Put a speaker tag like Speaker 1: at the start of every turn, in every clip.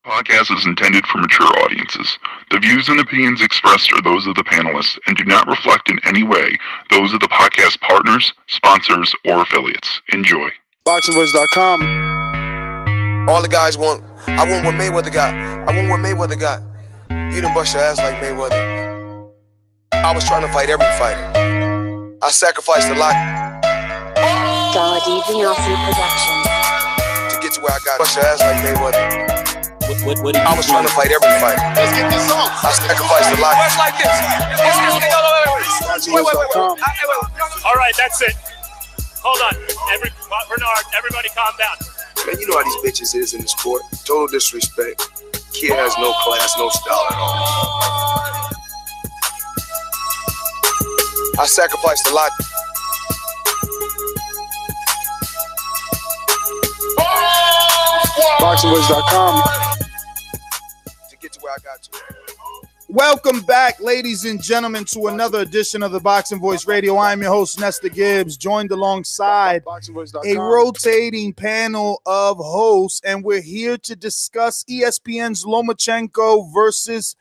Speaker 1: Podcast is intended for mature audiences. The views and opinions expressed are those of the panelists and do not reflect in any way those of the podcast partners, sponsors, or affiliates. Enjoy.
Speaker 2: ThaBoxingvoice.com. All the guys want, I want what Mayweather got. I want what Mayweather got. You done bust your ass like Mayweather. I was trying to fight every fighter. I sacrificed a lot
Speaker 3: Dazn Production.
Speaker 2: to get to where I got. Bust your ass like Mayweather.
Speaker 4: What
Speaker 2: I was trying to fight every fighter.
Speaker 4: Let's get this on.
Speaker 2: I sacrificed a lot.
Speaker 5: It's like this. Wait. All right, that's it. Hold on. Bernard, everybody calm down.
Speaker 2: Man, you know how these bitches is in the sport. Total disrespect. Kid has no class, no style at all. I sacrificed a lot.
Speaker 6: ThaBoxingvoice.com.
Speaker 2: To get to where I got to.
Speaker 6: Welcome back, ladies and gentlemen, to another edition of the Boxing Voice Radio. I'm your host, Nestor Gibbs, joined alongside a rotating panel of hosts, and we're here to discuss ESPN's Lomachenko versus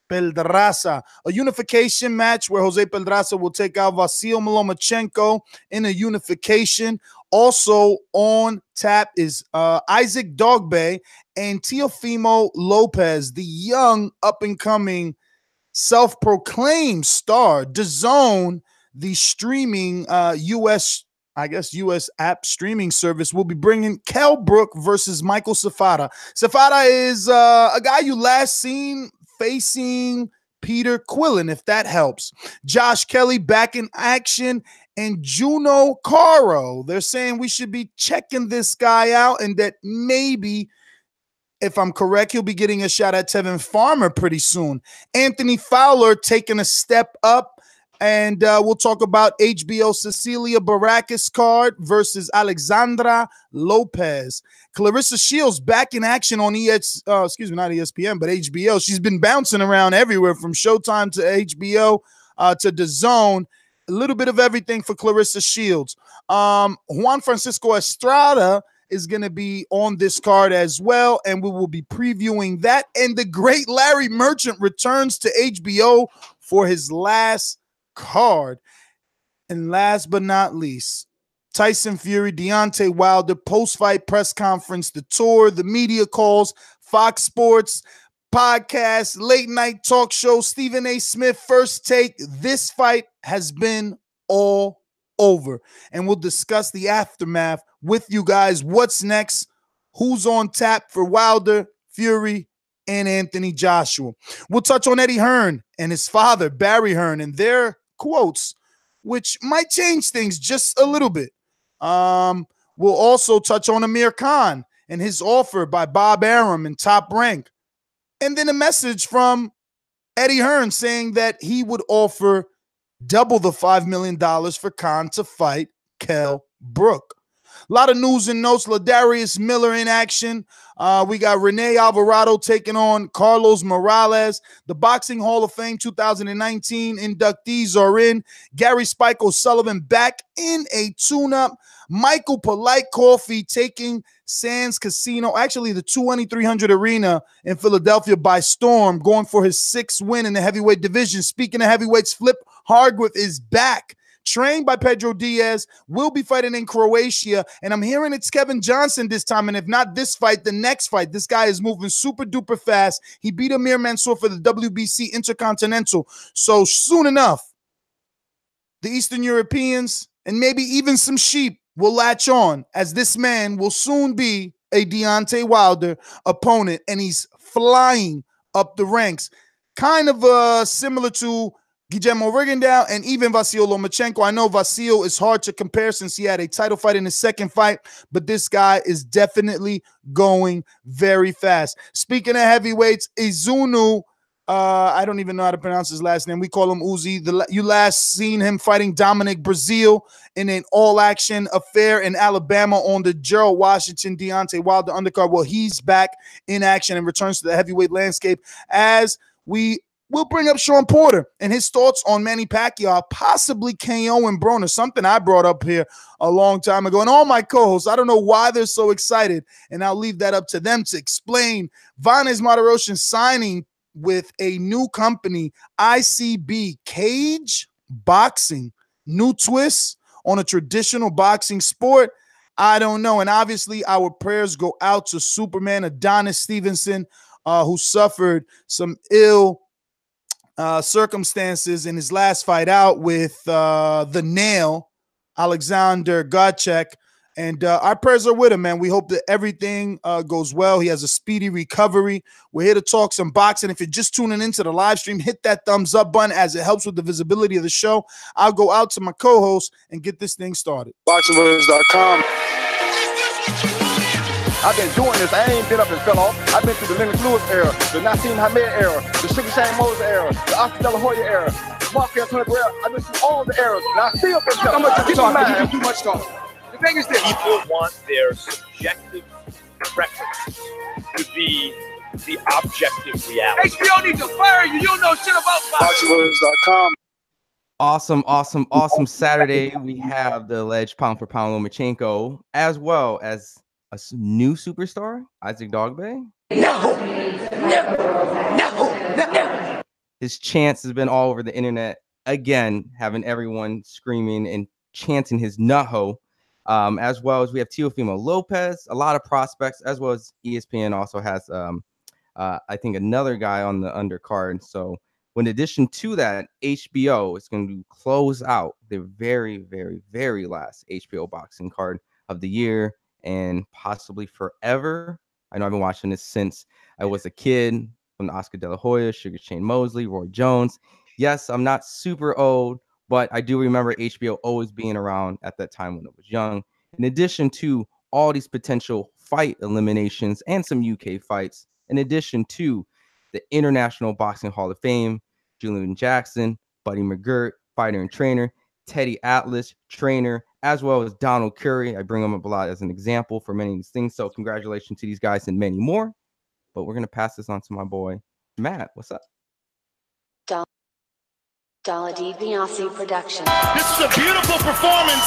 Speaker 6: Pedraza, a unification match where Jose Pedraza will take out Vasil Lomachenko in a unification. Also on tap is Issac Dogboe and Teofimo Lopez, the young up-and-coming self-proclaimed star. Dazn, the streaming U.S. app streaming service, will be bringing Kell Brook versus Michael Safada. Safada is a guy you last seen facing Peter Quillen, if that helps. Josh Kelly back in action, and Jono Carroll. They're saying we should be checking this guy out, and that maybe, if I'm correct, he'll be getting a shot at Tevin Farmer pretty soon. Anthony Fowler taking a step up, and we'll talk about HBO Cecilia Baracus card versus Alexandra Lopez. Clarissa Shields back in action on not ESPN, but HBO. She's been bouncing around everywhere from Showtime to HBO to DAZN. A little bit of everything for Clarissa Shields. Juan Francisco Estrada is going to be on this card as well, and we will be previewing that. And the great Larry Merchant returns to HBO for his last card. And last but not least, Tyson Fury, Deontay Wilder, post-fight press conference, the tour, the media calls, Fox Sports, podcast, late-night talk show, Stephen A. Smith, First Take. This fight has been all over, and we'll discuss the aftermath with you guys. What's next? Who's on tap for Wilder, Fury, and Anthony Joshua? We'll touch on Eddie Hearn and his father, Barry Hearn, and their quotes, which might change things just a little bit. We'll also touch on Amir Khan and his offer by Bob Arum in Top Rank. And then a message from Eddie Hearn saying that he would offer double the $5 million for Khan to fight Kell Brook. A lot of news and notes. Ladarius Miller in action. We got Rene Alvarado taking on Carlos Morales. The Boxing Hall of Fame 2019 inductees are in. Gary Spike O Sullivan back in a tune-up. Michael Polite Coffie taking Sands Casino, actually the 2300 Arena in Philadelphia, by storm, going for his 6th win in the heavyweight division. Speaking of heavyweights, Flip Hardgrove is back. Trained by Pedro Diaz, will be fighting in Croatia, and I'm hearing it's Kevin Johnson this time, and if not this fight, the next fight. This guy is moving super duper fast. He beat Amir Mansour for the WBC Intercontinental, so soon enough, the Eastern Europeans and maybe even some sheep will latch on, as this man will soon be a Deontay Wilder opponent, and he's flying up the ranks. Kind of similar to Guillermo Rigondeaux and even Vasil Lomachenko. I know Vasil is hard to compare since he had a title fight in his second fight, but this guy is definitely going very fast. Speaking of heavyweights, Izunu, I don't even know how to pronounce his last name. We call him Uzi. You last seen him fighting Dominic Brazil in an all-action affair in Alabama on the Gerald Washington Deontay Wilder undercard. Well, he's back in action and returns to the heavyweight landscape as we we'll bring up Sean Porter and his thoughts on Manny Pacquiao, possibly KO and Broner, something I brought up here a long time ago. And all my co-hosts, I don't know why they're so excited, and I'll leave that up to them to explain. Vanes Martirosyan signing with a new company, ICB Cage Boxing. New twists on a traditional boxing sport. I don't know. And obviously, our prayers go out to Superman Adonis Stevenson, who suffered some ill circumstances in his last fight out with the nail, Alexander Gacek. And our prayers are with him, man. We hope that everything goes well. He has a speedy recovery. We're here to talk some boxing. If you're just tuning into the live stream, hit that thumbs up button as it helps with the visibility of the show. I'll go out to my co-host and get this thing started.
Speaker 2: BoxingVoice.com.
Speaker 3: I've been doing this. I ain't been up and fell off. I've been through the Lennox Lewis era, the Nassim Hamed era, the Sugar Shane Moses era, the Oscar De La Hoya era, Mark Antonio era. I've been through all the eras, and I still been telling you.
Speaker 4: Too much talk.
Speaker 3: The thing is this.
Speaker 4: People want their subjective preference to be the objective reality.
Speaker 3: HBO needs to fire you. You don't know shit about boxing.
Speaker 2: BoxingVoice.com.
Speaker 7: Awesome Saturday. We have the alleged pound for pound Lomachenko, as well as a new superstar, Issac Dogboe. No. His chants has been all over the internet again, having everyone screaming and chanting his nutho. As well as we have Teofimo Lopez, a lot of prospects, as well as ESPN also has, I think, another guy on the undercard. So, in addition to that, HBO is going to close out the very, very, very last HBO boxing card of the year and possibly forever. I know I've been watching this since I was a kid, from the Oscar De La Hoya, Sugar Shane Mosley, Roy Jones. Yes, I'm not super old, but I do remember HBO always being around at that time when I was young. In addition to all these potential fight eliminations and some UK fights, in addition to the International Boxing Hall of Fame, Julian Jackson, Buddy McGirt, fighter and trainer, Teddy Atlas, trainer, as well as Donald Curry. I bring him up a lot as an example for many of these things. So congratulations to these guys and many more. But we're going to pass this on to my boy, Matt. What's up?
Speaker 8: Daladi Vinyasi production.
Speaker 5: This is a beautiful performance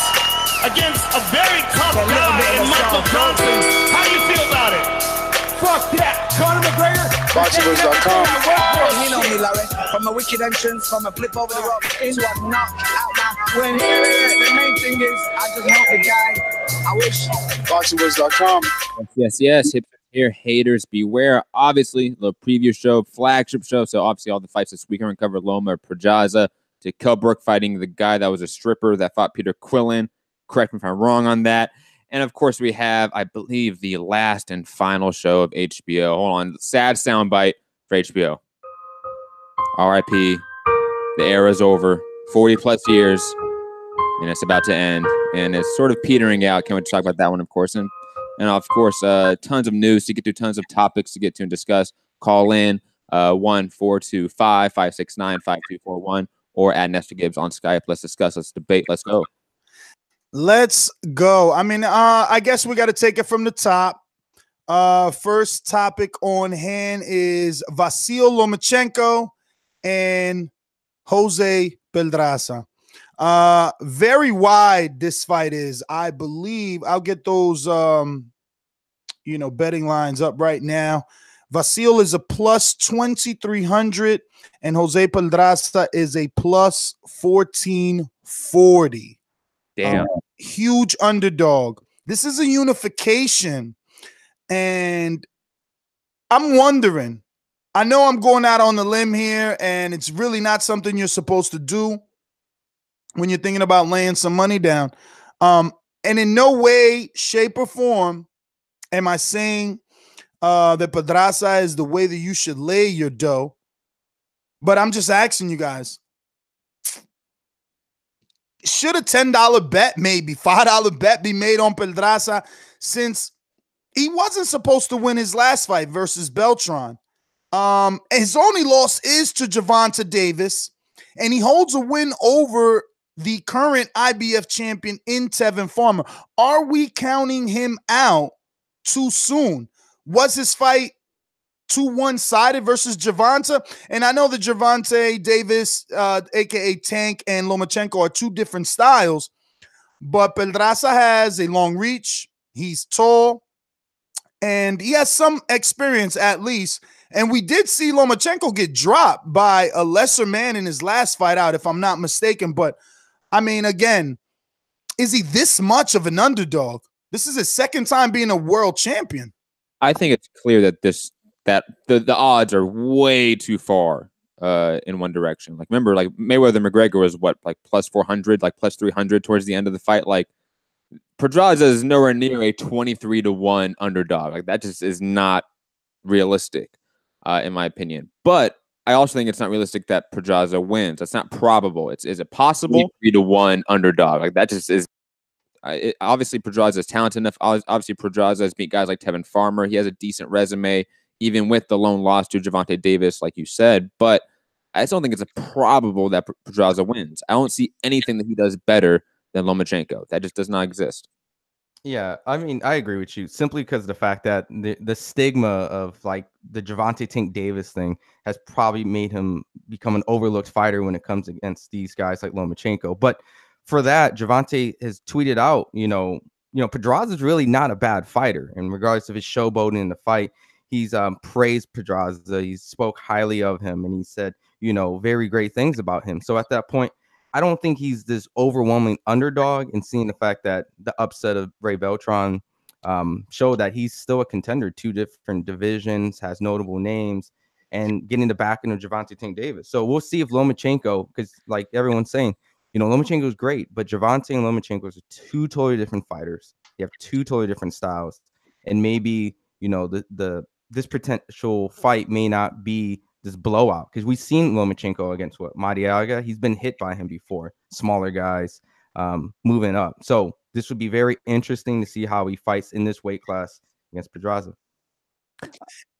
Speaker 5: against a very tough guy in Michael Johnson. How do you feel about it?
Speaker 4: Fuck that. Conor McGregor.
Speaker 2: BoxingVoice.com.
Speaker 4: You know me, Larry. From a wicked entrance, from a flip over the rope into a knock out my when the main thing is I just want the guy. I wish.
Speaker 2: BoxingVoice.com.
Speaker 9: Yes. Hip here, haters beware. Obviously, the preview show, flagship show. So obviously, all the fights this weekend. We covered Loma, Pedraza, to Kell Brook fighting the guy that was a stripper that fought Peter Quillen. Correct me if I'm wrong on that. And of course, we have, I believe, the last and final show of HBO. Hold on, sad soundbite for HBO. R.I.P. The era's over. 40 plus years, and it's about to end, and it's sort of petering out. Can't wait to talk about that one, of course, and of course, tons of news to get to, tons of topics to get to and discuss. Call in 1-425-569-5241 or at Nestor Gibbs on Skype. Let's discuss. Let's debate. Let's go.
Speaker 6: Let's go. I mean, I guess we got to take it from the top. First topic on hand is Vasyl Lomachenko and Jose Pedraza. Very wide this fight is. I believe I'll get those betting lines up right now. Vasyl is a plus 2,300 and Jose Pedraza is a plus 1,440.
Speaker 9: Damn.
Speaker 6: Huge underdog. This is a unification, and I'm wondering, I know I'm going out on the limb here, and it's really not something you're supposed to do when you're thinking about laying some money down. And in no way, shape, or form am I saying that Pedraza is the way that you should lay your dough. But I'm just asking you guys, should a $10 bet, maybe $5 bet be made on Pedraza, since he wasn't supposed to win his last fight versus Beltran? His only loss is to Gervonta Davis, and he holds a win over the current IBF champion in Tevin Farmer. Are we counting him out too soon? Was his fight too one-sided versus Gervonta. And I know that Gervonta Davis, aka Tank, and Lomachenko are two different styles, but Pedraza has a long reach. He's tall, and he has some experience at least. And we did see Lomachenko get dropped by a lesser man in his last fight out, if I'm not mistaken. But I mean, again, is he this much of an underdog? This is his second time being a world champion.
Speaker 9: I think it's clear that the odds are way too far in one direction. Like, remember, like Mayweather McGregor was what, like plus 400, like plus 300 towards the end of the fight. Like, Pedraza is nowhere near a 23-1 underdog. Like, that just is not realistic, in my opinion. But I also think it's not realistic that Pedraza wins. That's not probable. Is it possible? 3-1 underdog. Like, that just is. Obviously, Pedraza is talented enough. Obviously, Pedraza has beat guys like Tevin Farmer. He has a decent resume, even with the lone loss to Gervonta Davis, like you said. But I just don't think it's probable that Pedraza wins. I don't see anything that he does better than Lomachenko. That just does not exist.
Speaker 7: Yeah, I mean, I agree with you simply because of the fact that the stigma of like the Gervonta Tank Davis thing has probably made him become an overlooked fighter when it comes against these guys like Lomachenko. But for that, Gervonta has tweeted out, Pedraza is really not a bad fighter in regards to his showboating in the fight. He's praised Pedraza. He spoke highly of him, and he said, very great things about him. So at that point, I don't think he's this overwhelming underdog, and seeing the fact that the upset of Ray Beltran showed that he's still a contender, two different divisions, has notable names, and getting the backing of Gervonta Tank Davis. So we'll see if Lomachenko, because like everyone's saying, Lomachenko is great, but Gervonta and Lomachenko are two totally different fighters. They have two totally different styles, and maybe this potential fight may not be this blowout, because we've seen Lomachenko against Madgziak. He's been hit by him before, smaller guys moving up. So this would be very interesting to see how he fights in this weight class against Pedraza.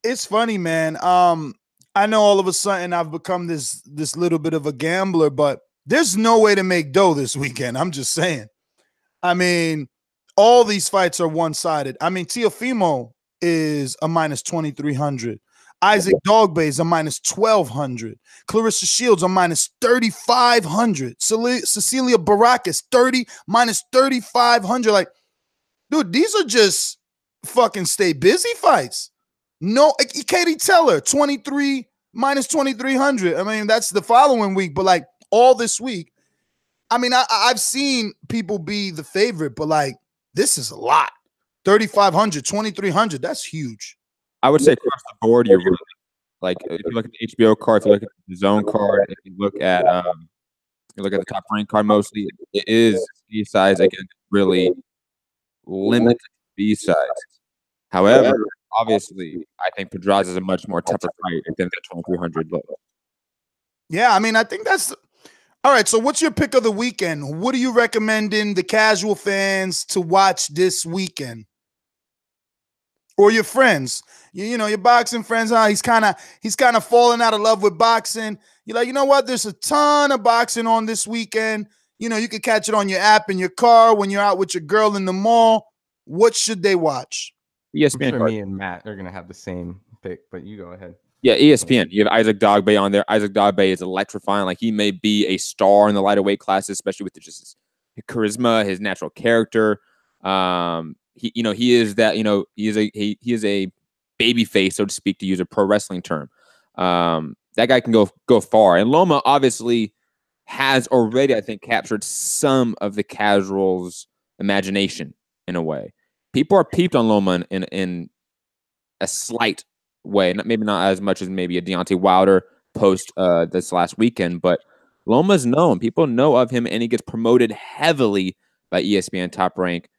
Speaker 6: It's funny, man. I know all of a sudden I've become this little bit of a gambler, but there's no way to make dough this weekend. I'm just saying. I mean, all these fights are one-sided. I mean, Teofimo is a minus 2,300. Issac Dogboe is a minus 1,200. Clarissa Shields a minus 3,500. Cecilia Barakis minus 3,500. Like, dude, these are just fucking stay busy fights. No, Katie Teller minus 2,300. I mean, that's the following week, but like all this week. I mean, I've seen people be the favorite, but like this is a lot. 3,500, 2,300. That's huge.
Speaker 9: I would say across the board, you're really, like, if you look at the HBO card, if you look at the Zone card, if you look at the top rank card, mostly it is B size again, really limited B size. However, obviously, I think Pedraza is a much more tougher fight than the 2,300 level.
Speaker 6: Yeah, I mean, I think that's all right. So, what's your pick of the weekend? What are you recommending the casual fans to watch this weekend? Or your friends, your boxing friends. He's kind of falling out of love with boxing. You're like, you know what? There's a ton of boxing on this weekend. You could catch it on your app in your car when you're out with your girl in the mall. What should they watch?
Speaker 9: ESPN.
Speaker 7: For me and Matt, they're gonna have the same pick, but you go ahead.
Speaker 9: Yeah, ESPN. You have Issac Dogboe on there. Issac Dogboe is electrifying. Like, he may be a star in the lighter weight classes, especially with just his charisma, his natural character. He is that. He is a baby face, so to speak, to use a pro wrestling term. That guy can go far. And Loma obviously has already, I think, captured some of the casuals' imagination in a way. People are peeped on Loma in a slight way, maybe not as much as maybe a Deontay Wilder post this last weekend, but Loma's known. People know of him, and he gets promoted heavily by ESPN Top Rank.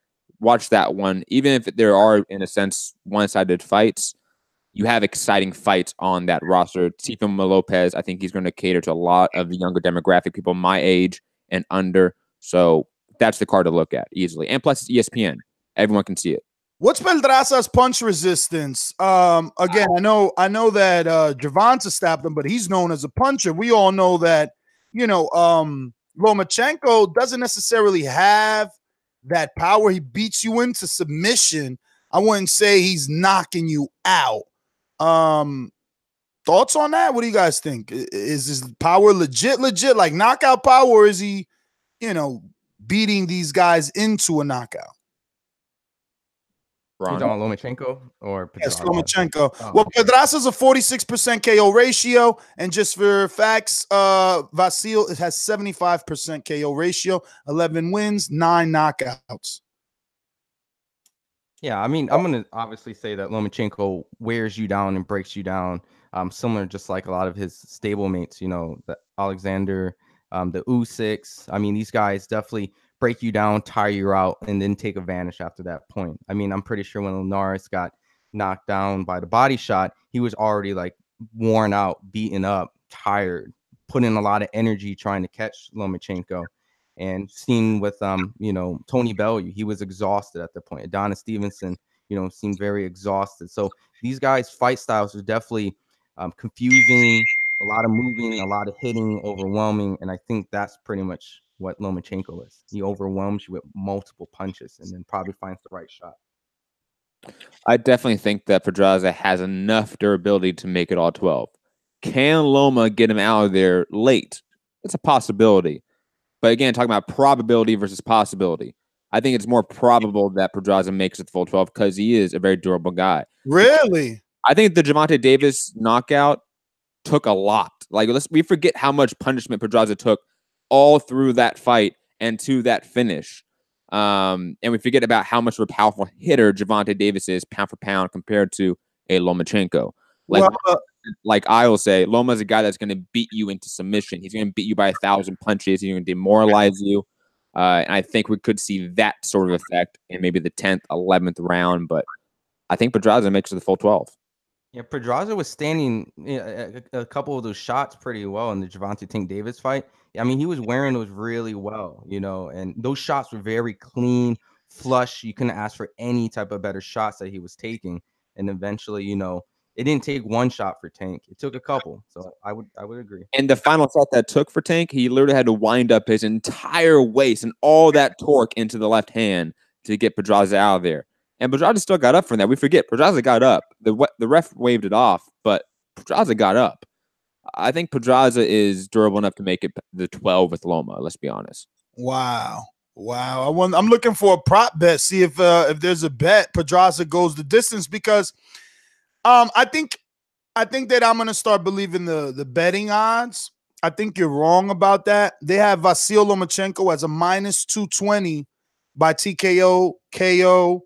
Speaker 9: Watch that one. Even if there are, in a sense, one-sided fights, you have exciting fights on that roster. Teofimo Lopez, I think he's going to cater to a lot of the younger demographic, people my age and under. So that's the card to look at easily. And plus, it's ESPN. Everyone can see it.
Speaker 6: What's Pedraza's punch resistance? Again, I know that Gervonta stabbed him, but he's known as a puncher. We all know that, Lomachenko doesn't necessarily have that power. He beats you into submission. I wouldn't say he's knocking you out. Thoughts on that? What do you guys think? Is his power legit, like knockout power, or is he, beating these guys into a knockout?
Speaker 7: You talking about Lomachenko or Pedraza?
Speaker 6: Yes, Lomachenko.
Speaker 7: Oh,
Speaker 6: well, Pedraza's a 46% KO ratio, and just for facts, Vasil has 75% KO ratio, 11 wins, 9 knockouts.
Speaker 7: Yeah, I mean, I'm gonna obviously say that Lomachenko wears you down and breaks you down, similar just like a lot of his stablemates. The Alexander, the Usyks. I mean, these guys definitely break you down, tire you out, and then take advantage after that point. I mean, I'm pretty sure when Linares got knocked down by the body shot, he was already like worn out, beaten up, tired, put in a lot of energy trying to catch Lomachenko. And seen with Tony Bellew, he was exhausted at the point. Adonis Stevenson, seemed very exhausted. So these guys' fight styles are definitely confusing, a lot of moving, a lot of hitting, overwhelming, and I think that's pretty much what Lomachenko is. He overwhelms you with multiple punches and then probably finds the right shot.
Speaker 9: I definitely think that Pedraza has enough durability to make it all 12. Can Loma get him out of there late? It's a possibility. But again, talking about probability versus possibility, I think it's more probable that Pedraza makes it the full 12 because he is a very durable guy.
Speaker 6: Really?
Speaker 9: I think the Gervonta Davis knockout took a lot. Like, we forget how much punishment Pedraza took all through that fight and to that finish. And we forget about how much of a powerful hitter Gervonta Davis is pound for pound compared to a Lomachenko. Like I will say, Loma's a guy that's going to beat you into submission. He's going to beat you by 1,000 punches. He's going to demoralize you. And I think we could see that sort of effect in maybe the 10th, 11th round. But I think Pedraza makes it the full 12.
Speaker 7: Yeah, Pedraza was standing a couple of those shots pretty well in the Gervonta Tank Davis fight. I mean, he was wearing those really well, and those shots were very clean, flush. You couldn't ask for any type of better shots that he was taking. And eventually, it didn't take one shot for Tank. It took a couple. So I would agree.
Speaker 9: And the final shot that took for Tank, he literally had to wind up his entire waist and all that torque into the left hand to get Pedraza out of there. And Pedraza still got up from that. We forget Pedraza got up. The ref waved it off, but Pedraza got up. I think Pedraza is durable enough to make it the 12 with Loma. Let's be honest.
Speaker 6: Wow. I'm looking for a prop bet. See if there's a bet Pedraza goes the distance, because I think that I'm gonna start believing the betting odds. I think you're wrong about that. They have Vasil Lomachenko as a -220 by TKO KO.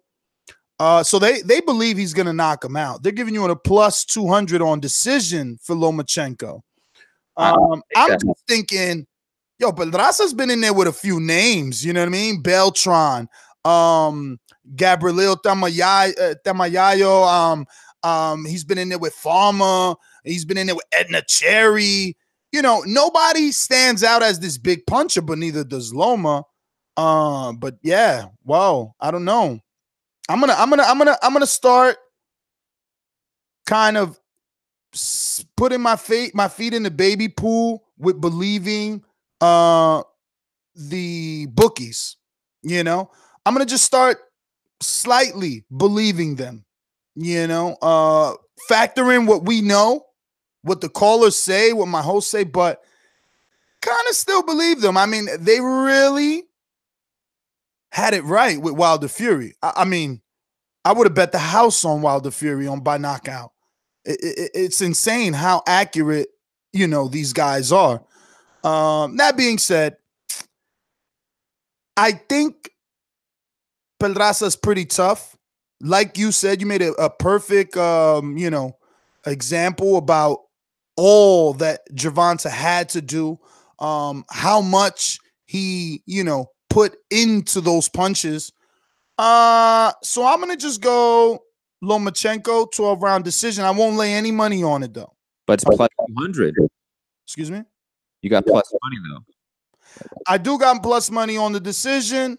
Speaker 6: So they believe he's gonna knock him out. They're giving you a +200 on decision for Lomachenko. I'm just thinking, yo, Pedraza's been in there with a few names. You know what I mean? Beltran, Gabriel Tamayayo. He's been in there with Farmer. He's been in there with Edna Cherry. Nobody stands out as this big puncher, but neither does Loma. But yeah, wow, I don't know. I'm gonna start kind of putting my feet in the baby pool with believing the bookies. I'm gonna just start slightly believing them. Factor in what we know, what the callers say, what my hosts say, but kind of still believe them. I mean, they really had it right with Wilder Fury. I mean, I would have bet the house on Wilder Fury by knockout. It's insane how accurate, these guys are. That being said, I think Pedraza's pretty tough. Like you said, you made a perfect, example about all that Gervonta had to do, how much he, put into those punches. So I'm going to just go Lomachenko 12-round decision. I won't lay any money on it, though.
Speaker 9: But it's +200.
Speaker 6: Excuse me?
Speaker 9: You got plus money, though.
Speaker 6: I do got plus money on the decision,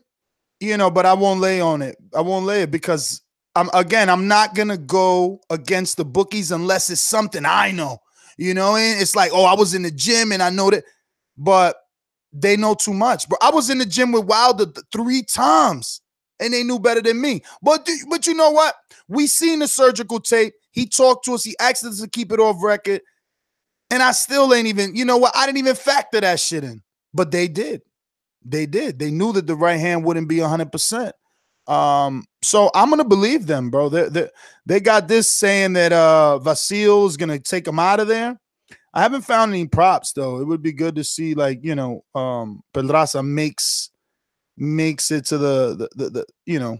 Speaker 6: but I won't lay on it. I won't lay it because I'm not gonna go against the bookies unless it's something I know. And it's like, oh, I was in the gym and I know that, but they know too much. But I was in the gym with Wilder 3 times and they knew better than me. But you know what? We seen the surgical tape. He talked to us. He asked us to keep it off record. And I still ain't even, you know what? I didn't even factor that shit in. But they did. They did. They knew that the right hand wouldn't be 100%. So I'm gonna believe them, bro. They got this saying that Vasil is gonna take him out of there. I haven't found any props though. It would be good to see, like, you know, Pedraza makes it to the you know.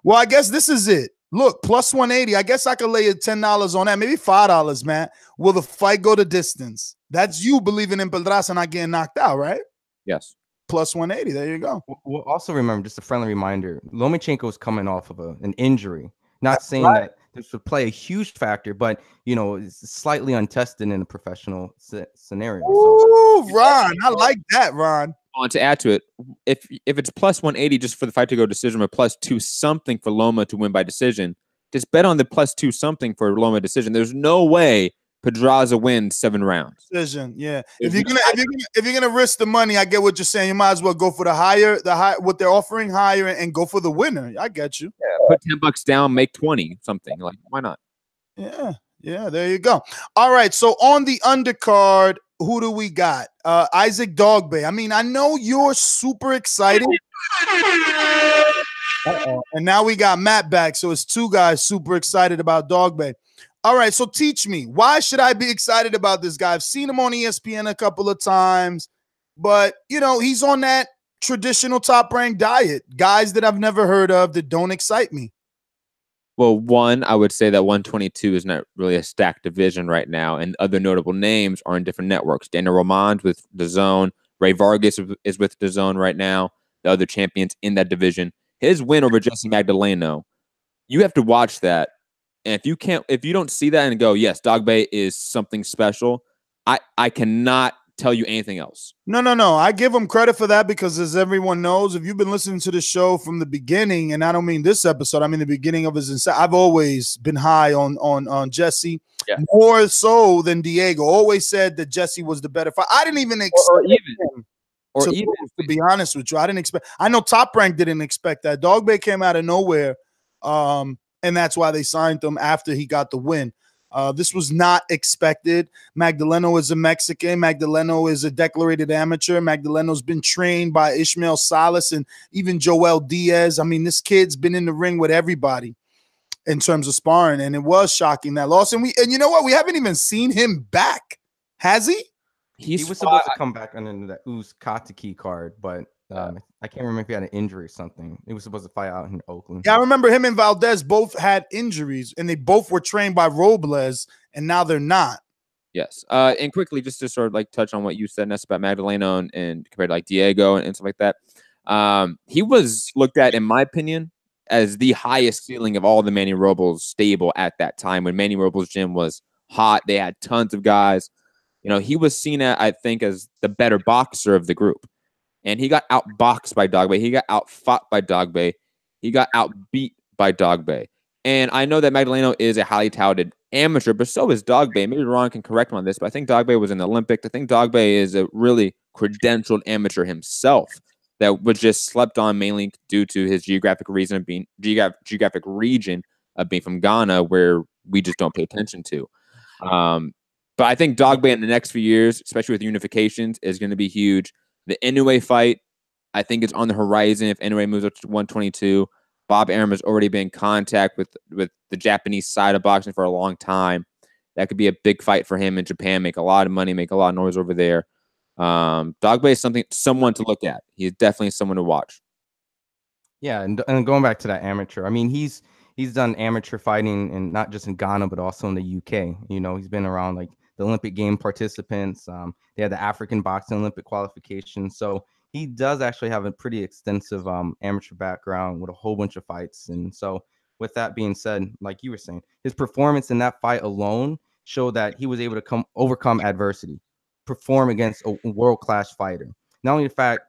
Speaker 6: Well, I guess this is it. Look, plus 180. I guess I could lay $10 on that, maybe $5, man. Will the fight go the distance? That's you believing in Pedraza not getting knocked out, right?
Speaker 9: Yes.
Speaker 6: Plus 180. There you go.
Speaker 7: We'll also remember, just a friendly reminder, Lomachenko is coming off of an injury. Not
Speaker 6: That's
Speaker 7: saying
Speaker 6: right.
Speaker 7: that this would play a huge factor, but, you know, it's slightly untested in a professional scenario.
Speaker 6: Ooh, Ron. I like that, Ron.
Speaker 9: To add to it, if it's plus 180 just for the fight to go decision, or plus 2 something for Loma to win by decision, just bet on the plus 2 something for Loma decision. There's no way Pedraza wins 7 rounds.
Speaker 6: Decision, yeah. If you're gonna risk the money, I get what you're saying. You might as well go for the high what they're offering higher and go for the winner. I get you.
Speaker 9: Yeah, put $10 down, make 20 something. Like, why not?
Speaker 6: Yeah. There you go. All right. So on the undercard, who do we got? Issac Dogboe. I mean, I know you're super excited. And now we got Matt back. So it's 2 guys super excited about Dogboe. All right. So teach me, why should I be excited about this guy? I've seen him on ESPN a couple of times, but, you know, he's on that traditional top-ranked diet. Guys that I've never heard of that don't excite me.
Speaker 9: Well, one, I would say that 122 is not really a stacked division right now, and other notable names are in different networks. Daniel Romand with Dazn, Ray Vargas is with Dazn right now. The other champions in that division. His win over Jesse Magdaleno, you have to watch that, and if you don't see that and go, yes, Dogboe is something special, I cannot tell you anything else.
Speaker 6: No. I give him credit for that because, as everyone knows, if you've been listening to the show from the beginning, and I don't mean this episode, I mean the beginning of his, I've always been high on Jesse, more so than Diego. Always said that Jesse was the better fight. I didn't even expect him. To be honest with you, I didn't expect. I know Top Rank didn't expect that. Dogboe came out of nowhere, and that's why they signed him after he got the win. This was not expected. Magdaleno is a Mexican. Magdaleno is a declarated amateur. Magdaleno's been trained by Ishmael Salas and even Joel Diaz. I mean, this kid's been in the ring with everybody in terms of sparring, and it was shocking, that loss. And you know what? We haven't even seen him back. Has he?
Speaker 7: He was supposed to come back under the Uzkatiki card, but I can't remember if he had an injury or something. He was supposed to fight out in Oakland.
Speaker 6: Yeah, I remember him and Valdez both had injuries, and they both were trained by Robles, and now they're not.
Speaker 9: Yes. And quickly, just to sort of like touch on what you said, Ness, about Magdaleno and compared to like Diego and stuff like that. He was looked at, in my opinion, as the highest ceiling of all the Manny Robles stable at that time, when Manny Robles' gym was hot. They had tons of guys. You know, he was seen, I think, as the better boxer of the group. And he got outboxed by Dogboe. He got outfought by Dogboe. He got outbeat by Dogboe. And I know that Magdaleno is a highly touted amateur, but so is Dogboe. Maybe Ron can correct me on this, but I think Dogboe was in the Olympics. I think Dogboe is a really credentialed amateur himself that was just slept on mainly due to his geographic region of being from Ghana, where we just don't pay attention to. But I think Dogboe in the next few years, especially with unifications, is going to be huge. The Inoue fight, I think, is on the horizon. If Inoue moves up to 122, Bob Arum has already been in contact with the Japanese side of boxing for a long time. That could be a big fight for him in Japan, make a lot of money, make a lot of noise over there. Dogboe is someone to look at. He's definitely someone to watch.
Speaker 7: Yeah, and going back to that amateur, I mean, he's done amateur fighting, and not just in Ghana, but also in the UK. You know, he's been around like the Olympic game participants. They had the African boxing Olympic qualification. So he does actually have a pretty extensive amateur background with a whole bunch of fights. And so with that being said, like you were saying, his performance in that fight alone showed that he was able to overcome adversity, perform against a world-class fighter. Not only the fact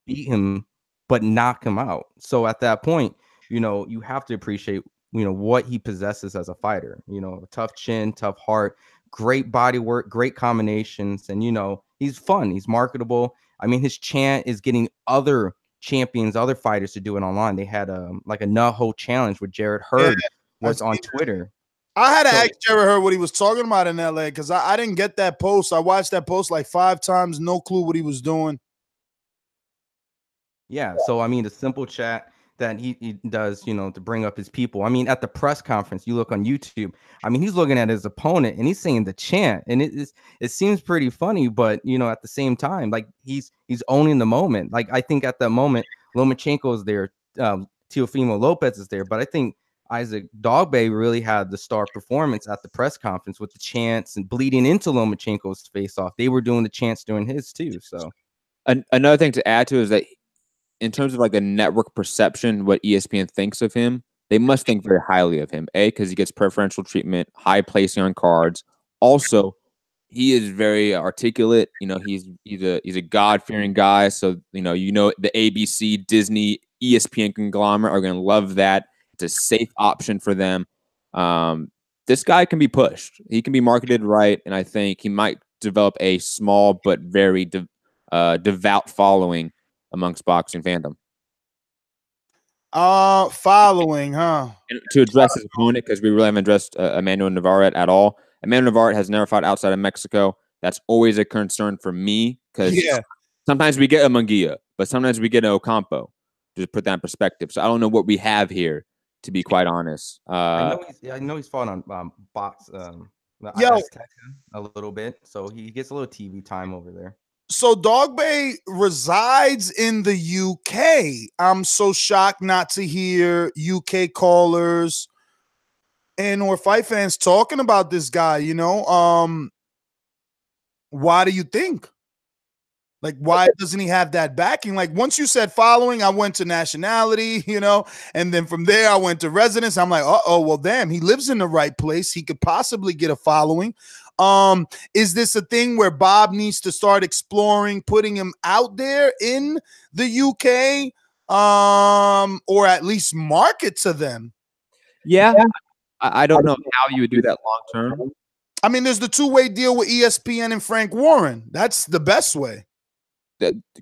Speaker 7: beat him, but knock him out. So at that point, you know, you have to appreciate, you know, what he possesses as a fighter. You know, a tough chin, tough heart, great body work, great combinations. And, you know, he's fun. He's marketable. I mean, his chant is getting other champions, other fighters to do it online. They had like a Naho challenge with Jared Hearn was on Twitter.
Speaker 6: I had to ask Jared Heard what he was talking about in LA because I didn't get that post. I watched that post like 5 times, no clue what he was doing.
Speaker 7: Yeah, so I mean, the simple chat that he does, you know, to bring up his people. I mean, at the press conference, you look on YouTube. I mean, he's looking at his opponent and he's saying the chant, and it seems pretty funny, but you know, at the same time, like he's owning the moment. Like I think at that moment, Lomachenko is there, Teofimo Lopez is there, but I think Issac Dogboe really had the star performance at the press conference with the chants and bleeding into Lomachenko's face off. They were doing the chants during his too. So
Speaker 9: another thing to add to is that in terms of like a network perception, what ESPN thinks of him, they must think very highly of him. Because he gets preferential treatment, high placing on cards. Also, he is very articulate. You know, he's a God-fearing guy. So you know the ABC, Disney, ESPN conglomerate are going to love that. It's a safe option for them. This guy can be pushed. He can be marketed right, and I think he might develop a small but very devout following amongst boxing fandom.
Speaker 6: Following, huh?
Speaker 9: And to address his opponent, because we really haven't addressed Emmanuel Navarrete at all. Emmanuel Navarrete has never fought outside of Mexico. That's always a concern for me, because sometimes we get a Munguia, but sometimes we get an Ocampo. Just put that in perspective. So I don't know what we have here, to be quite honest.
Speaker 7: I know he's fought on box a little bit, so he gets a little TV time over there.
Speaker 6: So Dogboe resides in the UK. I'm so shocked not to hear UK callers and or fight fans talking about this guy, you know. Why do you think? Like, why doesn't he have that backing? Like, once you said following, I went to nationality, you know, and then from there I went to residence. I'm like, well, damn, he lives in the right place. He could possibly get a following. Is this a thing where Bob needs to start exploring putting him out there in the UK, or at least market to them?
Speaker 9: Yeah. I don't know how you would do that long term.
Speaker 6: I mean, there's the two-way deal with ESPN and Frank Warren. That's the best way.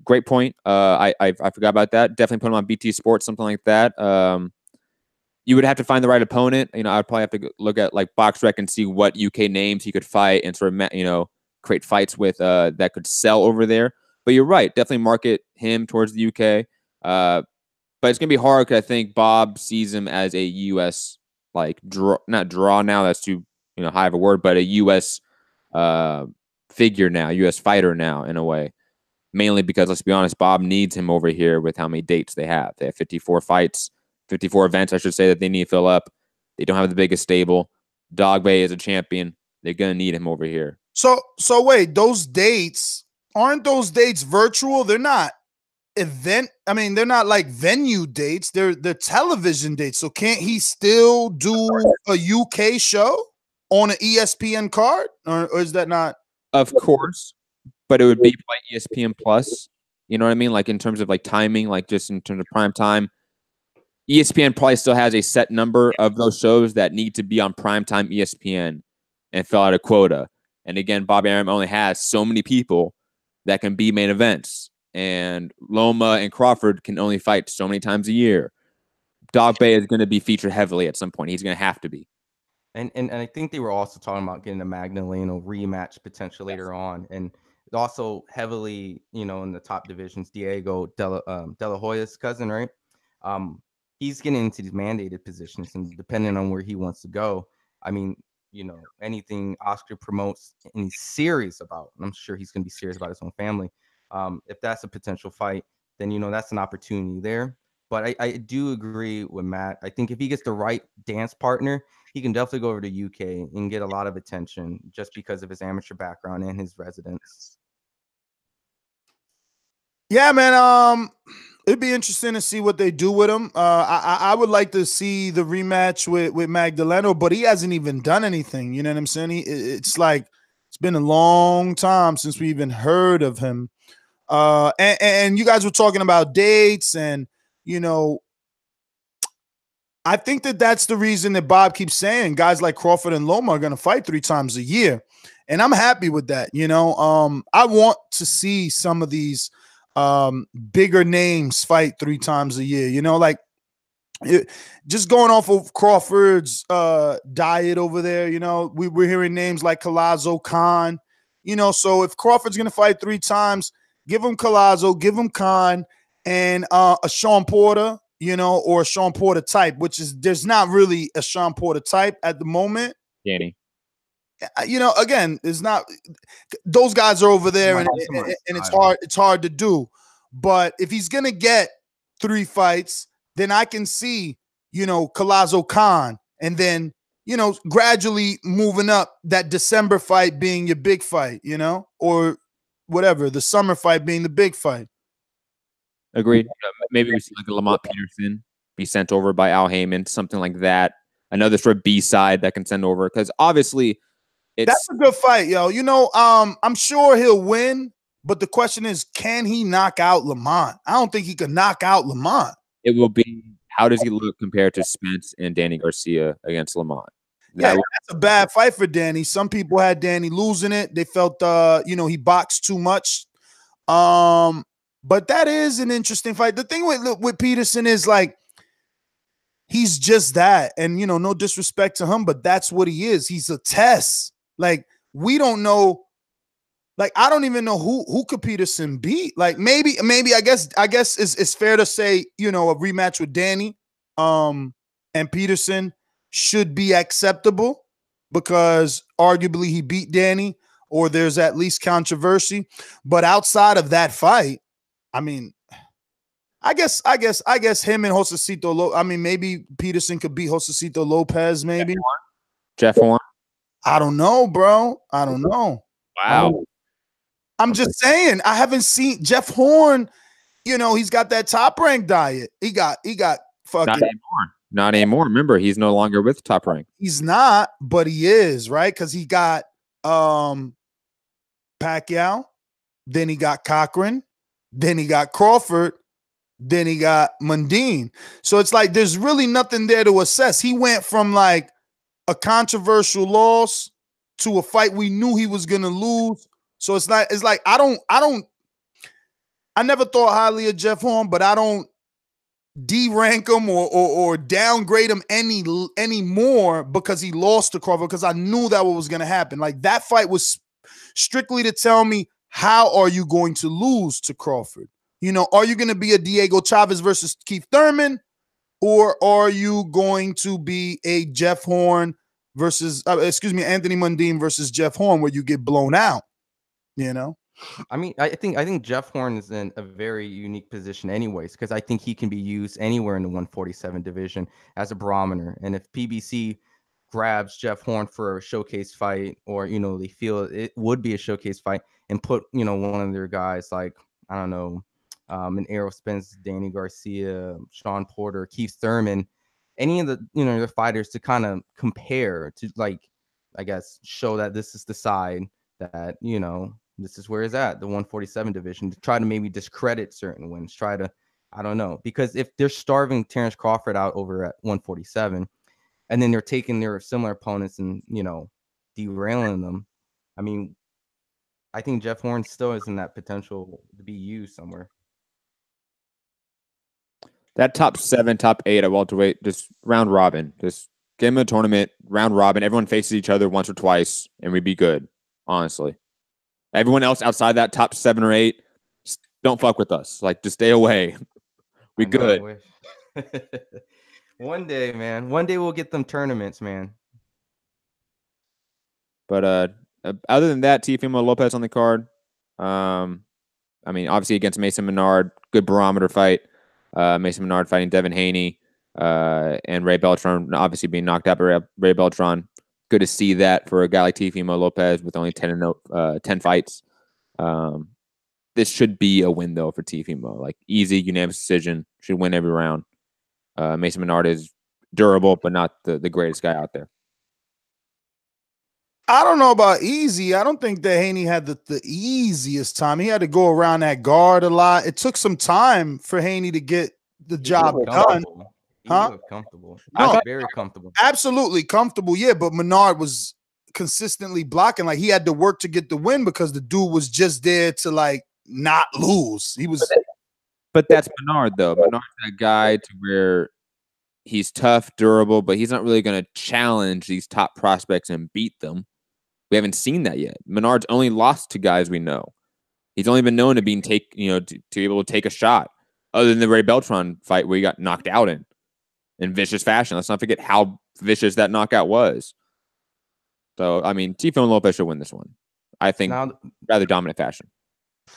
Speaker 9: Great point. I forgot about that. Definitely put him on BT Sports, something like that. You would have to find the right opponent. You know, I'd probably have to look at like BoxRec and see what UK names he could fight and sort of, you know, create fights with that could sell over there. But you're right. Definitely market him towards the UK. But it's going to be hard because I think Bob sees him as a US, like, not draw now. That's too, you know, high of a word, but a US figure now, US fighter now in a way. Mainly because, let's be honest, Bob needs him over here with how many dates they have. They have 54 fights. 54 events, I should say, that they need to fill up. They don't have the biggest stable. Dogboe is a champion. They're going to need him over here.
Speaker 6: So wait, those dates, aren't those dates virtual? They're not they're not like venue dates. They're television dates. So can't he still do a UK show on an ESPN card? Or is that not?
Speaker 9: Of course. But it would be like ESPN Plus. You know what I mean? Like in terms of like timing, like just in terms of prime time. ESPN probably still has a set number of those shows that need to be on primetime ESPN and fill out a quota. And again, Bobby Arum only has so many people that can be main events. And Loma and Crawford can only fight so many times a year. Dogboe is going to be featured heavily at some point. He's going to have to be.
Speaker 7: And I think they were also talking about getting a Magdaleno rematch potential later on. And also heavily, you know, in the top divisions, Diego De La Hoya's cousin, right? He's getting into these mandated positions, and depending on where he wants to go, I mean, you know, anything Oscar promotes and he's serious about, and I'm sure he's going to be serious about his own family. If that's a potential fight, then, you know, that's an opportunity there. But I do agree with Matt. I think if he gets the right dance partner, he can definitely go over to UK and get a lot of attention just because of his amateur background and his residence.
Speaker 6: Yeah, man. It'd be interesting to see what they do with him. I would like to see the rematch with Magdaleno, but he hasn't even done anything. You know what I'm saying? It's like it's been a long time since we even heard of him. And you guys were talking about dates, and you know, I think that's the reason that Bob keeps saying guys like Crawford and Loma are going to fight 3 times a year, and I'm happy with that. You know, I want to see some of these bigger names fight 3 times a year. You know, like just going off of Crawford's diet over there, you know, we're hearing names like Collazo, Khan, you know, so if Crawford's going to fight 3 times, give him Collazo, give him Khan, and a Sean Porter, you know, or a Sean Porter type, which is, there's not really a Sean Porter type at the moment.
Speaker 9: Danny.
Speaker 6: You know, again, it's not, those guys are over there, and it's hard to do. But if he's going to get 3 fights, then I can see, you know, Collazo Khan, and then, you know, gradually moving up, that December fight being your big fight, you know, or whatever, the summer fight being the big fight.
Speaker 9: Agreed. Maybe we see like a Lamont Peterson be sent over by Al Heyman, something like that. Another sort of B-side that can send over, because obviously
Speaker 6: that's a good fight, yo. You know, I'm sure he'll win, but the question is, can he knock out Lamont? I don't think he could knock out Lamont.
Speaker 9: It will be, how does he look compared to Spence and Danny Garcia against Lamont?
Speaker 6: Yeah, that's a bad fight for Danny. Some people had Danny losing it. They felt, you know, he boxed too much. But that is an interesting fight. The thing with Peterson is, like, he's just that. And, you know, no disrespect to him, but that's what he is. He's a test. Like, we don't know. Like, I don't even know who could Peterson beat. Like, maybe I guess it's fair to say, you know, a rematch with Danny and Peterson should be acceptable, because arguably he beat Danny, or there's at least controversy. But outside of that fight, I mean, I guess him and Josecito, I mean, maybe Peterson could beat Josecito Lopez, maybe.
Speaker 9: Jeff Horn?
Speaker 6: I don't know, bro. I don't know.
Speaker 9: Wow.
Speaker 6: I'm just saying, I haven't seen Jeff Horn. You know, he's got that Top Rank diet. He got fucking
Speaker 9: not anymore. Remember, he's no longer with Top Rank.
Speaker 6: He's not, but he is, right? Because he got Pacquiao, then he got Cochran, then he got Crawford, then he got Mundine. So it's like there's really nothing there to assess. He went from like a controversial loss to a fight we knew he was gonna lose. So it's like I never thought highly of Jeff Horn, but I don't de-rank him or downgrade him any more because he lost to Crawford, because I knew that what was going to happen. Like, that fight was strictly to tell me, how are you going to lose to Crawford? You know, are you going to be a Diego Chavez versus Keith Thurman, or are you going to be a Jeff Horn versus Anthony Mundine versus Jeff Horn, where you get blown out? You know,
Speaker 7: I mean, I think Jeff Horn is in a very unique position anyways, because I think he can be used anywhere in the 147 division as a barometer. And if PBC grabs Jeff Horn for a showcase fight, or, you know, they feel it would be a showcase fight, and put, you know, one of their guys like, I don't know, an Errol Spence, Danny Garcia, Sean Porter, Keith Thurman, any of the, you know, the fighters to kind of compare to, like, I guess, show that this is the side that, you know, this is where it's at, the 147 division, to try to maybe discredit certain wins, try to, I don't know, because if they're starving Terrence Crawford out over at 147, and then they're taking their similar opponents and, you know, derailing them, I mean, I think Jeff Horn still isn't that potential to be used somewhere.
Speaker 9: That top 7, top 8 at welterweight, just round robin, just get him a tournament, round robin. Everyone faces each other once or twice, and we'd be good, honestly. Everyone else outside that top 7 or 8, just don't fuck with us. Like, just stay away. We good.
Speaker 7: One day, man. One day we'll get them tournaments, man.
Speaker 9: But other than that, Teofimo Lopez on the card. I mean, obviously against Mason Menard, good barometer fight. Mason Menard fighting Devin Haney, and Ray Beltran obviously being knocked out by Ray Beltran. Good to see that for a guy like Teofimo Lopez with only 10 fights. This should be a win, though, for Teofimo. Like, easy, unanimous decision. Should win every round. Mason Menard is durable, but not the greatest guy out there.
Speaker 6: I don't know about easy. I don't think that Haney had the easiest time. He had to go around that guard a lot. It took some time for Haney to get the job done.
Speaker 7: Huh? Comfortable. No, very comfortable.
Speaker 6: Absolutely comfortable, yeah. But Menard was consistently blocking. Like, he had to work to get the win because the dude was just there to, like, not lose. He was.
Speaker 9: But that's Menard, though. Menard's that guy to where He's tough, durable, but he's not really going to challenge these top prospects and beat them. We haven't seen that yet. Menard's only lost to guys we know. He's only been known to be to be able to take a shot, other than the Ray Beltran fight where he got knocked out in vicious fashion. Let's not forget how vicious that knockout was. So, I mean, Teofimo Lopez should win this one. I think rather dominant fashion.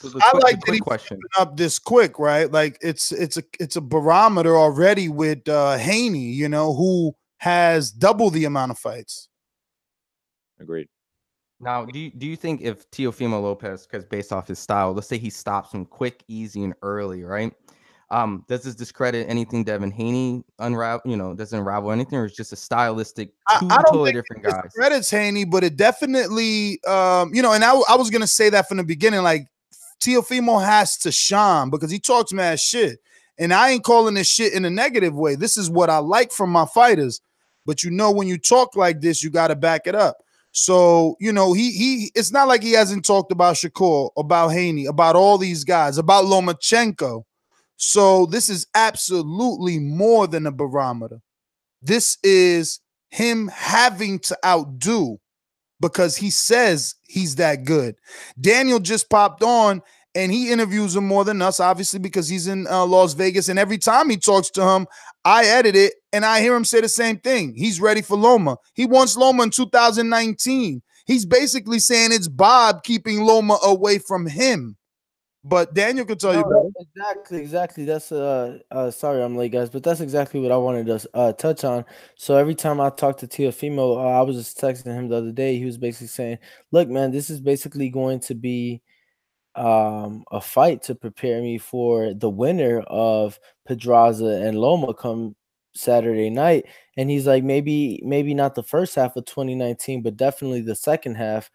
Speaker 6: I like that he's up this quick, right? Like it's a barometer already with Haney, you know, who has double the amount of fights.
Speaker 9: Agreed.
Speaker 7: Now, do you think if Teofimo Lopez, because based off his style, let's say he stops him quick, easy, and early, right? Does this discredit anything Devin Haney doesn't unravel anything, or it's just a stylistic two totally different guys?
Speaker 6: It credits Haney, but it definitely, and I was gonna say that from the beginning, like Teofimo has to shine because he talks mad shit, and I ain't calling this shit in a negative way. This is what I like from my fighters, but when you talk like this, you got to back it up. So, he it's not like he hasn't talked about Shakur, about Haney, about all these guys, about Lomachenko. So this is absolutely more than a barometer. This is him having to outdo because he says he's that good. Daniel just popped on and he interviews him more than us, obviously, because he's in Las Vegas. And every time he talks to him, I edit it and I hear him say the same thing. He's ready for Loma. He wants Loma in 2019. He's basically saying it's Bob keeping Loma away from him. But Daniel could tell you better.
Speaker 10: Exactly. That's sorry I'm late, guys, but that's exactly what I wanted to touch on. So every time I talk to Teofimo, I was just texting him the other day. He was basically saying, look, man, this is basically going to be a fight to prepare me for the winner of Pedraza and Loma come Saturday night. And he's like, maybe not the first half of 2019, but definitely the second half.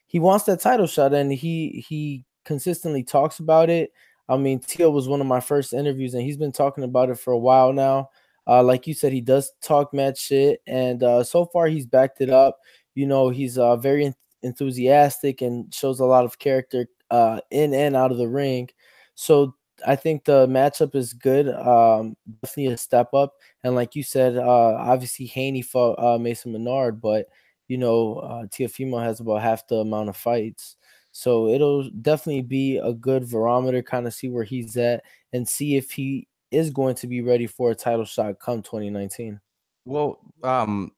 Speaker 10: He wants that title shot, and he consistently talks about it. I mean, Teo was one of my first interviews, and he's been talking about it for a while now. Like you said, he does talk mad shit, and so far he's backed it up. He's very enthusiastic and shows a lot of character in and out of the ring. So I think the matchup is good. Definitely a step up. And like you said, obviously Haney fought Mason Menard, but Teofimo has about half the amount of fights. So it'll definitely be a good barometer, kind of see where he's at and see if he is going to be ready for a title shot come 2019.
Speaker 7: Well,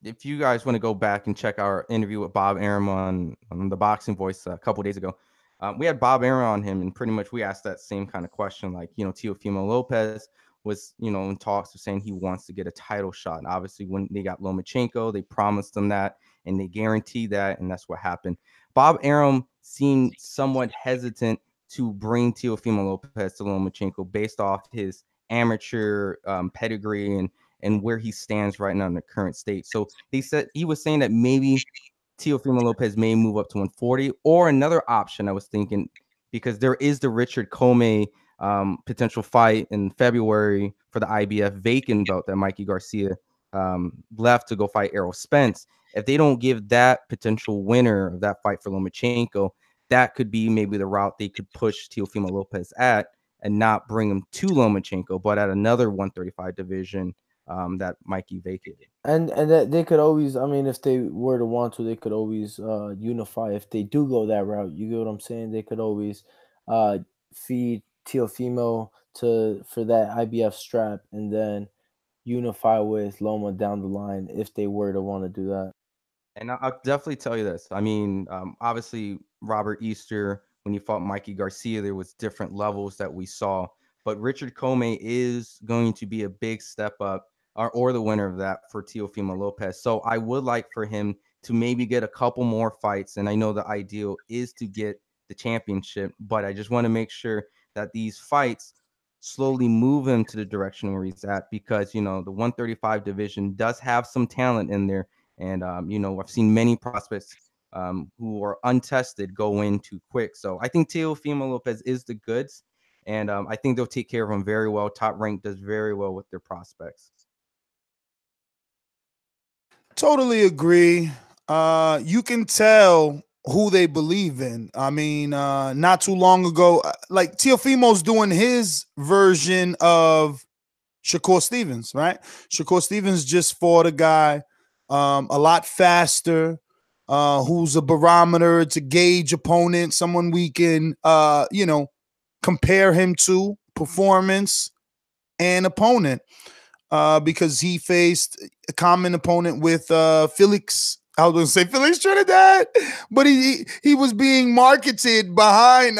Speaker 7: if you guys want to go back and check our interview with Bob Arum on the Boxing Voice a couple days ago, we had Bob Arum on him, and pretty much we asked that same kind of question. Like, Teofimo Lopez was, in talks of saying he wants to get a title shot. And obviously, when they got Lomachenko, they promised him that, and they guaranteed that, and that's what happened. Bob Arum seemed somewhat hesitant to bring Teofimo Lopez to Lomachenko based off his amateur pedigree and where he stands right now in the current state. So he was saying that maybe Teofimo Lopez may move up to 140, or another option I was thinking, because there is the Richard Comey potential fight in February for the IBF vacant belt that Mikey Garcia left to go fight Errol Spence. If they don't give that potential winner of that fight for Lomachenko, that could be maybe the route they could push Teofimo Lopez at, and not bring him to Lomachenko, but at another 135 division that Mikey vacated.
Speaker 10: And that they could always, I mean, if they were to want to, they could always unify. If they do go that route, you get what I'm saying? They could always feed Teofimo for that IBF strap and then unify with Loma down the line if they were to want to do that.
Speaker 7: And I'll definitely tell you this. I mean, obviously, Robert Easter, when he fought Mikey Garcia, there was different levels that we saw. But Richard Comey is going to be a big step up, or the winner of that for Teofimo Lopez. So I would like for him to maybe get a couple more fights. And I know the ideal is to get the championship, but I just want to make sure that these fights slowly move him to the direction where he's at, because, the 135 division does have some talent in there. And, I've seen many prospects who are untested go in too quick. So I think Teofimo Lopez is the goods, and I think they'll take care of him very well. Top Rank does very well with their prospects.
Speaker 6: Totally agree. You can tell who they believe in. I mean, not too long ago, like Teofimo's doing his version of Shakur Stevens, right? Shakur Stevens just fought a guy a lot faster, who's a barometer to gauge opponent, someone we can, compare him to performance and opponent, because he faced a common opponent with Felix. I was going to say Felix Trinidad, but he was being marketed behind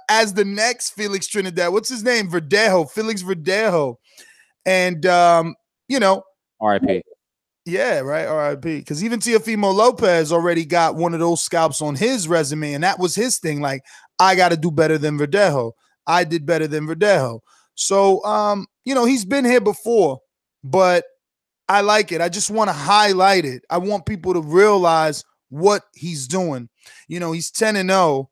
Speaker 6: as the next Felix Trinidad. What's his name? Felix Verdejo. And,
Speaker 9: RIP.
Speaker 6: Yeah, right. RIP. Because even Teofimo Lopez already got one of those scalps on his resume, and that was his thing. Like, I got to do better than Verdejo. I did better than Verdejo. So, he's been here before, but I like it. I just want to highlight it. I want people to realize what he's doing. He's 10-0,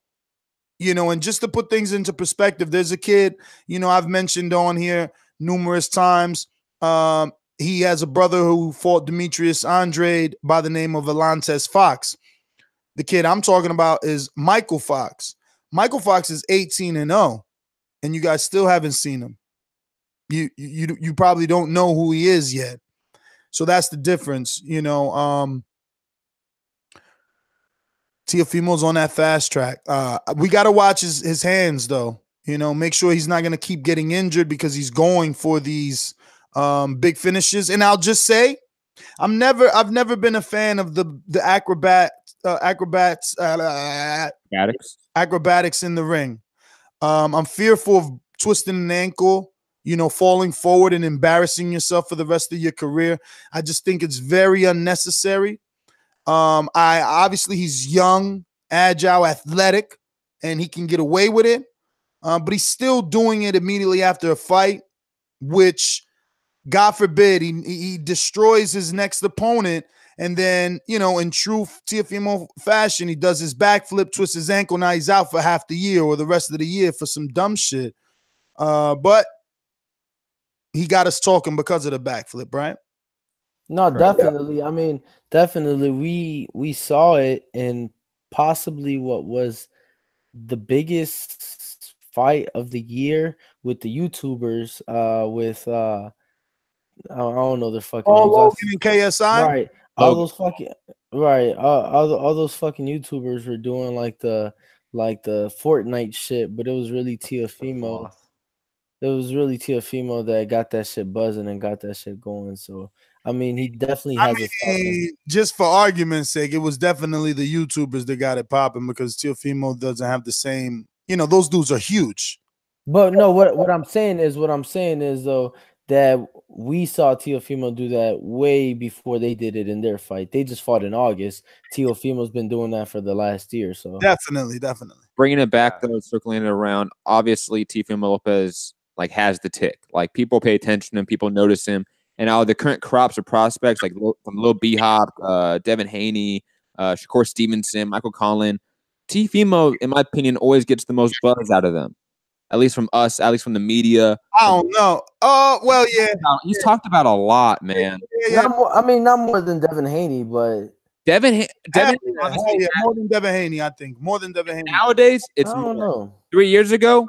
Speaker 6: and just to put things into perspective, there's a kid, I've mentioned on here numerous times. He has a brother who fought Demetrius Andrade by the name of Alantes Fox. The kid I'm talking about is Michael Fox. Michael Fox is 18-0, and you guys still haven't seen him. You probably don't know who he is yet. So that's the difference, Teofimo's on that fast track. We got to watch his hands, though. Make sure he's not going to keep getting injured because he's going for these big finishes. And I'll just say, I've never been a fan of the acrobatics in the ring. I'm fearful of twisting an ankle, falling forward and embarrassing yourself for the rest of your career. I just think it's very unnecessary. Obviously he's young, agile, athletic, and he can get away with it. But he's still doing it immediately after a fight, which, God forbid, he destroys his next opponent. And then, in true Teofimo fashion, he does his backflip, twists his ankle. Now he's out for half the year or the rest of the year for some dumb shit. But he got us talking because of the backflip, right?
Speaker 10: No, definitely. I mean, definitely. We saw it in possibly what was the biggest fight of the year with the YouTubers. I don't know their fucking names.
Speaker 6: Logan and KSI,
Speaker 10: right? All those fucking all those fucking YouTubers were doing like the Fortnite shit, but it was really Teofimo. It was really Teofimo that got that shit buzzing and got that shit going. So I mean, he definitely has
Speaker 6: just for argument's sake, it was definitely the YouTubers that got it popping because Teofimo doesn't have the same. Those dudes are huge.
Speaker 10: But no, what I'm saying is though that we saw Teofimo do that way before they did it in their fight. They just fought in August. Teofimo's been doing that for the last year. So
Speaker 6: definitely.
Speaker 9: Bringing it back though, circling it around. Obviously, Teofimo Lopez has the tick. Like, people pay attention to him, people notice him. And now the current crops of prospects from Lil B-Hop, Devin Haney, Shakur Stevenson, Michael Conlon. Teofimo, in my opinion, always gets the most buzz out of them. At least from us, at least from the media.
Speaker 6: I don't know. Well, yeah.
Speaker 9: He's talked about a lot, man.
Speaker 10: Yeah. Not more than Devin Haney, but
Speaker 6: more than Devin Haney, I think. More than Devin Haney.
Speaker 9: Nowadays, it's
Speaker 10: I don't know.
Speaker 9: 3 years ago.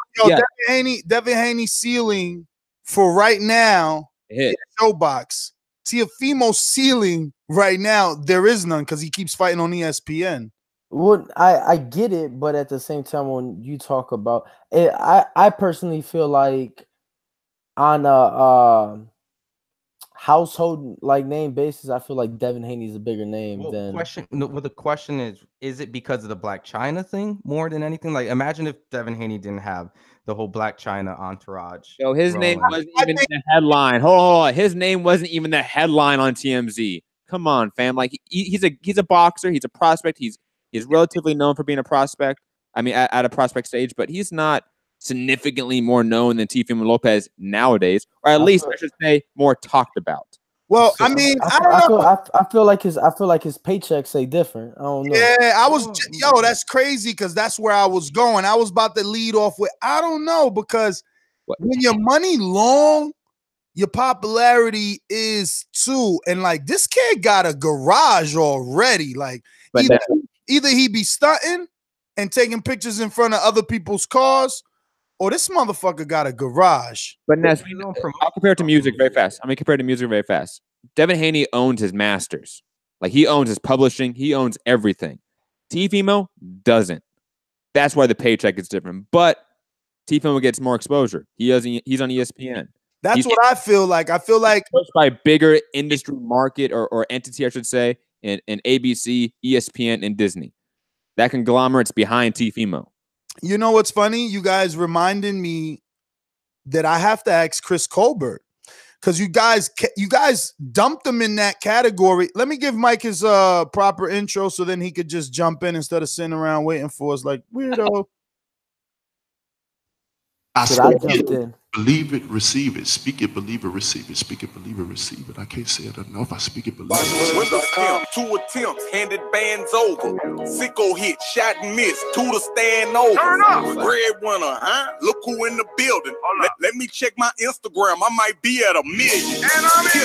Speaker 6: Devin Haney's ceiling for right now is Showbox. Teofimo's ceiling right now, there is none because he keeps fighting on ESPN.
Speaker 10: Well, I get it, but at the same time, when you talk about it, I personally feel like on a household name basis, I feel like Devin Haney's a bigger name than.
Speaker 7: The question is it because of the Black China thing more than anything? Like, imagine if Devin Haney didn't have the whole Black China entourage.
Speaker 9: Yo, his name wasn't even in the headline. Hold on. His name wasn't even the headline on TMZ. Come on, fam. Like, he's a boxer. He's a prospect. He's relatively known for being a prospect. I mean, at a prospect stage, but he's not significantly more known than Teofimo Lopez nowadays, or at least I should say more talked about.
Speaker 6: Well, I mean, I don't know.
Speaker 10: I feel like his paychecks say different. I don't know.
Speaker 6: Yeah, that's crazy because that's where I was going. I was about to lead off with I don't know because when your money long, your popularity is too. And like this kid got a garage already. Like either he be stunting and taking pictures in front of other people's cars, oh, this motherfucker got a garage.
Speaker 9: But Ness, I'll compare it to music very fast. Compare it to music very fast. Devin Haney owns his masters. Like, he owns his publishing. He owns everything. Teofimo doesn't. That's why the paycheck is different. But Teofimo gets more exposure. He's on ESPN.
Speaker 6: That's what I feel like. I feel like
Speaker 9: by a bigger industry market or entity, I should say, in ABC, ESPN, and Disney. That conglomerate's behind Teofimo.
Speaker 6: You know what's funny? You guys reminded me that I have to ask Chris Colbert, because you guys dumped him in that category. Let me give Mike his proper intro so then he could just jump in instead of sitting around waiting for us like weirdo.
Speaker 11: I spoke it, believe it, receive it. Speak it, believe it, receive it. Speak it, believe it, receive it. I can't say it enough. I speak it, believe it.
Speaker 12: Windows count, 2 attempts, handed bands over. Sicko hit, shot and miss, 2 to stand over. Turn up. Breadwinner, huh? Look who in the building. Let me check my Instagram. I might be at 1 million. And I'm in.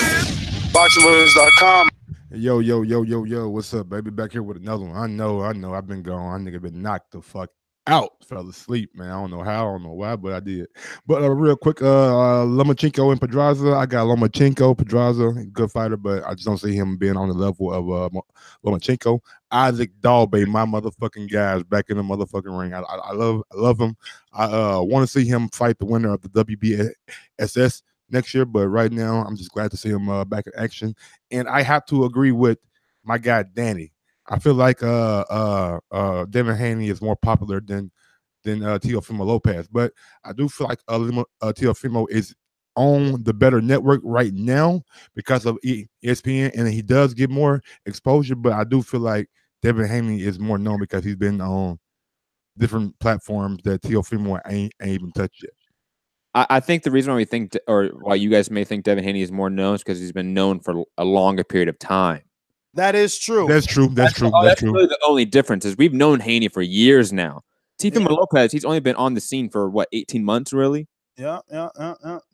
Speaker 13: BoxingVoice.com. Yo, what's up, baby? Back here with another one. I know. I've been gone. I nigga been knocked the fuck out. Fell asleep, man. I don't know how, I don't know why, but I did. But real quick, Lomachenko and Pedraza. I got Lomachenko, Pedraza, good fighter, but I just don't see him being on the level of Lomachenko. Issac Dogboe, my motherfucking guys, back in the motherfucking ring. I love him. I want to see him fight the winner of the WBSS next year, but right now I'm just glad to see him back in action. And I have to agree with my guy Danny. I feel like Devin Haney is more popular than Teofimo Lopez, but I do feel like Teofimo is on the better network right now because of ESPN, and he does get more exposure. But I do feel like Devin Haney is more known because he's been on different platforms that Teofimo ain't even touched yet.
Speaker 9: I think the reason why we think, or why you guys may think Devin Haney is more known is because he's been known for a longer period of time.
Speaker 6: That is true.
Speaker 13: That's true. That's
Speaker 9: really the only difference is we've known Haney for years now. Teofimo Lopez, he's only been on the scene for what, 18 months, really?
Speaker 6: Yeah.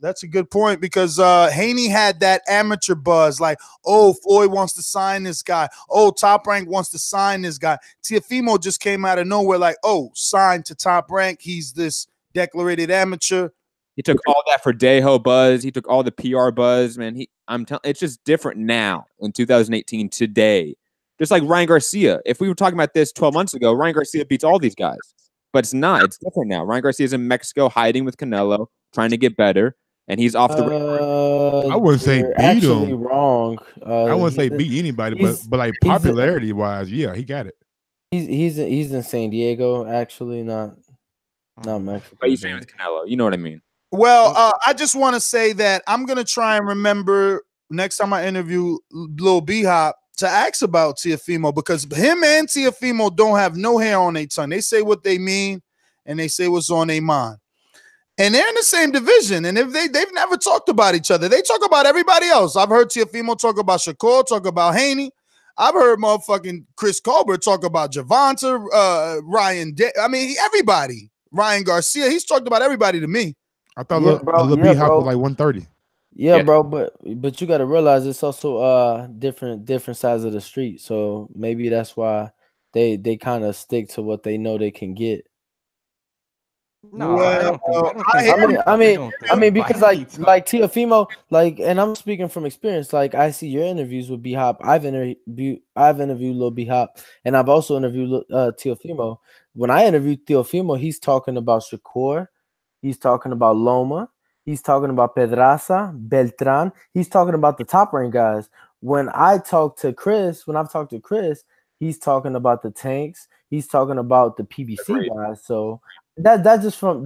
Speaker 6: That's a good point because Haney had that amateur buzz, like, oh, Floyd wants to sign this guy. Oh, Top Rank wants to sign this guy. Teofimo just came out of nowhere, like, oh, signed to Top Rank. He's this declarated amateur.
Speaker 9: He took all that for Deho buzz. He took all the PR buzz, man. I'm telling, it's just different now in 2018 today. Just like Ryan Garcia. If we were talking about this 12 months ago, Ryan Garcia beats all these guys. But it's not. It's different now. Ryan Garcia's in Mexico hiding with Canelo, trying to get better, and he's off the
Speaker 13: I wouldn't say beat him.
Speaker 10: Wrong.
Speaker 13: I wouldn't say beat anybody, but like popularity wise, yeah, he got it.
Speaker 10: He's in San Diego, actually, not Mexico.
Speaker 9: But he's saying with Canelo. You know what I mean?
Speaker 6: Well, I just want to say that I'm going to try and remember next time I interview Lil B-Hop to ask about Teofimo, because him and Teofimo don't have no hair on their tongue. They say what they mean, and they say what's on their mind. And they're in the same division, and if they've never talked about each other. They talk about everybody else. I've heard Teofimo talk about Shakur, talk about Haney. I've heard motherfucking Chris Colbert talk about Javonta, Ryan. Everybody. Ryan Garcia. He's talked about everybody to me.
Speaker 13: I thought Lil B-Hop was like 130.
Speaker 10: Yeah, bro, but you got to realize it's also different sides of the street. So maybe that's why they kind of stick to what they know they can get.
Speaker 7: No,
Speaker 10: I mean, because like Teofimo, like, and I'm speaking from experience. Like, I see your interviews with B-Hop. I've interviewed Lil B-Hop, and I've also interviewed Teofimo. When I interviewed Teofimo, he's talking about Shakur, he's talking about Loma, he's talking about Pedraza, Beltran. He's talking about the top rank guys. When I've talked to Chris, he's talking about the tanks. He's talking about the PBC guys. So that's just from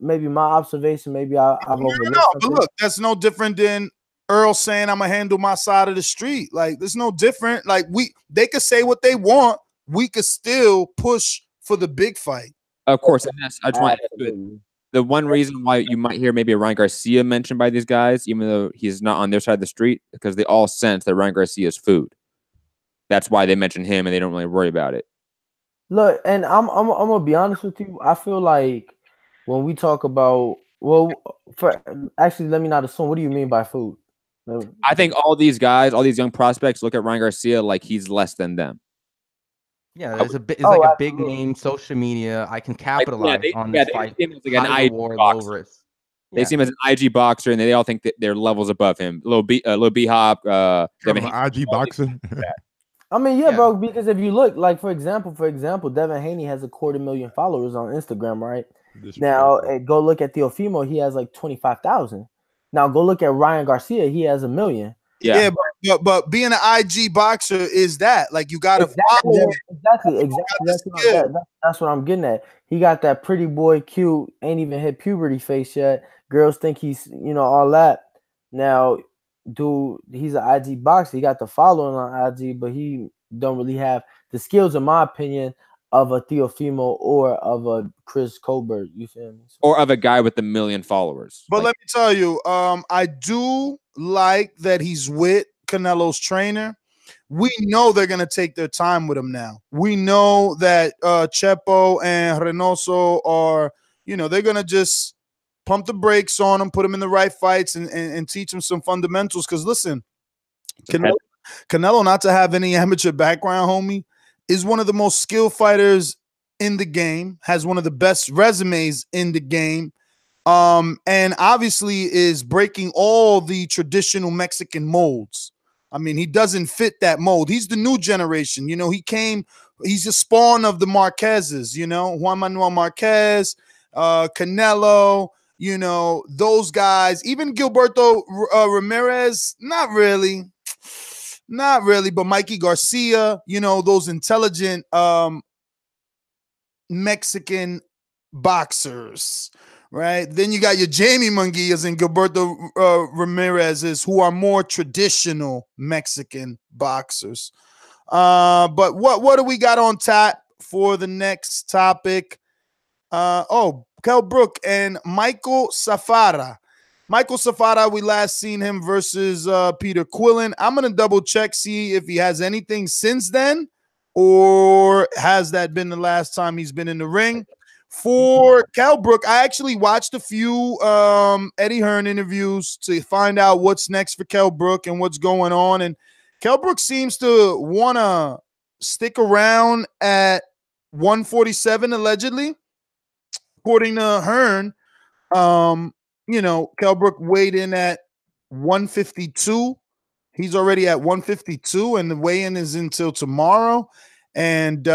Speaker 10: maybe my observation. Maybe I've overlooked.
Speaker 6: No, but look, that's no different than Earl saying I'm gonna handle my side of the street. Like, there's no different. Like, they could say what they want. We could still push for the big fight.
Speaker 9: Of course, and I just want to. The one reason why you might hear maybe a Ryan Garcia mentioned by these guys, even though he's not on their side of the street, because they all sense that Ryan Garcia is food. That's why they mention him, and they don't really worry about it.
Speaker 10: Look, and I'm gonna be honest with you. I feel like when we talk about, actually, let me not assume. What do you mean by food?
Speaker 9: I think all these guys, all these young prospects, look at Ryan Garcia like he's less than them.
Speaker 7: Yeah, there's a big name, social media. I can capitalize on this fight.
Speaker 9: They seem like an IG boxer. They seem as an IG boxer, and they all think that they're levels above him. Lil B Hop,
Speaker 13: Devin IG boxer.
Speaker 10: I mean, yeah, bro. Because if you look, like for example, Devin Haney has 250,000 followers on Instagram, right? Now, go look at Teofimo. He has like 25,000. Now, go look at Ryan Garcia. He has 1 million.
Speaker 6: Yeah, but being an IG boxer is that like you gotta follow.
Speaker 10: Exactly. That's what I'm getting at. He got that pretty boy, cute, ain't even hit puberty face yet. Girls think he's all that. Now, dude, he's an IG boxer. He got the following on IG, but he don't really have the skills, in my opinion, of a Teofimo or of a Chris Colbert. You feel me?
Speaker 9: Or of a guy with 1 million followers.
Speaker 6: But let me tell you, I do like that he's with Canelo's trainer. We know they're going to take their time with him now. We know that Chepo and Reynoso are, they're going to just pump the brakes on him, put him in the right fights and teach him some fundamentals. Because listen, Canelo, not to have any amateur background, homie, is one of the most skilled fighters in the game, has one of the best resumes in the game. And obviously is breaking all the traditional Mexican molds. I mean, he doesn't fit that mold. He's the new generation. He's a spawn of the Marquezes, Juan Manuel Marquez, Canelo, those guys, even Gilberto Ramirez, not really, but Mikey Garcia, those intelligent Mexican boxers. Right. Then you got your Jamie Munguias and Gilberto Ramirez's, who are more traditional Mexican boxers. But what do we got on tap for the next topic? Kell Brook and Michael Safara. Michael Safara, we last seen him versus Peter Quillen. I'm going to double check, see if he has anything since then, or has that been the last time he's been in the ring? For Kell Brook, I actually watched a few Eddie Hearn interviews to find out what's next for Kell Brook and what's going on. And Kell Brook seems to want to stick around at 147, allegedly. According to Hearn, Kell Brook weighed in at 152. He's already at 152, and the weigh-in is until tomorrow. And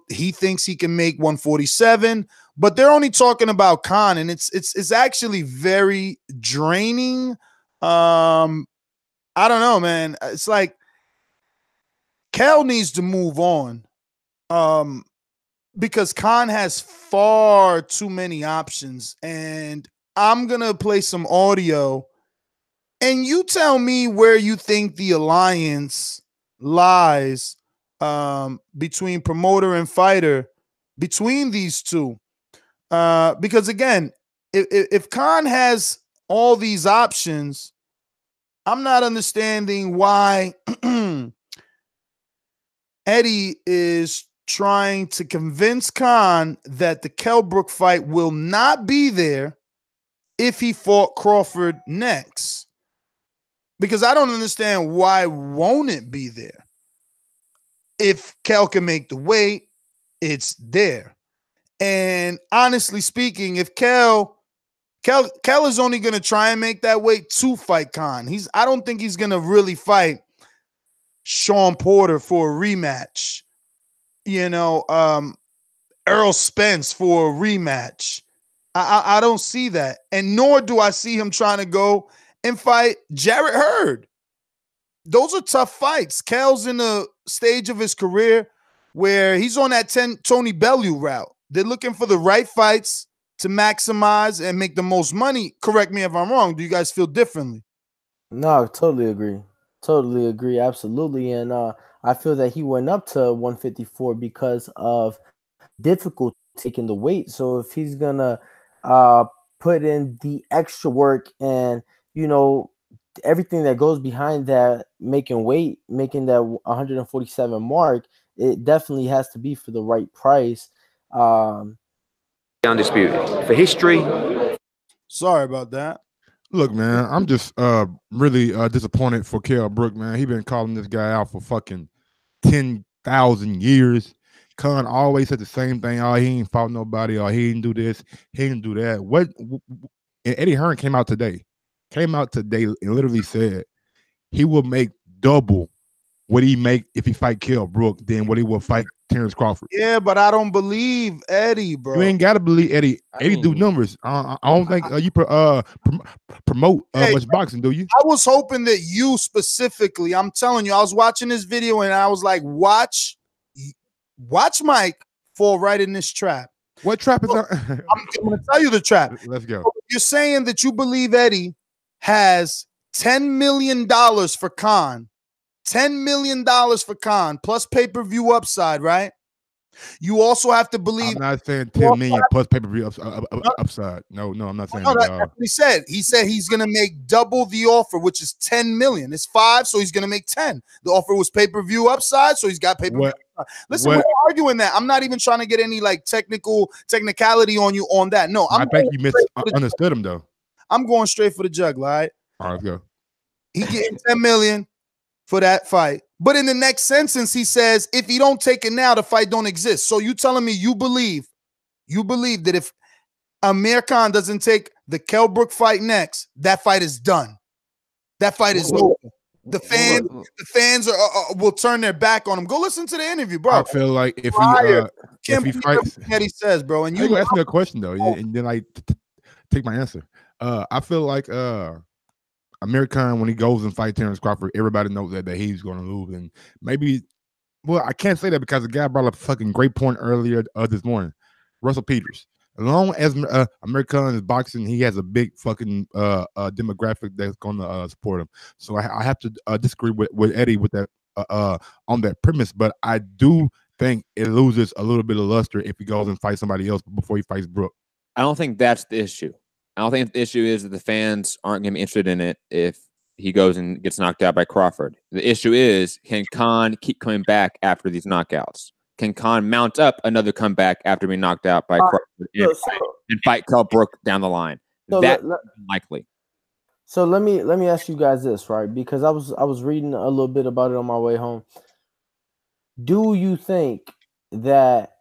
Speaker 6: he thinks he can make 147, but they're only talking about Khan, and it's actually very draining. I don't know, man. It's like Kell needs to move on, because Khan has far too many options. And I'm gonna play some audio, and you tell me where you think the alliance lies. Between promoter and fighter, between these two, because again, if Khan has all these options, I'm not understanding why Eddie is trying to convince Khan that the Kell Brook fight will not be there if he fought Crawford next, because I don't understand why won't it be there. If Kell can make the weight, it's there. And honestly speaking, if Kell is only going to try and make that weight to fight Khan. I don't think he's going to really fight Sean Porter for a rematch. Errol Spence for a rematch. I don't see that. And nor do I see him trying to go and fight Jarrett Hurd. Those are tough fights. Kell's in a stage of his career where he's on that Tony Bellew route. They're looking for the right fights to maximize and make the most money. Correct me if I'm wrong. Do you guys feel differently?
Speaker 10: No, totally agree. Totally agree. Absolutely. And I feel that he went up to 154 because of difficulty taking the weight. So if he's going to put in the extra work and, everything that goes behind that, making weight, making that 147 mark, it definitely has to be for the right price.
Speaker 14: Undisputed for history.
Speaker 6: Sorry about that.
Speaker 13: Look, man, I'm just really disappointed for Kell Brook, man. He been calling this guy out for fucking 10 1,000 years. Khan always said the same thing. Oh, he ain't fought nobody. Or he didn't do this. He didn't do that. And Eddie Hearn came out today and literally said he will make double what he make if he fight Kell Brook than what he will fight Terrence Crawford.
Speaker 6: Yeah, but I don't believe Eddie, bro.
Speaker 13: You ain't got to believe Eddie. Eddie do numbers. I don't think you promote much boxing, do you?
Speaker 6: I was hoping that you specifically, I'm telling you, I was watching this video and I was like, watch Mike fall right in this trap.
Speaker 13: What trap is that?
Speaker 6: I'm going to tell you the trap.
Speaker 13: Let's go.
Speaker 6: You're saying that you believe Eddie has $10 million for Khan. $10 million for Khan plus pay-per-view upside, right? You also have to believe.
Speaker 13: I'm not saying 10 million plus pay-per-view upside. No, I'm not saying
Speaker 6: that. That's what he said. He said he's going to make double the offer, which is 10 million. It's 5, so he's going to make 10. The offer was pay-per-view upside, so he's got pay-per-view upside. Listen, we're arguing that. I'm not even trying to get any like technicality on you on that. No,
Speaker 13: I think you misunderstood him though.
Speaker 6: I'm going straight for the jugular, all right?
Speaker 13: All right, let's go.
Speaker 6: He getting 10 million for that fight. But in the next sentence, he says, if he don't take it now, the fight don't exist. So you telling me you believe that if Amir Khan doesn't take the Kell Brook fight next, that fight is done. That fight is over. The fans will turn their back on him. Go listen to the interview, bro.
Speaker 13: I feel like if he fights,
Speaker 6: that he says, bro. And you
Speaker 13: ask me a question though, and then I take my answer. I feel like Amir Khan, when he goes and fights Terrence Crawford, everybody knows that he's going to lose. And maybe, well, I can't say that because the guy brought up a fucking great point earlier this morning. Russell Peters. As long as Amir Khan is boxing, he has a big fucking demographic that's going to support him. So I have to disagree with Eddie with that on that premise. But I do think it loses a little bit of luster if he goes and fights somebody else before he fights Brook.
Speaker 9: I don't think that's the issue. I don't think the issue is that the fans aren't going to be interested in it if he goes and gets knocked out by Crawford. The issue is, can Khan keep coming back after these knockouts? Can Khan mount up another comeback after being knocked out by Crawford and fight Kell Brook down the line? That's unlikely.
Speaker 10: So let me ask you guys this, right? Because I was reading a little bit about it on my way home. Do you think that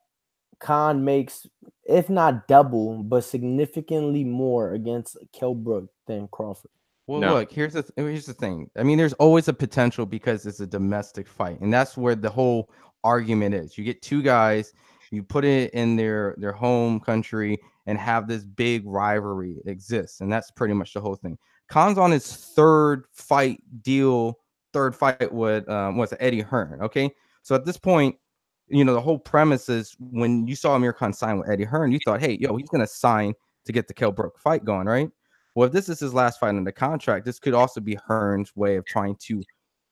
Speaker 10: Khan makes, if not double, but significantly more against Kell Brook than Crawford?
Speaker 7: Well, look, here's the thing. I mean, there's always a potential because it's a domestic fight, and that's where the whole argument is. You get two guys, you put it in their home country, and have this big rivalry exists, and that's pretty much the whole thing. Khan's on his third fight with Eddie Hearn. Okay, so at this point, you know, the whole premise is when you saw Amir Khan sign with Eddie Hearn, you thought, hey, he's gonna sign to get the Kell Brook fight going, right? Well, if this is his last fight in the contract, this could also be Hearn's way of trying to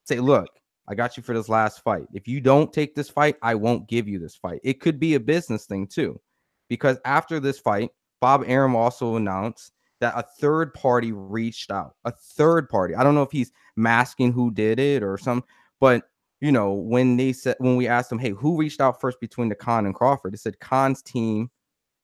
Speaker 7: say, look, I got you for this last fight. If you don't take this fight, I won't give you this fight. It could be a business thing too, because after this fight, Bob Arum also announced that a third party reached out. A third party. I don't know if he's masking who did it or some, but you know, when we asked them, hey, who reached out first between the Khan and Crawford? They said Khan's team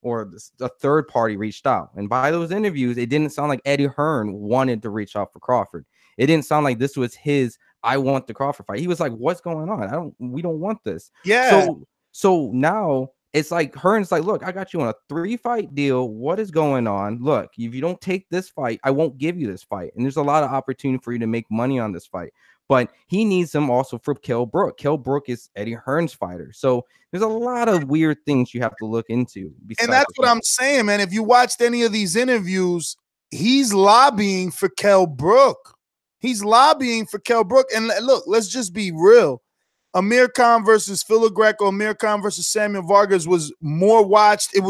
Speaker 7: or a third party reached out. And by those interviews, it didn't sound like Eddie Hearn wanted to reach out for Crawford. It didn't sound like this was his, I want the Crawford fight. He was like, what's going on? We don't want this.
Speaker 6: Yeah.
Speaker 7: So now it's like Hearn's like, look, I got you on a 3-fight deal. What is going on? Look, if you don't take this fight, I won't give you this fight. And there's a lot of opportunity for you to make money on this fight. But he needs them also for Kell Brook. Kell Brook is Eddie Hearn's fighter. So there's a lot of weird things you have to look into.
Speaker 6: And that's what I'm saying, man. If you watched any of these interviews, he's lobbying for Kell Brook. He's lobbying for Kell Brook. And look, let's just be real. Amir Khan versus Phil Greco, Amir Khan versus Samuel Vargas was more watched. It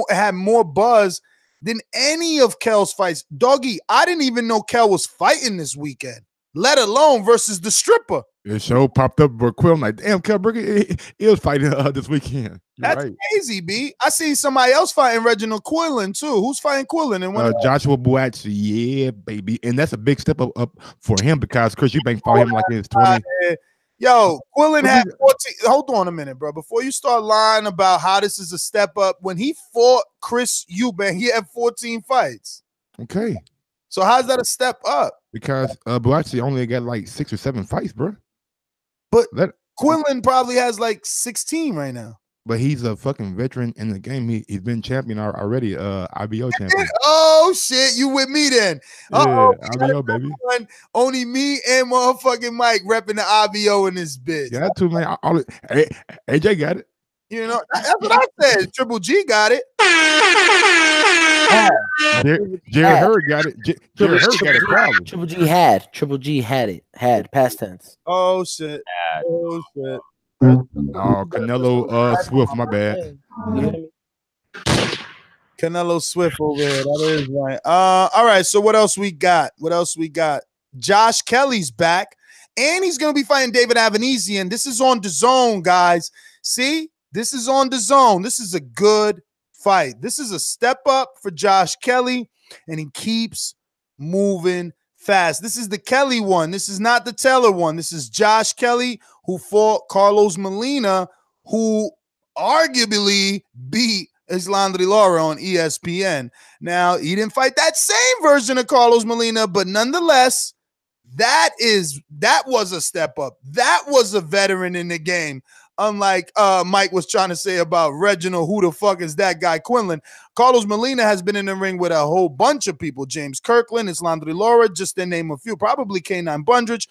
Speaker 6: had more buzz than any of Kell's fights. Doggy, I didn't even know Kell was fighting this weekend, let alone versus the stripper.
Speaker 13: The show popped up for Quill. I'm like, damn, Kell Brook he was fighting this weekend.
Speaker 6: That's crazy, B. I seen somebody else fighting Reginald Quillen too. Who's fighting Quillen? And
Speaker 13: Joshua Buatsi, yeah, baby. And that's a big step up for him because Chris Eubank fought him like in his 20s.
Speaker 6: Yo, Quillen had 14. Hold on a minute, bro. Before you start lying about how this is a step up, when he fought Chris Eubank, he had 14 fights.
Speaker 13: Okay.
Speaker 6: So how's that a step up?
Speaker 13: Because Buatsi only got like 6 or 7 fights, bro.
Speaker 6: But Quinlan probably has like 16 right now.
Speaker 13: But he's a fucking veteran in the game. He's been champion already, IBO champion.
Speaker 6: Oh shit, you with me then?
Speaker 13: Yeah, IBO baby.
Speaker 6: Only me and motherfucking Mike repping the IBO in this bitch.
Speaker 13: Yeah, too, man. AJ got it.
Speaker 6: You know, that's what I said. Triple G got it.
Speaker 13: Jerry Heard got it. Jerry Heard got it probably.
Speaker 10: Triple G had it. Had past tense.
Speaker 6: Oh shit. Oh shit.
Speaker 13: Oh, Canelo Swift, my bad.
Speaker 6: Canelo Swift over here. That is right. All right. So what else we got? Josh Kelly's back, and he's gonna be fighting David Avanesian. This is on Dazn, guys. See, this is on Dazn. This is a good fight. This is a step up for Josh Kelly, and he keeps moving fast. This is the Kelly one. This is not the Taylor one. This is Josh Kelly, who fought Carlos Molina, who arguably beat Islandri Lara on ESPN. Now, he didn't fight that same version of Carlos Molina, but nonetheless, that was a step up. That was a veteran in the game. Unlike Mike was trying to say about Reginald, who the fuck is that guy, Quinlan? Carlos Molina has been in the ring with a whole bunch of people. James Kirkland, Islandri Lara, just to name a few. Probably K9 Bundridge.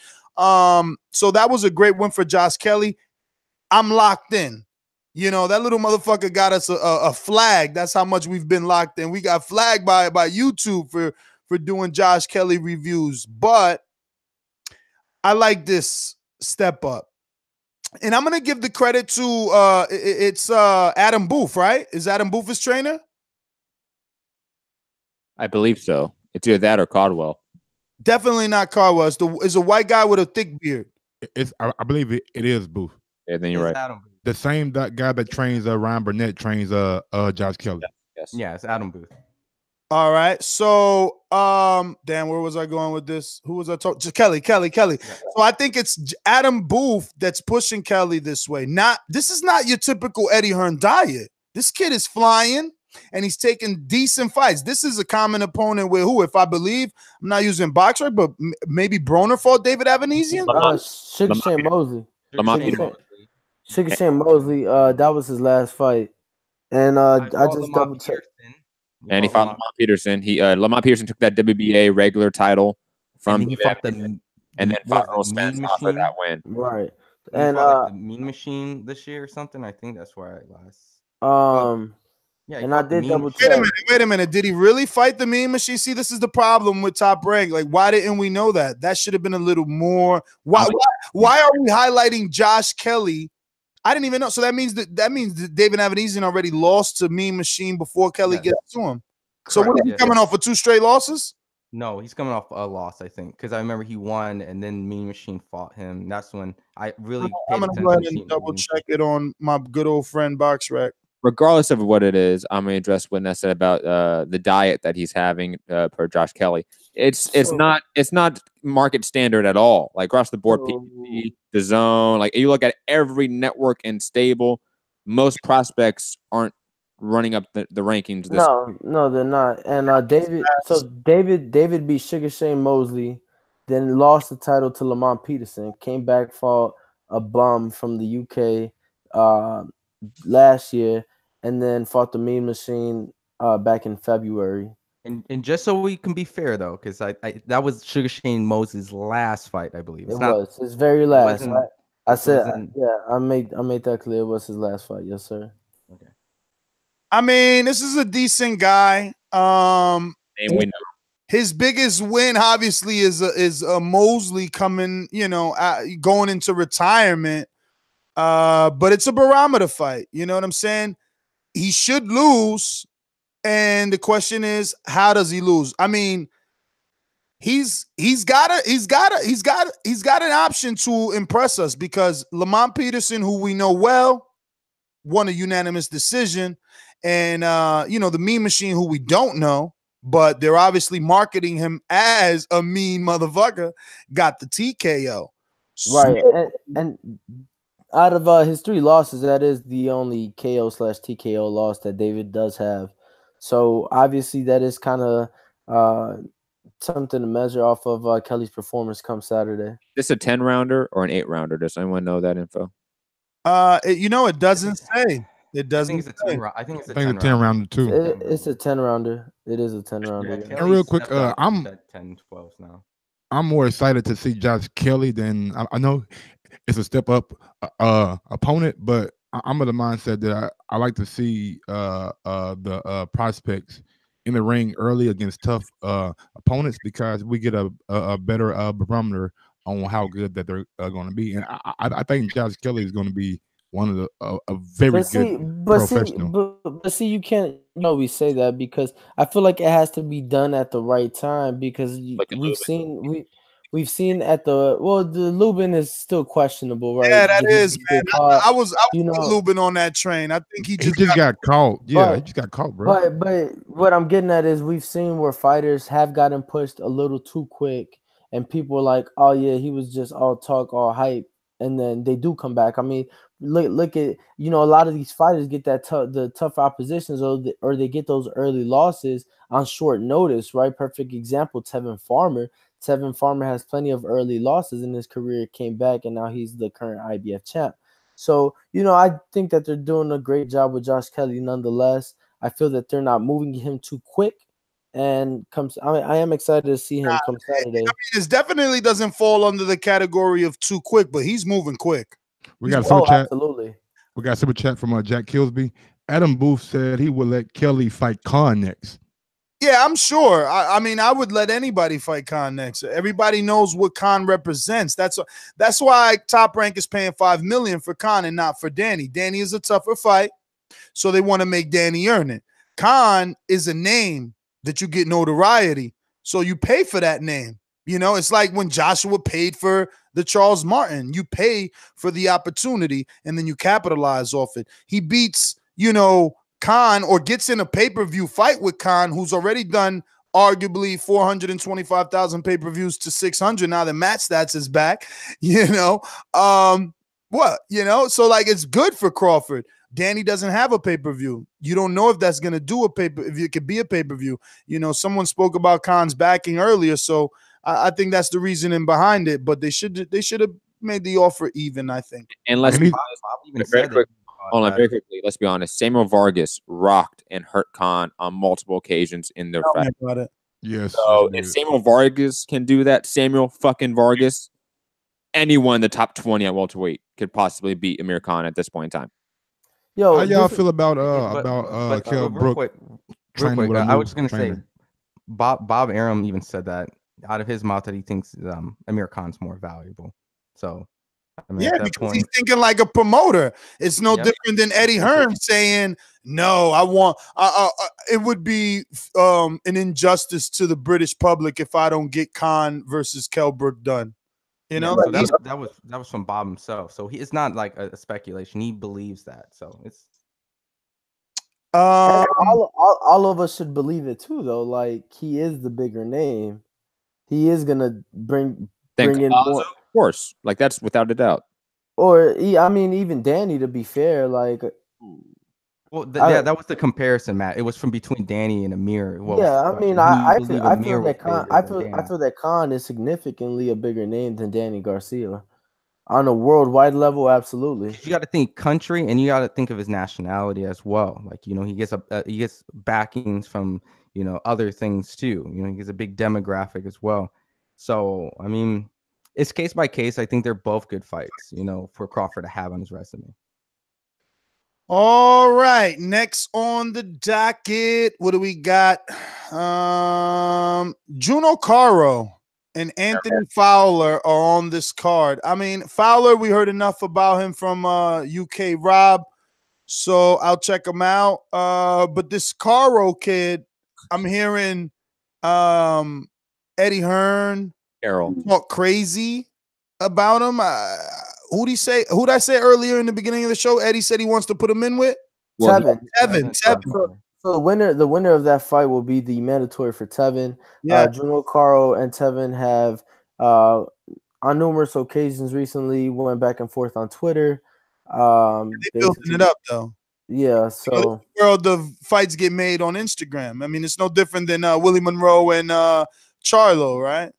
Speaker 6: So that was a great win for Josh Kelly. I'm locked in. You know, that little motherfucker got us a flag. That's how much we've been locked in. We got flagged by YouTube for doing Josh Kelly reviews. But I like this step up. And I'm gonna give the credit to it's Adam Booth, right? Is Adam Booth his trainer?
Speaker 9: I believe so. It's either that or Caldwell.
Speaker 6: Definitely not Caldwell. It's a white guy with a thick beard.
Speaker 13: I believe it is Booth.
Speaker 9: Yeah, then you're right.
Speaker 7: Adam Booth.
Speaker 13: The same guy that trains Ryan Burnett trains Josh Kelly.
Speaker 9: Yes.
Speaker 7: Yeah, it's Adam Booth.
Speaker 6: All right. So, damn, where was I going with this? Who was I talking? Just Kelly.
Speaker 7: Yeah.
Speaker 6: So I think it's Adam Booth that's pushing Kelly this way. This is not your typical Eddie Hearn diet. This kid is flying and he's taking decent fights. This is a common opponent with who, if I believe, I'm not using boxer, but maybe Broner fought David Avanesian.
Speaker 10: Shane Mosley.
Speaker 9: Shane
Speaker 10: Mosley. That was his last fight. And I just double checked.
Speaker 9: And he fought Lamont Peterson. Lamont Peterson took that WBA regular title from
Speaker 7: and he fought
Speaker 9: and then fought Earl Spence after that win.
Speaker 10: Right.
Speaker 7: And the Mean Machine this year or something. I think that's where I last.
Speaker 10: Yeah, and I did double check.
Speaker 6: Wait a minute. Did he really fight the Mean Machine? See, this is the problem with Top Rank. Like, why didn't we know that? That should have been a little more. Why are we highlighting Josh Kelly? I didn't even know. So that means that David Avanesian already lost to Mean Machine before Kelly gets to him. So what is he coming off for 2 straight losses?
Speaker 7: No, he's coming off a loss, I think, because I remember he won and then Mean Machine fought him. That's when I really.
Speaker 6: I'm gonna go ahead and double check it on my good old friend BoxRec.
Speaker 9: Regardless of what it is, I'm going to address what Ness said about the diet that he's having per Josh Kelly. It's not market standard at all. Like across the board, PPP, Dazn, like you look at every network and stable, most prospects aren't running up the rankings.
Speaker 10: No, they're not. And David beat Sugar Shane Mosley, then lost the title to Lamont Peterson. Came back, fought a bum from the UK last year, and then fought the Mean Machine back in February.
Speaker 7: And just so we can be fair though, because I that was Sugar Shane Mosley's last fight, I believe.
Speaker 10: Was his very last. I made that clear. It was his last fight. Yes, sir.
Speaker 7: Okay.
Speaker 6: I mean, this is a decent guy.
Speaker 9: And we know.
Speaker 6: His biggest win, obviously, is Mosley coming, going into retirement. But it's a barometer fight. You know what I'm saying? He should lose, and the question is, how does he lose? I mean, he's got an option to impress us because Lamont Peterson, who we know well, won a unanimous decision, and the Mean Machine, who we don't know, but they're obviously marketing him as a mean motherfucker, got the TKO.
Speaker 10: Right, and out of his 3 losses, that is the only KO/TKO loss that David does have. So obviously that is kind of something to measure off of Kelly's performance come Saturday.
Speaker 9: This a 10-rounder or an 8-rounder? Does anyone know that info?
Speaker 6: It doesn't say. It doesn't.
Speaker 7: I think it's a 10 round. I think it's a
Speaker 13: 10
Speaker 7: 10
Speaker 13: rounder too.
Speaker 10: It's a 10 rounder. It is a 10 rounder.
Speaker 7: Yeah,
Speaker 13: And real quick,
Speaker 7: I'm at 10, 12 now.
Speaker 13: I'm more excited to see Josh Kelly than I know it's a step up opponent, but I'm of the mindset that I like to see the prospects in the ring early against tough opponents because we get a better barometer on how good that they're going to be. And I think Josh Kelly is going to be one of the a very good professional.
Speaker 10: But see, you can't always say that because I feel like it has to be done at the right time because we've seen at the Lubin is still questionable, right?
Speaker 6: Yeah, that is, man. I was Lubin on that train. I think he just
Speaker 13: got caught. Yeah, he just got caught, bro.
Speaker 10: But what I'm getting at is we've seen where fighters have gotten pushed a little too quick, and people are like, "Oh yeah, he was just all talk, all hype," and then they do come back. I mean, look at a lot of these fighters get the tough oppositions or they get those early losses on short notice, right? Perfect example, Tevin Farmer. Tevin Farmer has plenty of early losses in his career, came back, and now he's the current IBF champ. So, I think that they're doing a great job with Josh Kelly nonetheless. I feel that they're not moving him too quick. And I am excited to see him come Saturday.
Speaker 6: It definitely doesn't fall under the category of too quick, but he's moving quick.
Speaker 13: We got a super chat.
Speaker 10: Absolutely.
Speaker 13: We got a super chat from Jack Kilsby. Adam Booth said he would let Kelly fight Khan next.
Speaker 6: Yeah, I'm sure. I mean, I would let anybody fight Khan next. Everybody knows what Khan represents. That's why Top Rank is paying $5 million for Khan and not for Danny. Danny is a tougher fight, so they want to make Danny earn it. Khan is a name that you get notoriety, so you pay for that name. It's like when Joshua paid for the Charles Martin. You pay for the opportunity, and then you capitalize off it. He beats, Khan or gets in a pay-per-view fight with Khan, who's already done arguably 425,000 pay-per-views to 600 now that Matt Stats is back, so like it's good for Crawford. Danny doesn't have a pay-per-view. You don't know if that's going to do if it could be a pay-per-view. Someone spoke about Khan's backing earlier, so I think that's the reasoning behind it, but they should have made the offer even, I think.
Speaker 9: And let's be honest, very quickly, let's be honest. Samuel Vargas rocked and hurt Khan on multiple occasions in their fight.
Speaker 13: Yes.
Speaker 9: So if Samuel Vargas can do that, Samuel fucking Vargas, anyone in the top 20 at welterweight could possibly beat Amir Khan at this point in time.
Speaker 13: How y'all feel about Kell Brook?
Speaker 7: Real quick, I was just gonna say, Bob Arum even said that out of his mouth that he thinks Amir Khan's more valuable. So. I mean,
Speaker 6: because he's thinking like a promoter. It's no different than Eddie Hearn saying, "No, I want." It would be an injustice to the British public if I don't get Khan versus Kell Brook done.
Speaker 7: So that was from Bob himself. So it's not like a speculation. He believes that. So it's
Speaker 10: all of us should believe it too, though. Like he is the bigger name. He is gonna bring in more.
Speaker 9: Of course, like that's without a doubt.
Speaker 10: Or even Danny, to be fair, like.
Speaker 7: Well, that was the comparison, Matt. It was from between Danny and Amir.
Speaker 10: I feel that Khan is significantly a bigger name than Danny Garcia on a worldwide level. Absolutely,
Speaker 7: you got to think country, and you got to think of his nationality as well. Like he gets backings from other things too. He gets a big demographic as well. So I mean. It's case by case. I think they're both good fights, for Crawford to have on his resume.
Speaker 6: All right. Next on the docket, what do we got? Juno Caro and Anthony Fowler are on this card. I mean, Fowler, we heard enough about him from UK Rob, so I'll check him out. But this Caro kid, I'm hearing Eddie Hearn,
Speaker 9: Carroll
Speaker 6: talk crazy about him. Who'd I say earlier in the beginning of the show? Eddie said he wants to put him in with Tevin.
Speaker 10: So the winner of that fight will be the mandatory for Tevin.
Speaker 6: Yeah.
Speaker 10: Juno Caro and Tevin have on numerous occasions recently went back and forth on Twitter.
Speaker 6: They building it up though.
Speaker 10: Yeah, so
Speaker 6: the fights get made on Instagram. I mean, it's no different than Willie Monroe and Charlo, right?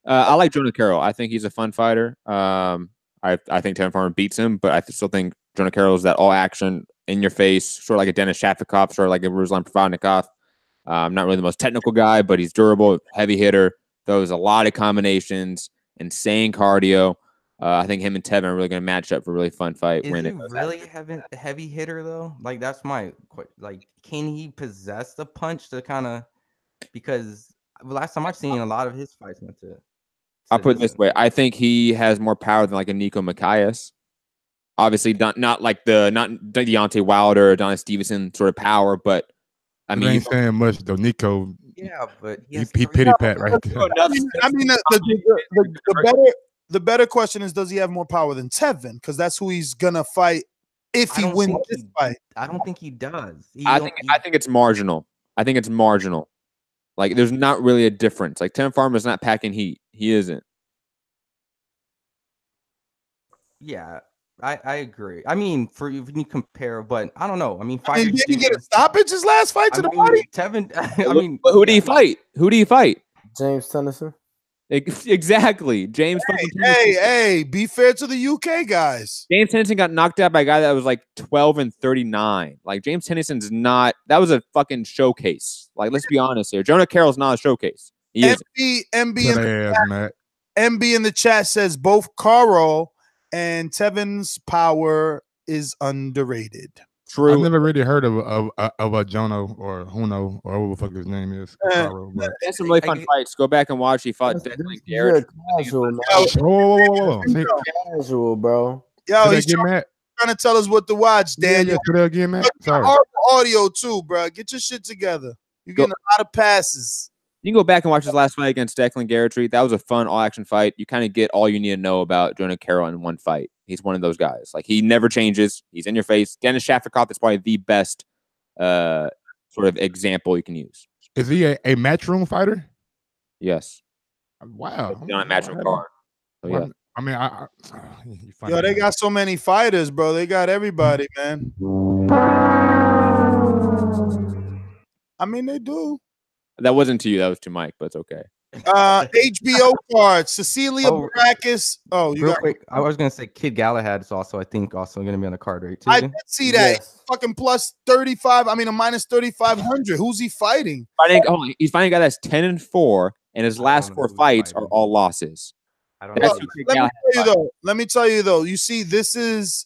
Speaker 9: I like Jonah Carroll. I think he's a fun fighter. I think Tevin Farmer beats him, but I still think Jono Carroll is that all action, in your face, sort of like a Denis Shafikov, sort of like a Ruslan Provodnikov. Not really the most technical guy, but he's durable, heavy hitter, throws a lot of combinations, insane cardio. I think him and Tevin are really going to match up for a really fun fight.
Speaker 7: Is he really a heavy hitter though? Like that's my like. Can he possess the punch to kind of? Because last time I've seen a lot of his fights went to.
Speaker 9: I'll put it this way: I think he has more power than like a Nico Macias. Obviously, not like not Deontay Wilder or Adonis Stevenson sort of power, but I mean,
Speaker 13: ain't saying much though. Nico,
Speaker 7: yeah, but
Speaker 13: he pity pat right there.
Speaker 6: I mean, the better question is, does he have more power than Tevin? Because that's who he's gonna fight if he wins this fight.
Speaker 7: I don't think he does.
Speaker 9: I think it's marginal. I think it's marginal. Like, there's not really a difference. Like, Tevin Farmer's not packing heat. He isn't.
Speaker 7: Yeah, I agree. I mean, for if you compare, but I don't know. I mean,
Speaker 6: did he get a stoppage his last fight to the body?
Speaker 7: Tevin. I mean,
Speaker 9: but who do you fight? Who do you fight?
Speaker 10: James Tennyson.
Speaker 9: Exactly, James.
Speaker 6: Hey, be fair to the UK guys.
Speaker 9: James Tennyson got knocked out by a guy that was like 12-39. Like, James Tennyson's not. That was a fucking showcase. Like, let's be honest here. Jono Carroll's not a showcase. He is.
Speaker 6: MB in the chat says both Carroll and Tevin's power is underrated.
Speaker 9: True.
Speaker 13: I've never really heard of a Jono or Huno or whatever the fuck his name is.
Speaker 9: That's some really fun fights. Go back and watch. He fought Declan Garrett.
Speaker 10: Casual, bro.
Speaker 6: Yo, he's trying to tell us what to watch, Daniel.
Speaker 13: Sorry.
Speaker 6: Audio too, bro. Get your shit together. You're getting a lot of passes.
Speaker 9: You can go back and watch his last fight against Declan Garrett. That was a fun all-action fight. You kind of get all you need to know about Jono Carroll in one fight. He's one of those guys. Like, he never changes. He's in your face. Denis Shafikov is probably the best sort of example you can use.
Speaker 13: Is he a matchroom fighter?
Speaker 9: Yes.
Speaker 13: Wow.
Speaker 9: He's on a matchroom card. So, yeah.
Speaker 13: I mean,
Speaker 6: yo, they got so many fighters, bro. They got everybody, man. I mean, they do.
Speaker 9: That wasn't to you. That was to Mike, but it's okay.
Speaker 6: HBO card. Cecilia Barakis. Oh, you
Speaker 7: real
Speaker 6: got
Speaker 7: quick. I was gonna say Kid Galahad is also, I think, also gonna be on the card, right? Too.
Speaker 6: I did see that. Yes. Fucking plus 35. I mean, a minus 3,500. Who's he fighting?
Speaker 9: He's fighting a guy that's 10-4, and his last 4 fights are all losses.
Speaker 7: I don't know.
Speaker 6: Let me tell you though. You see, this is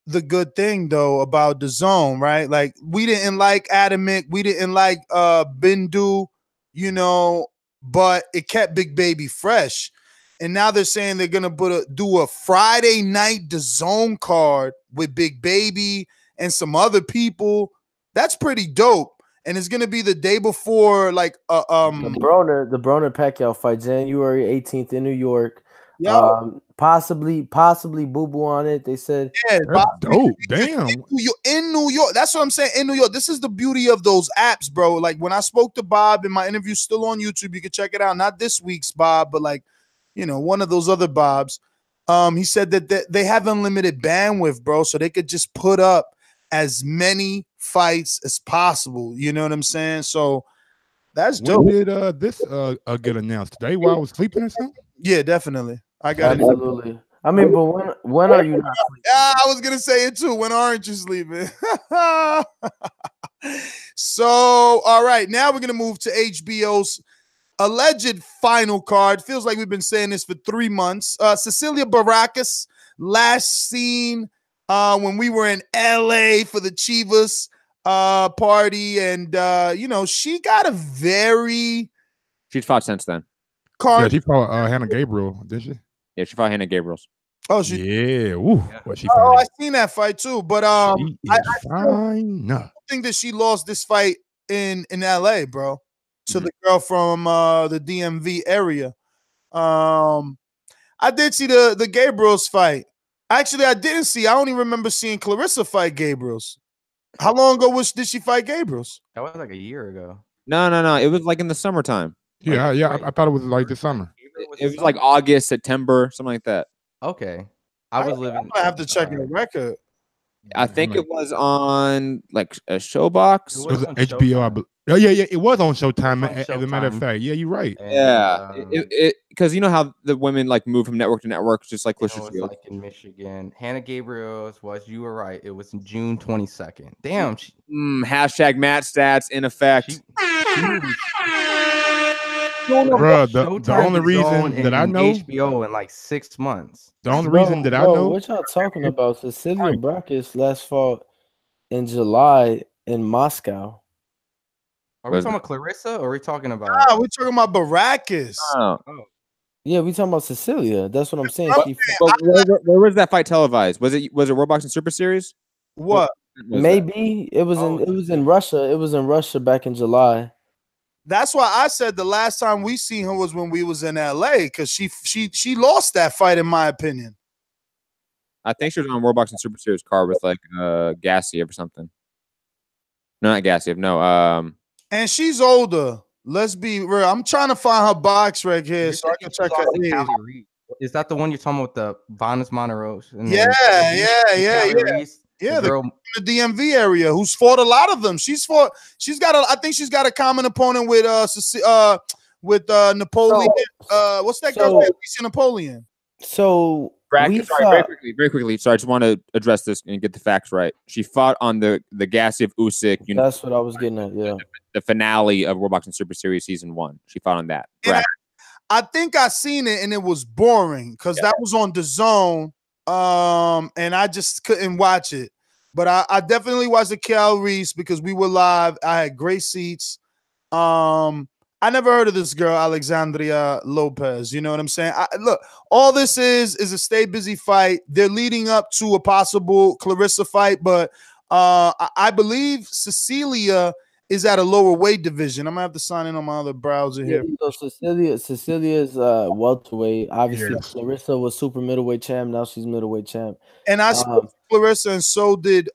Speaker 6: the good thing though about Dazn, right? Like, we didn't like Adamic, we didn't like Bindu, you know, but it kept Big Baby fresh. And now they're saying they're gonna do a Friday night Dazn card with Big Baby and some other people. That's pretty dope. And it's gonna be the day before, like
Speaker 10: the Broner Pacquiao fight, January 18th in New York. Possibly Boo Boo on it. They said,
Speaker 6: yeah,
Speaker 13: dope. Damn.
Speaker 6: In New York. That's what I'm saying. In New York. This is the beauty of those apps, bro. Like, when I spoke to Bob in my interview, still on YouTube, you can check it out. Not this week's Bob, but like, you know, one of those other Bobs. He said that they have unlimited bandwidth, bro, so they could just put up as many fights as possible. You know what I'm saying? So that's dope.
Speaker 13: When did this get announced today while I was sleeping or something?
Speaker 6: Yeah, definitely. I got
Speaker 10: absolutely. It. I mean, but when are you not sleeping?
Speaker 6: I was gonna say it too. When aren't you sleeping? So, all right, now we're gonna move to HBO's alleged final card. Feels like we've been saying this for 3 months. Cecilia Barakis, last seen when we were in LA for the Chivas party, and you know, she got a very.
Speaker 9: She's fought since then.
Speaker 13: Yeah, she fought Hannah Gabriel, didn't she?
Speaker 9: Yeah, she fought Hannah Gabriel's.
Speaker 6: Oh, she.
Speaker 13: Yeah. Ooh, what she
Speaker 6: I seen that fight too, but I think that she lost this fight in LA, bro, to the girl from the DMV area. I did see the Gabriel's fight. Actually, I didn't see. I only remember seeing Clarissa fight Gabriel's. How long ago did she fight Gabriel's?
Speaker 7: That was like a year ago.
Speaker 9: No. It was like in the summertime.
Speaker 13: Yeah, I thought it was like this summer.
Speaker 9: It was like August, September, something like that.
Speaker 7: Okay. I
Speaker 6: have to check the record.
Speaker 9: I think it was on like a Showbox.
Speaker 13: It was HBO. Oh yeah, it was on Showtime.
Speaker 7: It was on
Speaker 13: As a matter of
Speaker 7: Showtime.
Speaker 13: fact, yeah, you're right.
Speaker 7: And,
Speaker 9: Yeah, because you know how the women like move from network to network, just like
Speaker 7: it
Speaker 9: Clish's
Speaker 7: was
Speaker 9: Field.
Speaker 7: like in Michigan. Hannah Gabriel's was, you were right. It was June 22nd. Damn.
Speaker 9: Hashtag Matt stats in effect.
Speaker 13: Bro, the
Speaker 7: Showtime,
Speaker 13: only reason
Speaker 7: DAZN,
Speaker 13: that I
Speaker 7: and
Speaker 13: know,
Speaker 7: HBO in like 6 months.
Speaker 13: the only reason that I know,
Speaker 10: what y'all talking about? Cecilia Brackets last fought in July in Moscow.
Speaker 7: Are we talking about Clarissa or are we talking about?
Speaker 6: We're talking about Baracus.
Speaker 9: Oh.
Speaker 10: Yeah, we talking about Cecilia. That's what I'm saying.
Speaker 9: But where was that fight televised? Was it World Boxing Super Series?
Speaker 6: What?
Speaker 10: Maybe it was in Russia. It was in Russia back in July.
Speaker 6: That's why I said the last time we seen her was when we was in LA, because she lost that fight, in my opinion.
Speaker 9: I think she was on World Boxing Super Series card with like Gassiev or something. No, not Gassiev. No.
Speaker 6: And she's older. Let's be real. I'm trying to find her box right here so I can check her age.
Speaker 7: Is that the one you're talking about, the Vanas Monteros?
Speaker 6: Yeah.
Speaker 7: The girl
Speaker 6: in the DMV area who's fought a lot of them. I think she's got a common opponent with Napoleon. What's that girl name? Napoleon.
Speaker 10: So
Speaker 9: very quickly. So I just want to address this and get the facts right. She fought on the Gassiev Usyk.
Speaker 10: That's what I was getting at. Yeah,
Speaker 9: the finale of World Boxing Super Series season 1. She fought on that.
Speaker 6: I think I seen it and it was boring because that was on Dazn. And I just couldn't watch it. But I definitely watched the Kell Reese because we were live. I had great seats. I never heard of this girl, Alexandria Lopez. You know what I'm saying? Look, all this is a stay busy fight. They're leading up to a possible Clarissa fight, but I believe Cecilia is at a lower weight division. I'm gonna have to sign in on my other browser here.
Speaker 10: So Cecilia's welterweight. Obviously, yes. Clarissa was super middleweight champ. Now she's middleweight champ.
Speaker 6: And I spoke to Clarissa, and so did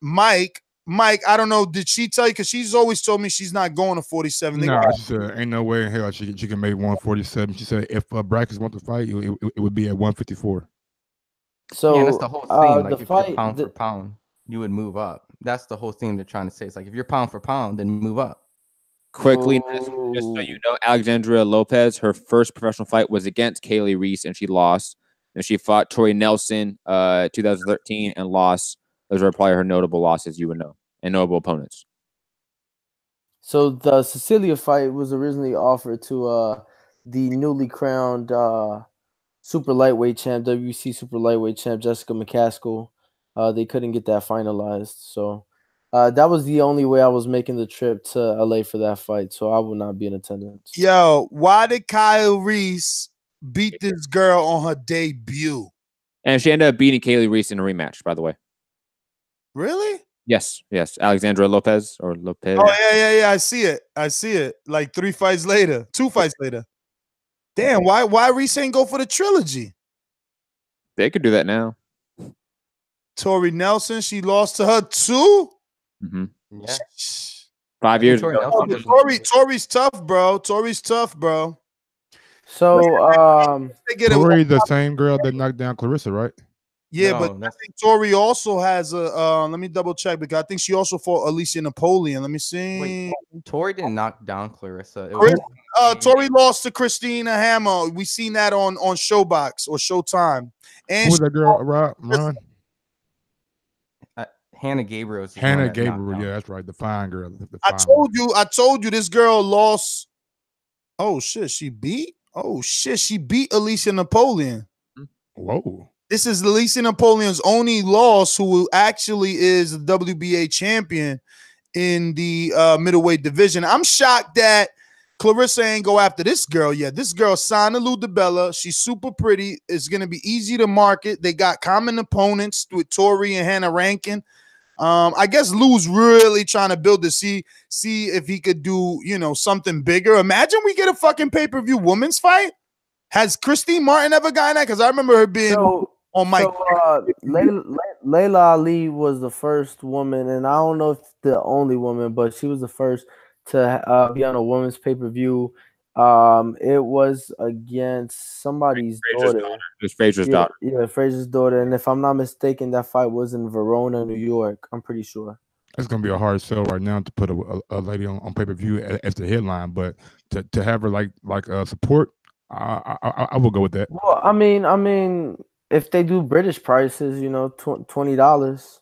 Speaker 6: Mike. Mike, I don't know. Did she tell you? Because she's always told me she's not going to 47.
Speaker 13: No, she said ain't no way in hell she can make 147. She said if brackets want to fight, it would be at 154.
Speaker 10: So
Speaker 7: yeah, that's the whole thing. Like
Speaker 10: the
Speaker 7: if
Speaker 10: fight,
Speaker 7: you're pound for pound, you would move up. That's the whole thing they're trying to say. It's like if you're pound for pound, then move up.
Speaker 9: Quickly, just so you know, Alexandria Lopez, her first professional fight was against Kaylee Reese, and she lost. And she fought Tori Nelson 2013 and lost. Those are probably her notable losses, you would know, and notable opponents.
Speaker 10: So the Cecilia fight was originally offered to the newly crowned super lightweight champ, WBC super lightweight champ, Jessica McCaskill. They couldn't get that finalized. So that was the only way I was making the trip to LA for that fight. So I will not be in attendance.
Speaker 6: Yo, why did Kyle Reese beat this girl on her debut?
Speaker 9: And she ended up beating Kaylee Reese in a rematch, by the way.
Speaker 6: Really?
Speaker 9: Yes. Alexandra Lopez or Lopez.
Speaker 6: Oh, yeah. I see it. Like 2 fights later. Damn, why Reese ain't go for the trilogy?
Speaker 9: They could do that now.
Speaker 6: Tori Nelson, she lost to her too?
Speaker 9: Mm-hmm.
Speaker 7: Yeah.
Speaker 9: 5 years ago.
Speaker 6: Tori's tough, bro.
Speaker 10: So
Speaker 13: Tori, the same girl that knocked down Clarissa, right?
Speaker 6: Yeah, but I think Tori also has a let me double check because I think she also fought Alicia Napoleon. Let me see.
Speaker 7: Wait, Tori didn't knock down Clarissa.
Speaker 6: Tori lost to Christina Hammer. We seen that on Showbox or Showtime. And
Speaker 13: who's that girl? Ron?
Speaker 7: Hannah Gabriel.
Speaker 13: Hannah Gabriel, yeah, that's right. The fine girl.
Speaker 6: I told you this girl lost. Oh shit, she beat Alicia Napoleon.
Speaker 13: Whoa.
Speaker 6: This is Alicia Napoleon's only loss, who actually is the WBA champion in the middleweight division. I'm shocked that Clarissa ain't go after this girl yet. This girl signed to Lou DiBella. She's super pretty. It's going to be easy to market. They got common opponents with Tori and Hannah Rankin. I guess Lou's really trying to build to see if he could do, something bigger. Imagine we get a fucking pay-per-view women's fight. Has Christine Martin ever gotten that? Because I remember her being on Mike.
Speaker 10: So, Layla Ali was the first woman, and I don't know if the only woman, but she was the first to be on a women's pay-per-view. It was against somebody's daughter.
Speaker 9: It was Fraser's daughter.
Speaker 10: Yeah, Fraser's daughter. And if I'm not mistaken, that fight was in Verona, New York. I'm pretty sure.
Speaker 13: It's gonna be a hard sell right now to put a lady on pay-per-view as the headline, but to have her like support, I will go with that.
Speaker 10: Well, I mean, if they do British prices, you know, $20.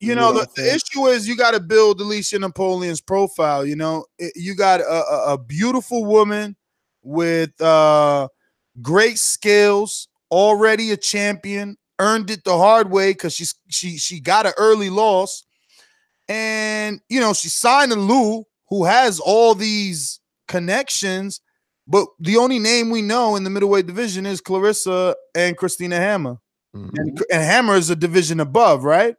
Speaker 6: You know, the issue is you got to build Alicia Napoleon's profile. You know, you got a beautiful woman with great skills, already a champion, earned it the hard way because she got an early loss, and you know she signed a Lou who has all these connections, but the only name we know in the middleweight division is Clarissa and Christina Hammer, and Hammer is a division above, right?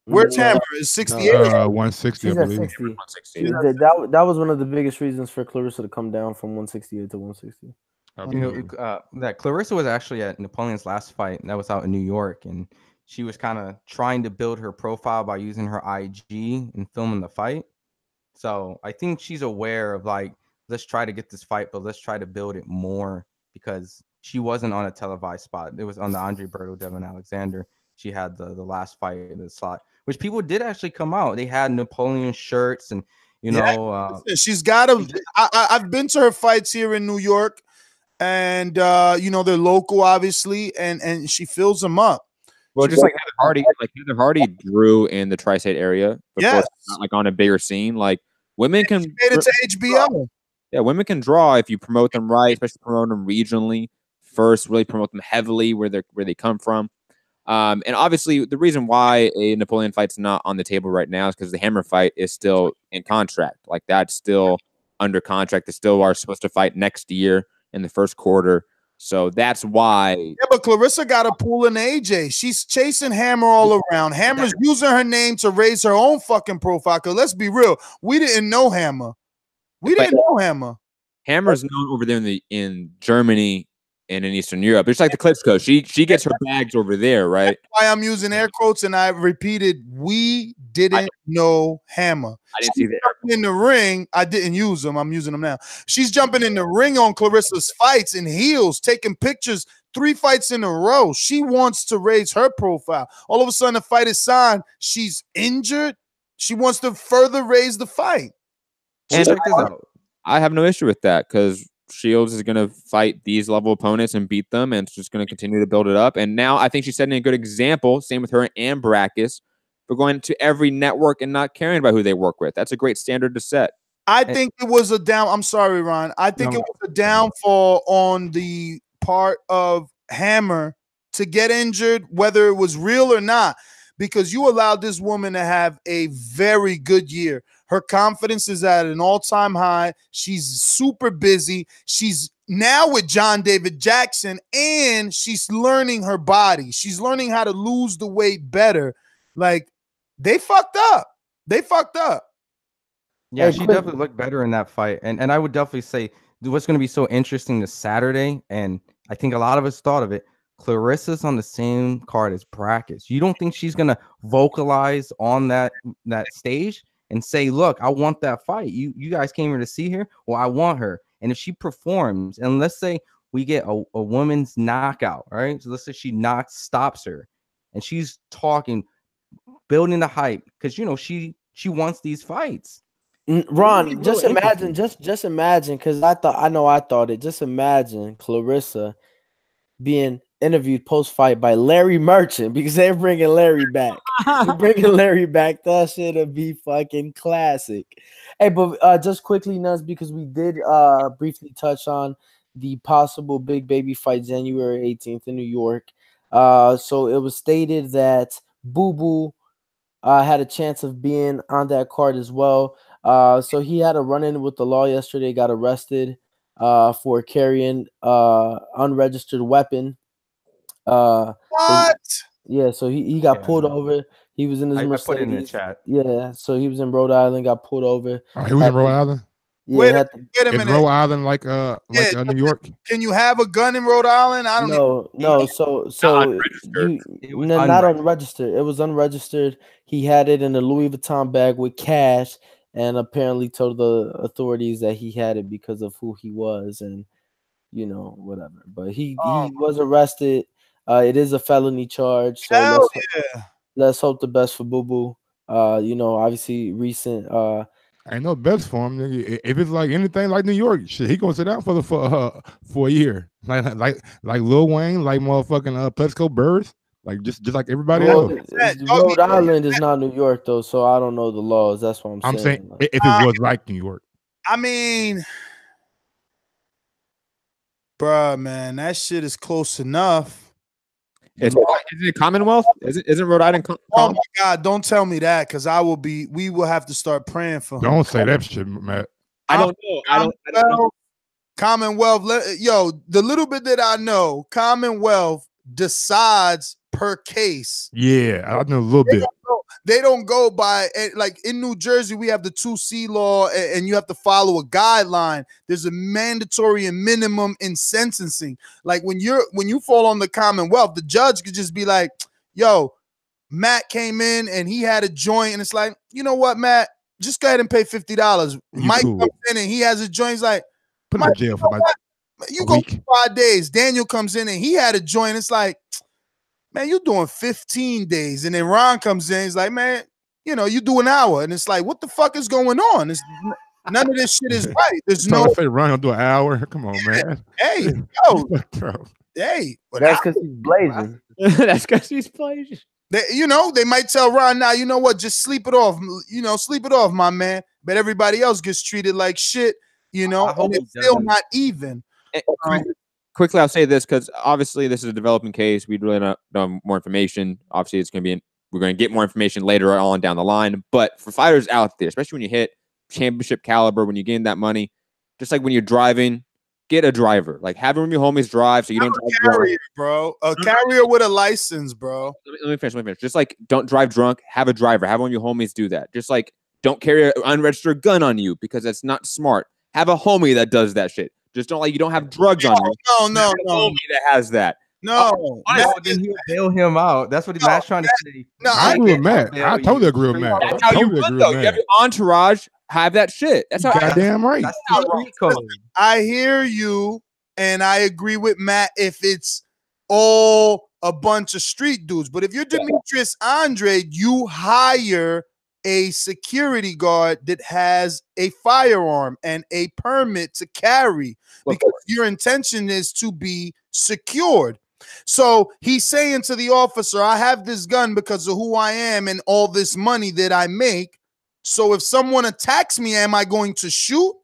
Speaker 6: Where's Hammer? Is 68?
Speaker 13: 160,
Speaker 10: She's
Speaker 13: I
Speaker 10: at
Speaker 13: believe.
Speaker 10: 60. That was one of the biggest reasons for Clarissa to come down from 168 to 160.
Speaker 7: You know, that Clarissa was actually at Napoleon's last fight, and that was out in New York, and she was kind of trying to build her profile by using her IG and filming the fight. So I think she's aware of like, let's try to get this fight, but let's try to build it more because she wasn't on a televised spot. It was on the Andre Berto, Devin Alexander. She had the last fight in the slot, which people did actually come out. They had Napoleon shirts and, you know.
Speaker 6: She's got them. I've been to her fights here in New York, and, you know, they're local, obviously, and she fills them up.
Speaker 9: Well, just like Heather Hardy drew in the tri-state area, before not like on a bigger scene. Like women can
Speaker 6: made it to HBO.
Speaker 9: Yeah, women can draw if you promote them right, especially promote them regionally first. Really promote them heavily where they come from. And obviously, the reason why a Napoleon fight's not on the table right now is because the Hammer fight is still in contract. Like that's still under contract. They still are supposed to fight next year in the first quarter. So that's why.
Speaker 6: Yeah, but Clarissa got a pool in AJ. She's chasing Hammer all around. Hammer's using her name to raise her own fucking profile. Because let's be real, we didn't know Hammer. We didn't know Hammer.
Speaker 9: Hammer's known over there in Germany and in Eastern Europe. It's like the Klitschko. She gets her bags over there, right?
Speaker 6: That's why I'm using air quotes, and I repeated, we didn't know Hammer.
Speaker 9: I didn't see that.
Speaker 6: In the ring, I didn't use them. I'm using them now. She's jumping in the ring on Clarissa's fights in heels, taking pictures 3 fights in a row. She wants to raise her profile. All of a sudden, the fight is signed. She's injured. She wants to further raise the fight.
Speaker 9: And I have no issue with that because Shields is going to fight these level opponents and beat them, and it's just going to continue to build it up. And now I think she's setting a good example. Same with her and Brackus. For going to every network and not caring about who they work with. That's a great standard to set.
Speaker 6: I think it was a down. I'm sorry, Ron. I think it was a downfall on the part of Hammer to get injured, whether it was real or not, because you allowed this woman to have a very good year. Her confidence is at an all-time high. She's super busy. She's now with John David Jackson, and she's learning her body. She's learning how to lose the weight better. Like, they fucked up. They fucked up.
Speaker 7: Yeah, she definitely looked better in that fight. And I would definitely say what's going to be so interesting this Saturday, and I think a lot of us thought of it, Clarissa's on the same card as Brackus. You don't think she's going to vocalize on that stage and say, look, I want that fight. You guys came here to see her? Well, I want her. And if she performs, and let's say we get a woman's knockout, right? So let's say she stops her, and she's talking, building the hype, because you know she wants these fights.
Speaker 10: Ron, just imagine, just imagine, because I thought it. Just imagine Clarissa being interviewed post-fight by Larry Merchant, because they're bringing Larry back. They're bringing Larry back. That shit'll be fucking classic. Hey, but just quickly, Nuts, because we did briefly touch on the possible Big Baby fight January 18th in New York. So it was stated that Boo Boo had a chance of being on that card as well. So he had a run-in with the law yesterday, got arrested for carrying unregistered weapon.
Speaker 6: What?
Speaker 10: So he got pulled over. He was in his Mercedes.
Speaker 7: I put it in the chat.
Speaker 10: Yeah, so he was in Rhode Island, got pulled over.
Speaker 13: Oh, he was in Rhode Island?
Speaker 10: Yeah,
Speaker 6: wait a minute.
Speaker 13: Rhode Island like New York?
Speaker 6: Can you have a gun in Rhode Island? I don't know.
Speaker 10: No. So not unregistered. It was unregistered. He had it in a Louis Vuitton bag with cash, and apparently told the authorities that he had it because of who he was, and you know, whatever. But he was arrested. It is a felony charge. So let's hope the best for Boo Boo. Obviously recent.
Speaker 13: Ain't no best for him, nigga. If it's like anything like New York, shit, he gonna sit down for a year, like Lil Wayne, like motherfucking Plexico Birds, like just like everybody else.
Speaker 10: Rhode Island is not New York though, so I don't know the laws. That's what I'm saying.
Speaker 13: If it was like New York,
Speaker 6: I mean, bruh, man, that shit is close enough.
Speaker 9: Is it Commonwealth? Isn't Rhode Island?
Speaker 6: Oh my God! Don't tell me that, because we will have to start praying for him.
Speaker 13: Don't say that shit, Matt.
Speaker 9: I don't know. I don't know.
Speaker 6: Commonwealth, the little bit that I know, Commonwealth decides per case.
Speaker 13: Yeah, I know a little bit.
Speaker 6: They don't go by, like in New Jersey, we have the 2C law, and you have to follow a guideline. There's a mandatory and minimum in sentencing. Like when you fall on the Commonwealth, the judge could just be like, yo, Matt came in and he had a joint, and it's like, you know what, Matt, just go ahead and pay $50. Mike comes in and he has a joint. He's like,
Speaker 13: put him in jail for
Speaker 6: you go for 5 days. Daniel comes in and he had a joint. It's like, man, you're doing 15 days. And then Ron comes in. He's like, man, you do an hour. And it's like, what the fuck is going on? None of this shit is right. There's no.
Speaker 13: Say Ron will do an hour. Come on, man.
Speaker 6: Hey, yo. Hey.
Speaker 10: That's because he's blazing.
Speaker 9: That's because he's blazing.
Speaker 6: They might tell Ron, now, you know what? Just sleep it off. Sleep it off, my man. But everybody else gets treated like shit, and it's still not even.
Speaker 9: Quickly, I'll say this because obviously this is a developing case. We'd really not know more information. Obviously, it's going to be we're going to get more information later on down the line. But for fighters out there, especially when you hit championship caliber, when you gain that money, just like when you're driving, get a driver. Like have one of your homies drive so you don't drive
Speaker 6: carrier, bro. A carrier with a license, bro.
Speaker 9: Let me finish. Just like don't drive drunk. Have a driver. Have one of your homies do that. Just like don't carry an unregistered gun on you because that's not smart. Have a homie that does that shit. Just you don't have drugs on you.
Speaker 6: No.
Speaker 9: Homie that has that.
Speaker 6: No.
Speaker 7: Then he'll bail him out. That's what Matt's trying to say.
Speaker 6: No,
Speaker 13: I agree with Matt. I totally agree with Matt.
Speaker 9: That's how you run, though. You have your entourage. Have that shit. That's how.
Speaker 13: Goddamn right.
Speaker 7: That's how
Speaker 6: I hear you, and I agree with Matt if it's all a bunch of street dudes. But if you're Demetrius Andrade, you hire a security guard that has a firearm and a permit to carry because your intention is to be secured. So he's saying to the officer, I have this gun because of who I am and all this money that I make. So if someone attacks me, am I going to shoot?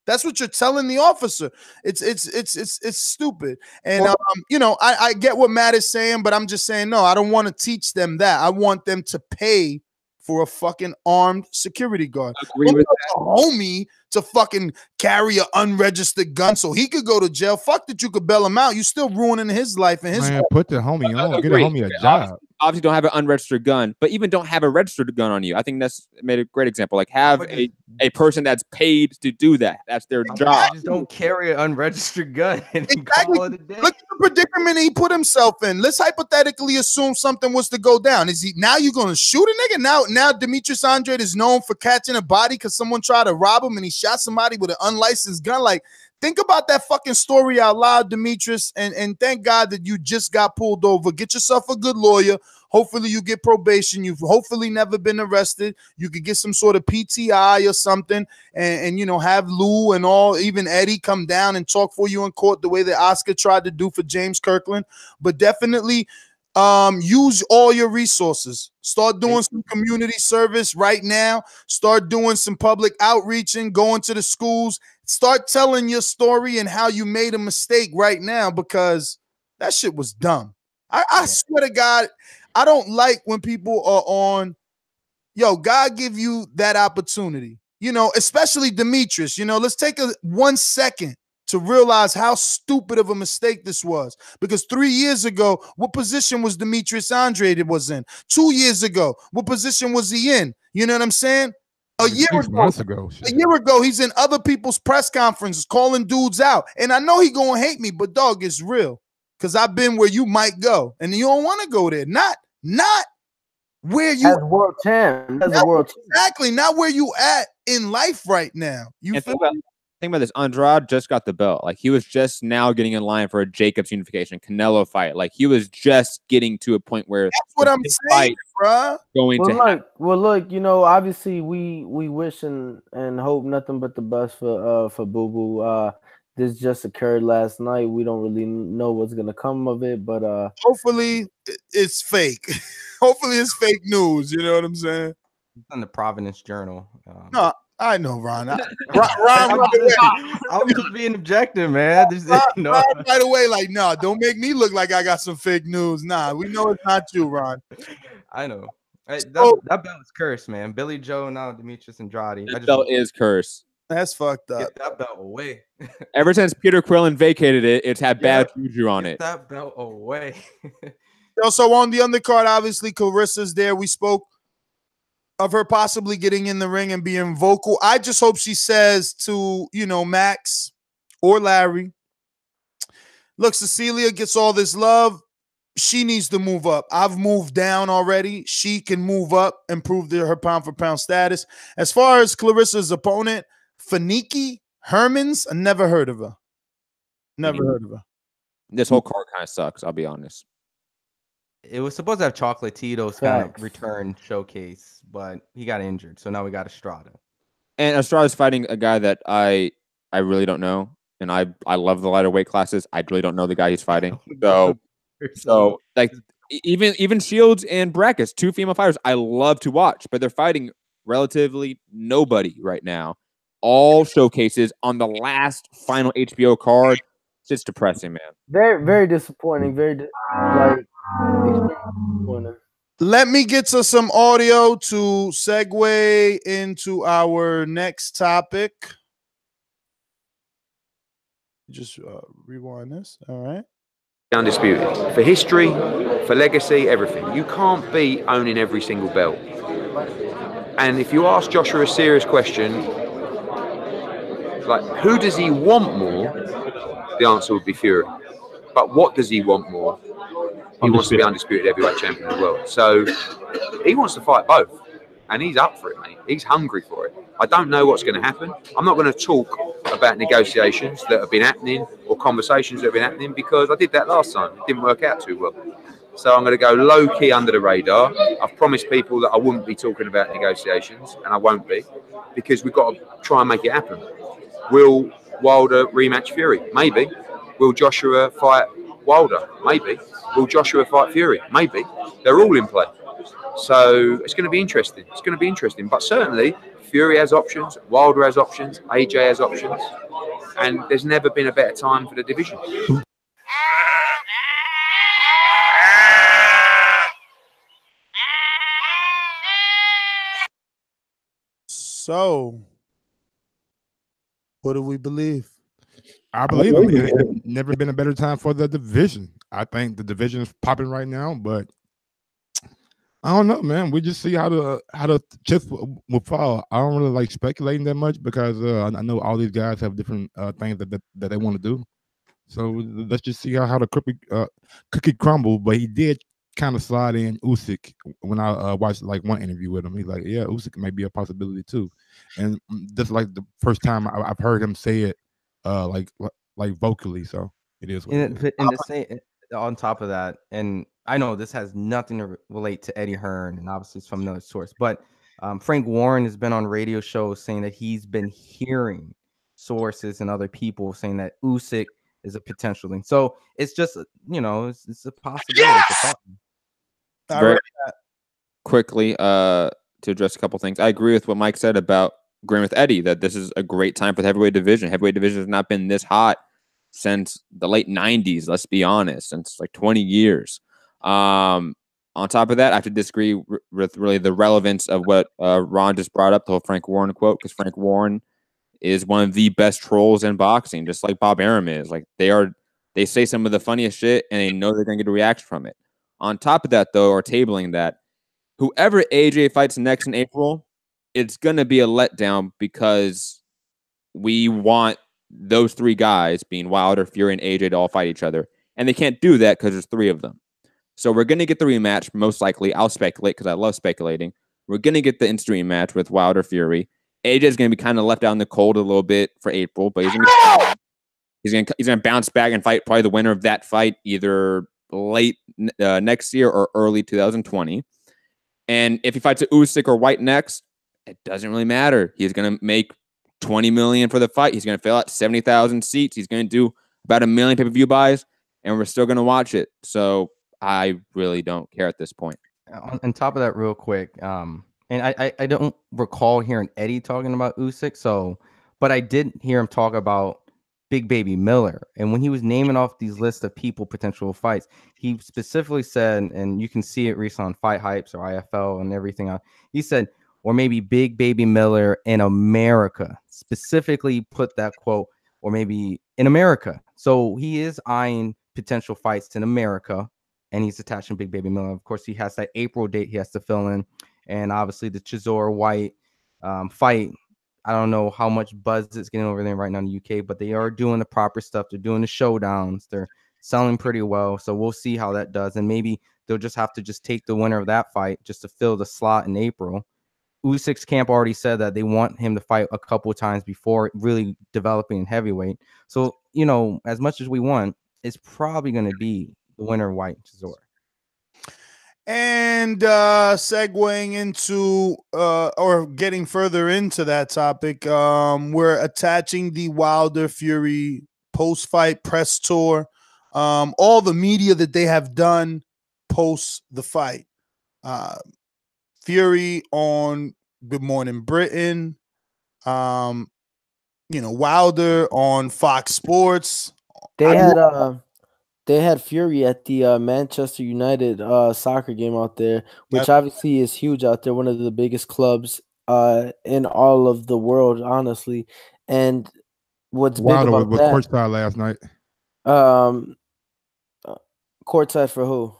Speaker 6: That's what you're telling the officer. It's stupid. And I get what Matt is saying, but I'm just saying, no, I don't want to teach them that. I want them to pay for a fucking armed security guard.
Speaker 9: Agree with
Speaker 6: a homie to fucking carry an unregistered gun so he could go to jail. Fuck that you could bail him out. You still ruining his life and his life.
Speaker 13: Put the homie on. Get a homie a job.
Speaker 9: Obviously don't have an unregistered gun, but even don't have a registered gun on you. I think that's made a great example. Like have a person that's paid to do that. That's their job.
Speaker 7: Just don't carry an unregistered gun and
Speaker 6: call it a day. Look at the predicament he put himself in. Let's hypothetically assume something was to go down. Is he now you're gonna shoot a nigga? Now Demetrius Andrade is known for catching a body because someone tried to rob him and he shot somebody with an unlicensed gun. Like, think about that fucking story out loud, Demetrius, and thank God that you just got pulled over. Get yourself a good lawyer. Hopefully you get probation. You've hopefully never been arrested. You could get some sort of PTI or something and have Lou and even Eddie come down and talk for you in court the way that Oscar tried to do for James Kirkland. But definitely use all your resources. Start doing some community service right now. Start doing some public outreaching, going to the schools. Start telling your story and how you made a mistake right now because that shit was dumb. I swear to God, I don't like when people are on, God give you that opportunity, especially Demetrius, let's take 1 second to realize how stupid of a mistake this was. Because 3 years ago, what position was Demetrius Andrade was in? 2 years ago, what position was he in? You know what I'm saying? A year ago, he's in other people's press conferences calling dudes out. And I know he gonna hate me, but dog, it's real. Because I've been where you might go. And you don't want to go there. Not where you
Speaker 10: as world champ. As a world champ.
Speaker 6: Exactly, not where you at in life right now. You feel me?
Speaker 9: think about this. Andrade just got the belt. Like, he was just now getting in line for a Jacobs unification, Canelo fight. Like, he was just getting to a point where
Speaker 6: that's what I'm saying, bruh.
Speaker 10: Look, you know, obviously we wish and hope nothing but the best for Boo Boo. This just occurred last night. We don't really know what's gonna come of it, but
Speaker 6: hopefully it's fake. Hopefully it's fake news. You know what I'm saying?
Speaker 7: It's on the Providence Journal.
Speaker 6: No, I know, Ron. Ron
Speaker 7: I'm just being objective, man.
Speaker 6: Ron right away, like, no, don't make me look like I got some fake news. Nah, we know it's not you, Ron.
Speaker 7: I know. That belt is cursed, man. Billy Joe, now Demetrius Andrade.
Speaker 9: That belt is cursed.
Speaker 6: That's fucked up.
Speaker 7: Get that belt away.
Speaker 9: Ever since Peter Quillen vacated it, it's had bad juju on it.
Speaker 7: Get that belt away.
Speaker 6: So on the undercard, obviously, Clarissa's there. We spoke of her possibly getting in the ring and being vocal. I just hope she says to, you know, Max or Larry, look, Cecilia gets all this love. She needs to move up. I've moved down already. She can move up and prove her pound-for-pound status. As far as Clarissa's opponent, Faniki Hermans, I never heard of her. Never heard of her.
Speaker 9: This whole card kind of sucks, I'll be honest.
Speaker 7: It was supposed to have Chocolatito's kind of return showcase, but he got injured. So now we got Estrada.
Speaker 9: And Estrada's fighting a guy that I really don't know. And I love the lighter weight classes. I really don't know the guy he's fighting. So like even Shields and Brackets, two female fighters I love to watch, but they're fighting relatively nobody right now. All showcases on the last final HBO card. It's just depressing, man.
Speaker 10: Very, very disappointing. Disappointing.
Speaker 6: Let me get to some audio to segue into our next topic. Just rewind this. All right.
Speaker 14: Undisputed. For history, for legacy, everything. You can't be owning every single belt. And if you ask Joshua a serious question, like, who does he want more? The answer would be Fury. But what does he want more? He wants to be undisputed heavyweight champion of the world. So he wants to fight both. And he's up for it, mate. He's hungry for it. I don't know what's going to happen. I'm not going to talk about negotiations that have been happening or conversations that have been happening because I did that last time. It didn't work out too well. So I'm going to go low-key under the radar. I've promised people that I wouldn't be talking about negotiations, and I won't be, because we've got to try and make it happen. Will Wilder rematch Fury? Maybe. Will Joshua fight Wilder? Maybe. Will Joshua fight Fury? Maybe. They're all in play. So it's going to be interesting. It's going to be interesting. But certainly, Fury has options, Wilder has options, AJ has options, and there's never been a better time for the division.
Speaker 6: So, what do we believe?
Speaker 13: I believe it's never been a better time for the division. I think the division is popping right now, but I don't know, man. We just see how the chips will fall. I don't really like speculating that much because I know all these guys have different things that they want to do. So let's just see how the cookie crumble. But he did kind of slide in Usyk when I watched like one interview with him. He's like, yeah, Usyk may be a possibility too. And this is like the first time I've heard him say it like vocally. So it is.
Speaker 7: On top of that, and I know this has nothing to relate to Eddie Hearn, and obviously it's from another source, but Frank Warren has been on radio shows saying that he's been hearing sources and other people saying that Usyk is a potential thing. So it's just, you know, it's a possibility.
Speaker 6: Yes!
Speaker 9: Very quickly, to address a couple things, I agree with what Mike said about agreeing with Eddie that this is a great time for the heavyweight division. Heavyweight division has not been this hot since the late 90s, let's be honest, since like 20 years. On top of that, I have to disagree with really the relevance of what Ron just brought up, the whole Frank Warren quote, because Frank Warren is one of the best trolls in boxing, just like Bob Arum is. Like they say some of the funniest shit, and they know they're going to get a reaction from it. On top of that, though, or tabling that, whoever AJ fights next in April, it's going to be a letdown because we want those three guys, being Wilder, Fury, and AJ, to all fight each other. And they can't do that because there's three of them. So we're going to get the rematch, most likely. I'll speculate because I love speculating. We're going to get the instant rematch with Wilder, Fury. AJ is going to be kind of left out in the cold a little bit for April, but he's going to bounce back and fight probably the winner of that fight either late next year or early 2020. And if he fights a Usyk or White next, it doesn't really matter. He's going to make $20 million for the fight. He's going to fill out 70,000 seats. He's going to do about 1 million pay-per-view buys, and we're still going to watch it. So I really don't care at this point.
Speaker 7: On top of that, real quick, and I don't recall hearing Eddie talking about Usyk, but I did hear him talk about Big Baby Miller. And when he was naming off these lists of people, potential fights, he specifically said, and you can see it recently on Fight Hypes or IFL and everything else, he said, or maybe Big Baby Miller in America, specifically put that quote, or maybe in America. So he is eyeing potential fights in America, and he's attaching Big Baby Miller. Of course, he has that April date he has to fill in, and obviously the Chisora White fight. I don't know how much buzz it's getting over there right now in the UK, but they are doing the proper stuff. They're doing the showdowns. They're selling pretty well. So we'll see how that does. And maybe they'll just have to just take the winner of that fight just to fill the slot in April. Usyk's camp already said that they want him to fight a couple of times before really developing in heavyweight. So, you know, as much as we want, it's probably going to be the winner of White Chisora.
Speaker 6: And segueing into or getting further into that topic, we're attaching the Wilder Fury post-fight press tour, all the media that they have done post the fight. Fury on Good Morning Britain, Wilder on Fox Sports.
Speaker 10: They had Fury at the Manchester United soccer game out there, which obviously is huge out there, one of the biggest clubs in all of the world, honestly. And what's big about
Speaker 13: was
Speaker 10: that?
Speaker 13: courtside last night.
Speaker 10: Courtside for who?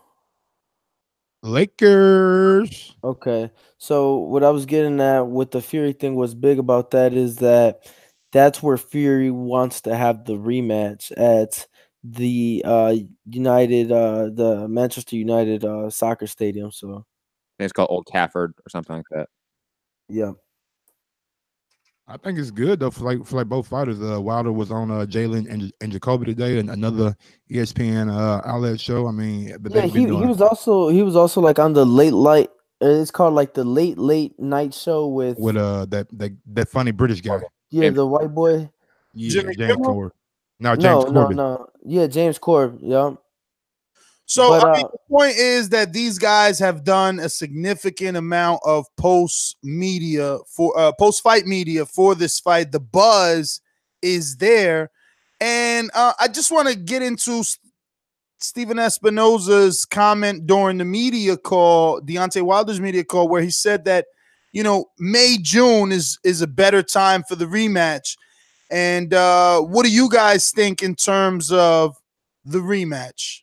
Speaker 13: Lakers.
Speaker 10: Okay. So what I was getting at with the Fury thing, what's big about that is that's where Fury wants to have the rematch at the the Manchester United soccer stadium. So
Speaker 9: It's called Old Trafford or something like that.
Speaker 10: Yeah.
Speaker 13: I think it's good though for like both fighters. Wilder was on Jalen and Jacoby today, and another ESPN outlet show. I mean, but
Speaker 10: yeah, he was also like on the late. It's called like the late night show with
Speaker 13: that funny British guy.
Speaker 10: Yeah, the white boy.
Speaker 13: Yeah, James Corden. James
Speaker 10: Corbin.
Speaker 13: No.
Speaker 10: Yeah, James Corbin. Yeah.
Speaker 6: So the point is that these guys have done a significant amount of post-fight media for this fight. The buzz is there, and I just want to get into Stephen Espinoza's comment during the media call, Deontay Wilder's media call, where he said that May, June is a better time for the rematch. And what do you guys think in terms of the rematch?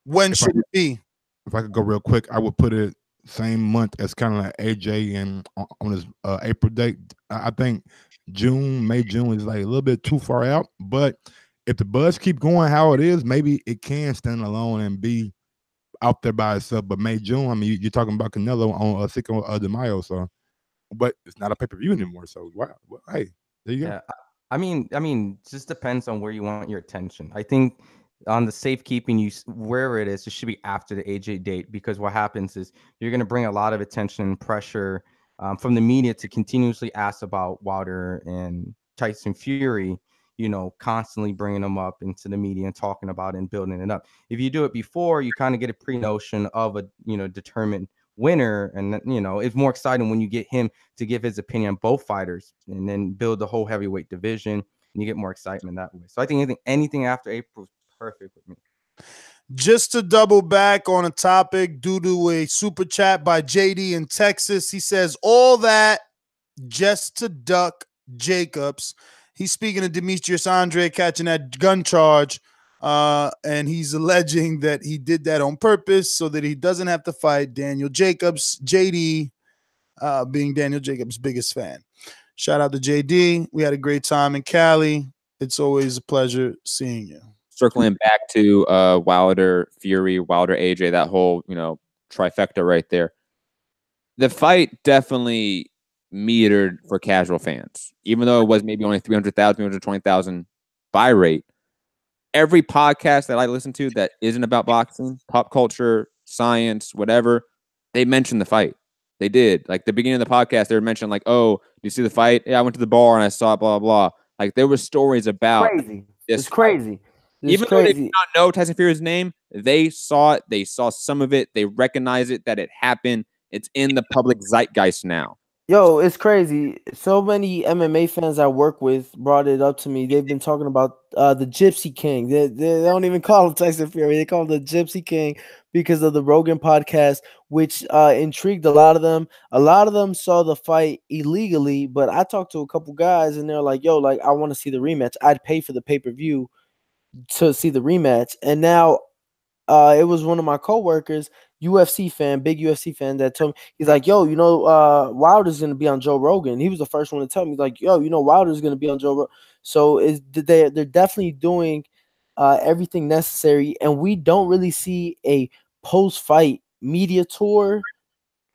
Speaker 6: When should it be?
Speaker 13: If I could go real quick, I would put it same month as kind of like AJ and on his April date. I think May, June is like a little bit too far out. But if the buzz keep going how it is, maybe it can stand alone and be out there by itself. But May, June, I mean, you're talking about Canelo on Cinco de Mayo, so. But it's not a pay-per-view anymore, so wow. Well, hey, there you go.
Speaker 7: I mean, it just depends on where you want your attention. I think on the safekeeping, wherever it is, it should be after the AJ date, because what happens is you're going to bring a lot of attention and pressure from the media to continuously ask about Wilder and Tyson Fury, constantly bringing them up into the media and talking about it and building it up. If you do it before, you kind of get a pre-notion of a, determined winner, and it's more exciting when you get him to give his opinion on both fighters and then build the whole heavyweight division, and you get more excitement that way. So I think anything after April is perfect with me.
Speaker 6: Just to double back on a topic due to a super chat by JD in Texas, he says all that just to duck Jacobs. He's speaking of Demetrius Andre catching that gun charge. And he's alleging that he did that on purpose so that he doesn't have to fight Daniel Jacobs. JD, being Daniel Jacobs' biggest fan. Shout out to JD. We had a great time in Cali. It's always a pleasure seeing you.
Speaker 9: Circling back to Wilder Fury, Wilder AJ, that whole trifecta right there. The fight definitely metered for casual fans, even though it was maybe only 300,000, 320,000 buy rate. Every podcast that I listen to that isn't about boxing, pop culture, science, whatever, they mention the fight. They did. Like the beginning of the podcast, they were mentioning like, "Oh, do you see the fight? Yeah, I went to the bar and I saw it, blah, blah, blah." Like there were stories about
Speaker 10: Crazy.
Speaker 9: this.
Speaker 10: It's crazy.
Speaker 9: Even though they did not know Tyson Fury's name, they saw it. They saw some of it. They recognize it, that it happened. It's in the public zeitgeist now.
Speaker 10: Yo, it's crazy. So many MMA fans I work with brought it up to me. They've been talking about the Gypsy King. They don't even call him Tyson Fury. They call him the Gypsy King because of the Rogan podcast, which intrigued a lot of them. A lot of them saw the fight illegally, but I talked to a couple guys and they're like, yo, like, I want to see the rematch. I'd pay for the pay-per-view to see the rematch. And now it was one of my coworkers, UFC fan, big UFC fan, that told me, he's like, yo, you know, Wilder's going to be on Joe Rogan. He was the first one to tell me, like, yo, you know, Wilder's going to be on Joe Rogan. So they're definitely doing everything necessary. And we don't really see a post-fight media tour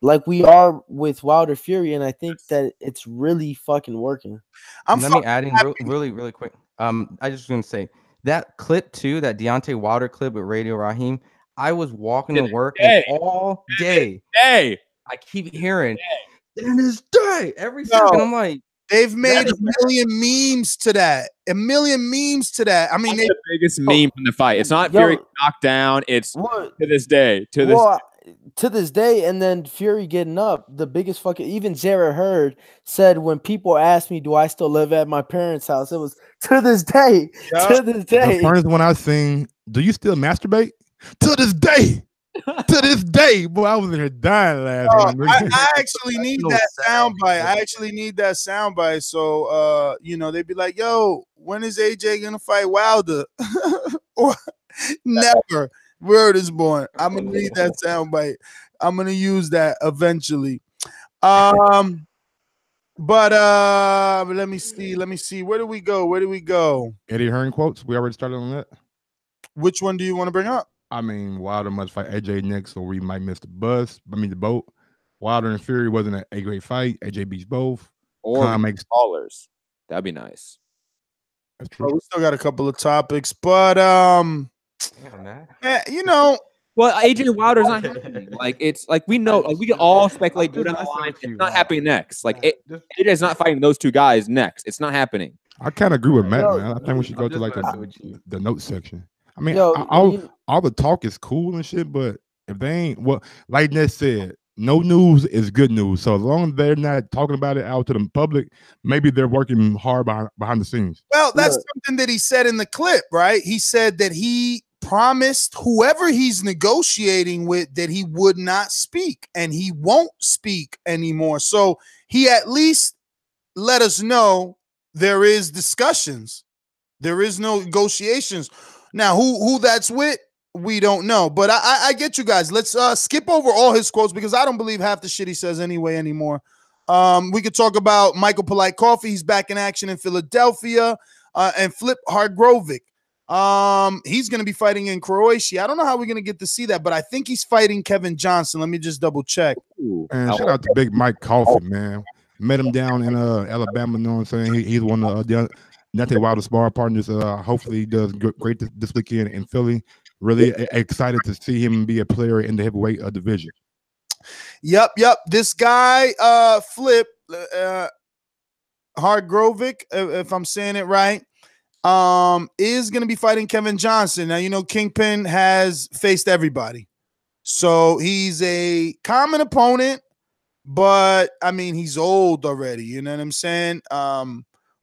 Speaker 10: like we are with Wilder Fury. And I think that it's really fucking working.
Speaker 7: Let me add in really quick. I just going to say that clip too, that Deontay Wilder clip with Radio Raheem, I was walking to work and all day. I keep hearing in this day every second. I'm like,
Speaker 6: they've made a million memes to that. A million memes to that. I mean,
Speaker 9: the biggest meme from the fight. It's not Fury knocked down. It's to this day.
Speaker 10: To this day, and then Fury getting up, the biggest fucking, even Zerafa Heard said, when people ask me, do I still live at my parents' house? It was to this day. To this day.
Speaker 13: The first one I seen, do you still masturbate? To this day. To this day. Boy, I was in here dying laughing.
Speaker 6: I actually need that soundbite. I actually need that soundbite. So, you know, they'd be like, yo, when is AJ going to fight Wilder? Or never. Word is born. I'm gonna need that soundbite. I'm gonna use that eventually. But let me see. Where do we go?
Speaker 13: Eddie Hearn quotes. We already started on that.
Speaker 6: Which one do you want to bring up?
Speaker 13: I mean, Wilder must fight AJ next, or we might miss the boat. Wilder and Fury wasn't a great fight. AJ beats both.
Speaker 9: Or Khan makes ballers. That'd be nice.
Speaker 6: That's true. We still got a couple of topics, but you know,
Speaker 9: well, AJ Wilder's not happening. Like, it's like we know, like we can all speculate down the line. It's not happening next. Like, AJ's not fighting those two guys next. It's not happening.
Speaker 13: I kind of agree with Matt, man. I think we should go to like the notes section. I mean, all the talk is cool and shit, but if they ain't, well, like Ned said, no news is good news. So as long as they're not talking about it out to the public, maybe they're working hard behind the scenes.
Speaker 6: Well, that's something that he said in the clip, right? He said that he promised whoever he's negotiating with that he would not speak, and he won't speak anymore. So he at least let us know there is discussions. There is no negotiations. Now, who that's with, we don't know. But I get you guys. Let's skip over all his quotes because I don't believe half the shit he says anymore. We could talk about Michael Polite Coffie. He's back in action in Philadelphia. And Flip Hardgrovic. He's going to be fighting in Croatia. I don't know how we're going to get to see that, but I think he's fighting Kevin Johnson. Let me just double check.
Speaker 13: And shout out to Big Mike Coffie, man. Met him down in Alabama. You know what I'm saying? He's one of the Deontay Wilder sparring partners. Hopefully he does great this weekend in Philly. Really excited to see him be a player in the heavyweight division.
Speaker 6: Yep. This guy, Flip Hardgrovic, if I'm saying it right, is going to be fighting Kevin Johnson. Now, you know, Kingpin has faced everybody. So he's a common opponent, but I mean, he's old already. You know what I'm saying?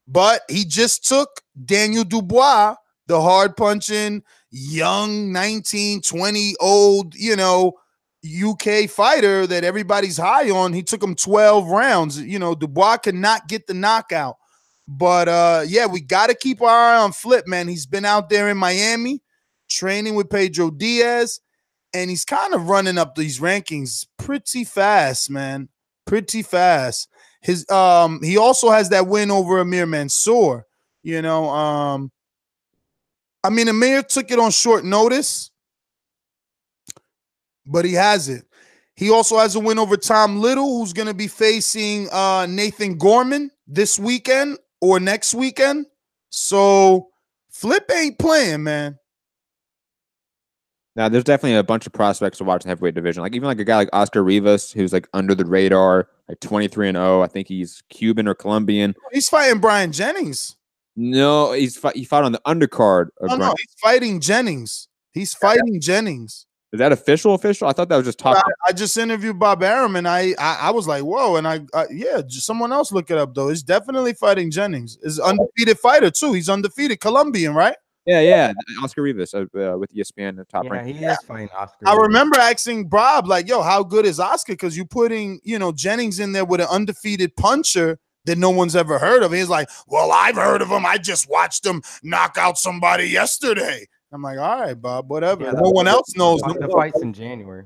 Speaker 6: But he just took Daniel Dubois, the hard punching, young, 19, 20, old, you know, UK fighter that everybody's high on. He took him 12 rounds. You know, Dubois could not get the knockout. But yeah, we got to keep our eye on Flip, man. He's been out there in Miami training with Pedro Diaz, and he's kind of running up these rankings pretty fast, man. Pretty fast. His he also has that win over Amir Mansour. You know, I mean, Amir took it on short notice, but he has it. He also has a win over Tom Little, who's going to be facing Nathan Gorman this weekend or next weekend. So Flip ain't playing, man.
Speaker 9: Now, there's definitely a bunch of prospects to watch in the heavyweight division. Like even like a guy like Oscar Rivas, who's like under the radar, like 23-0. I think he's Cuban or Colombian.
Speaker 6: He's fighting Brian Jennings.
Speaker 9: No, he fought on the undercard.
Speaker 6: No, he's fighting Jennings. He's fighting Jennings.
Speaker 9: Is that official? I thought that was just talk.
Speaker 6: I just interviewed Bob Arum, and I was like, whoa. And yeah, someone else look it up, though. It's definitely fighting Jennings. Is undefeated fighter, too. He's undefeated. Colombian, right?
Speaker 9: Yeah. Oscar Rivas with ESPN, the top rank.
Speaker 7: He is fighting Oscar.
Speaker 6: I remember asking Bob, like, yo, how good is Oscar? Because you're putting, Jennings in there with an undefeated puncher that no one's ever heard of. He's like, well, I've heard of him. I just watched him knock out somebody yesterday. I'm like, all right, Bob, whatever. Yeah, no one else knows.
Speaker 7: The fight's in January.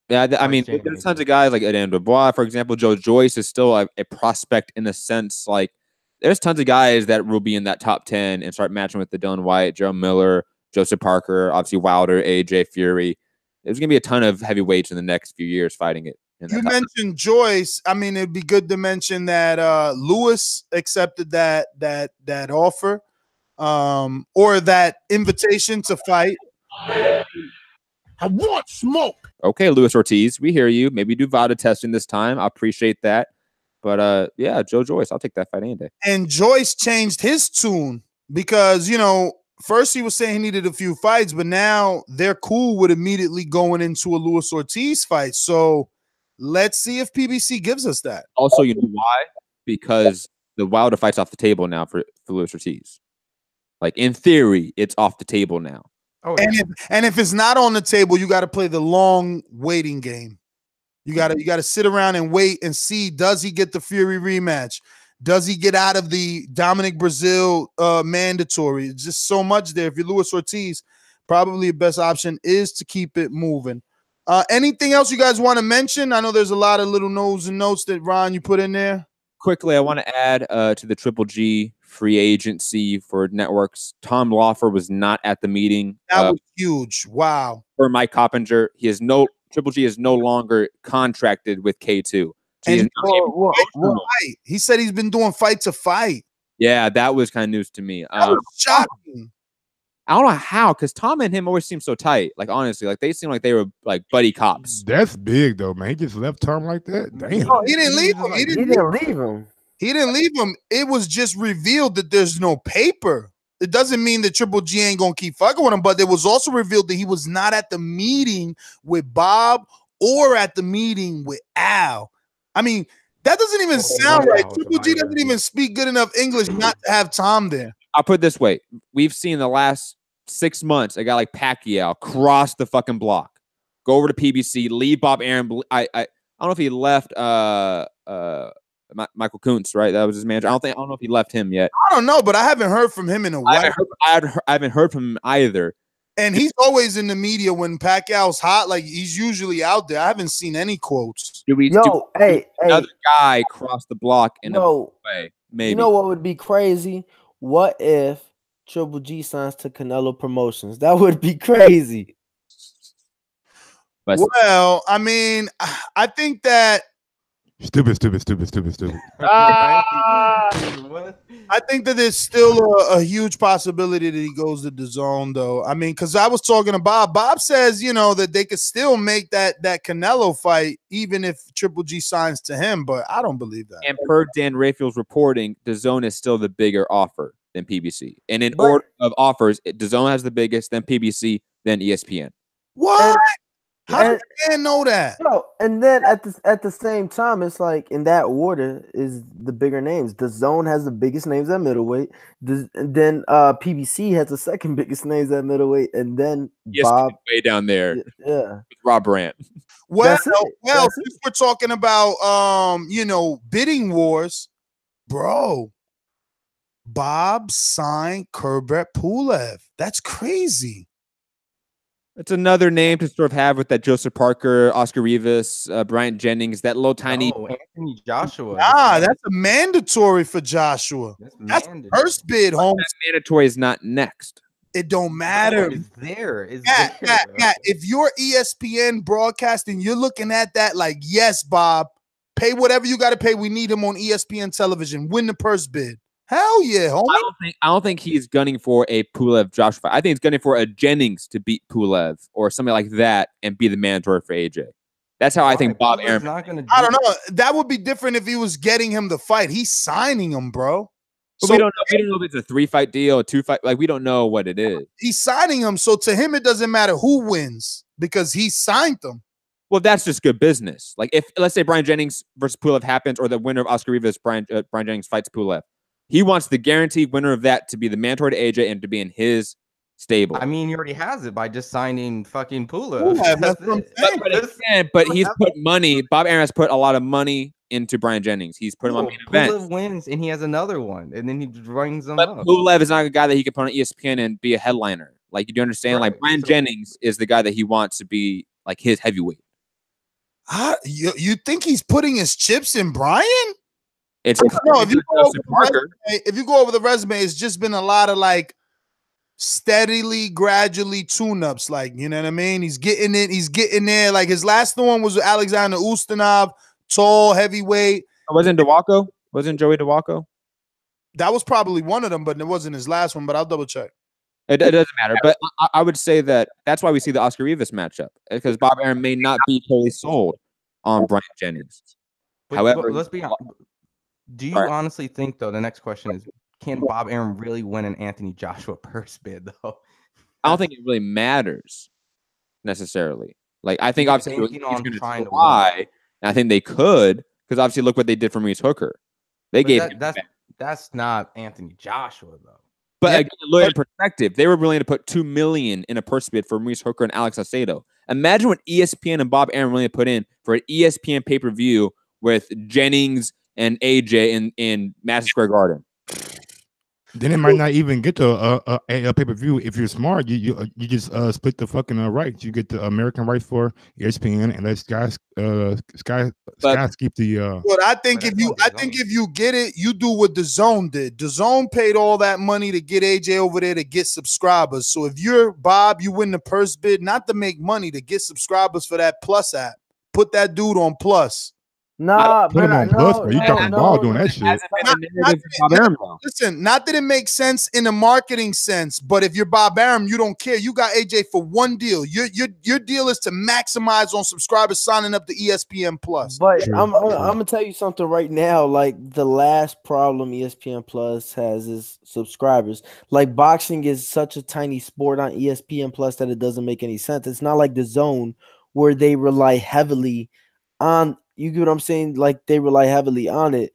Speaker 9: Yeah, I mean, there's tons of guys like Adam Dubois, for example. Joe Joyce is still a prospect in the sense, like, there's tons of guys that will be in that top 10 and start matching with the Dylan White, Joe Miller, Joseph Parker, obviously Wilder, AJ Fury. There's going to be a ton of heavyweights in the next few years fighting it.
Speaker 6: You mentioned Joyce. I mean, it'd be good to mention that Lewis accepted that offer. Or that invitation to fight.
Speaker 5: I want smoke.
Speaker 9: Okay, Luis Ortiz, we hear you. Maybe do VADA testing this time. I appreciate that. But yeah, Joe Joyce, I'll take that fight any day.
Speaker 6: And Joyce changed his tune because, first he was saying he needed a few fights, but now they're cool with immediately going into a Luis Ortiz fight. So let's see if PBC gives us that.
Speaker 9: Also, you know why? Because the Wilder fight's off the table now for Luis Ortiz. Like, in theory, it's off the table now.
Speaker 6: Oh, yeah. And if it's not on the table, you got to play the long waiting game. You got to sit around and wait and see, does he get the Fury rematch? Does he get out of the Dominic Brazil mandatory? It's just so much there. If you're Luis Ortiz, probably the best option is to keep it moving. Anything else you guys want to mention? I know there's a lot of little notes and notes that, Ron, you put in there.
Speaker 9: Quickly, I want to add to the Triple G free agency for networks. Tom Lawfer was not at the meeting.
Speaker 6: That was huge. Wow.
Speaker 9: For Mike Coppinger, Triple G is no longer contracted with K2.
Speaker 6: And he said he's been doing fight to fight.
Speaker 9: Yeah, that was kind of news to me.
Speaker 6: That was shocking.
Speaker 9: I don't know how, because Tom and him always seem so tight. Like, honestly, like they seem like they were like buddy cops.
Speaker 13: That's big though, man. He just left Tom like that. Damn.
Speaker 6: Oh, he didn't leave him.
Speaker 10: He didn't leave him.
Speaker 6: He didn't leave him. It was just revealed that there's no paper. It doesn't mean that Triple G ain't gonna keep fucking with him, but it was also revealed that he was not at the meeting with Bob or at the meeting with Al. I mean, that doesn't even sound right. Triple G doesn't even speak good enough English not to have Tom there.
Speaker 9: I'll put it this way. We've seen the last 6 months a guy like Pacquiao cross the fucking block, go over to PBC, leave Bob Arum. I don't know if he left Michael Kuntz, right? That was his manager. I don't know if he left him yet.
Speaker 6: I don't know, but I haven't heard from him in a while.
Speaker 9: I haven't heard from him either.
Speaker 6: And he's always in the media when Pacquiao's hot. Like, he's usually out there. I haven't seen any quotes.
Speaker 9: Another guy cross the block in a way? Maybe.
Speaker 10: You know what would be crazy? What if Triple G signs to Canelo Promotions? That would be crazy.
Speaker 6: Well, I mean, I think that
Speaker 13: Stupid.
Speaker 6: I think that there's still a huge possibility that he goes to Dazn, though. I mean, because I was talking to Bob. Bob says, that they could still make that Canelo fight even if Triple G signs to him, but I don't believe that.
Speaker 9: And per Dan Raphael's reporting, Dazn is still the bigger offer than PBC. And in order of offers, Dazn has the biggest, then PBC, then ESPN.
Speaker 6: What? How did man know that?
Speaker 10: No, and then at the same time, it's like in that order is the bigger names. DAZN has the biggest names at middleweight. Then PBC has the second biggest names at middleweight, and then Bob
Speaker 9: way down there.
Speaker 10: Yeah,
Speaker 9: with Rob Brandt.
Speaker 6: Well, since we're talking about bidding wars, bro. Bob signed Kurbet Pulev. That's crazy.
Speaker 9: It's another name to sort of have with that Joseph Parker, Oscar Rivas, Bryant Jennings, that little tiny
Speaker 7: Anthony Joshua.
Speaker 6: That's a mandatory for Joshua. That's first bid, home.
Speaker 9: That mandatory is not next.
Speaker 6: It don't matter.
Speaker 7: It's there.
Speaker 6: Matt, if you're ESPN broadcasting, you're looking at that like, yes, Bob, pay whatever you got to pay. We need him on ESPN television. Win the purse bid. Hell yeah, homie.
Speaker 9: I don't think he's gunning for a Pulev Joshua fight. I think he's gunning for a Jennings to beat Pulev or something like that and be the mandatory for AJ. That's how I think Bob Arum.
Speaker 6: I don't know. That would be different if he was getting him the fight. He's signing him, bro.
Speaker 9: But we don't know. We don't know if it's a 3-fight deal, a 2-fight. Like, we don't know what it is.
Speaker 6: He's signing him, so to him it doesn't matter who wins because he signed them.
Speaker 9: Well, that's just good business. Like, if let's say Brian Jennings versus Pulev happens, or the winner of Oscar Rivas, Brian Jennings fights Pulev, he wants the guaranteed winner of that to be the mandatory to AJ and to be in his stable.
Speaker 7: I mean, he already has it by just signing fucking Pulev.
Speaker 9: But he's put money. Bob Arum has put a lot of money into Brian Jennings. He's put him on main event.
Speaker 7: Pulev wins, and he has another one, and then he brings them
Speaker 9: but
Speaker 7: up.
Speaker 9: Pulev is not a guy that he can put on ESPN and be a headliner. Like, you do understand?
Speaker 7: Right.
Speaker 9: Like, Brian Jennings is the guy that he wants to be like his heavyweight.
Speaker 6: You think he's putting his chips in Brian?
Speaker 9: It's
Speaker 6: no. If you go over the resume, it's just been a lot of like steadily, gradually tune-ups. Like, you know what I mean? He's getting it. He's getting there. Like, his last one was with Alexander Ustinov, tall, heavyweight.
Speaker 9: Wasn't Dewako? Wasn't Joey Dewako?
Speaker 6: That was probably one of them, but it wasn't his last one. But I'll double check.
Speaker 9: It doesn't matter. But I would say that's why we see the Oscar Rivas matchup, because Bob Arum may not be totally sold on Brian Jennings. However,
Speaker 7: let's be honest. Do you honestly think, though, the next question is, can Bob Arum really win an Anthony Joshua purse bid, though?
Speaker 9: I don't think it really matters necessarily. Like, I think obviously he's going to try, and I think they could, because obviously look what they did for Maurice Hooker. They gave
Speaker 7: that's not Anthony Joshua, though.
Speaker 9: But again, look at perspective. They were willing to put $2 million in a purse bid for Maurice Hooker and Alex Acedo. Imagine what ESPN and Bob Arum willing to put in for an ESPN pay-per-view with Jennings and AJ in Madison Square Garden.
Speaker 13: Then it might not even get to a pay-per-view. If you're smart, you just split the fucking rights. You get the American rights for ESPN and let Sky keep the.
Speaker 6: But I think if you get it, you do what DAZN did. DAZN paid all that money to get AJ over there to get subscribers. So if you're Bob, you win the purse bid, not to make money, to get subscribers for that Plus app. Put that dude on Plus.
Speaker 10: Nah,
Speaker 13: put him on Plus, but you talking about doing that shit.
Speaker 6: Listen, not that it makes sense in a marketing sense, but if you're Bob Arum, you don't care. You got AJ for one deal. Your deal is to maximize on subscribers signing up to ESPN Plus.
Speaker 10: But I'm gonna tell you something right now. Like, the last problem ESPN Plus has is subscribers. Like, boxing is such a tiny sport on ESPN Plus that it doesn't make any sense. It's not like DAZN where they rely heavily on. You get what I'm saying? Like, they rely heavily on it.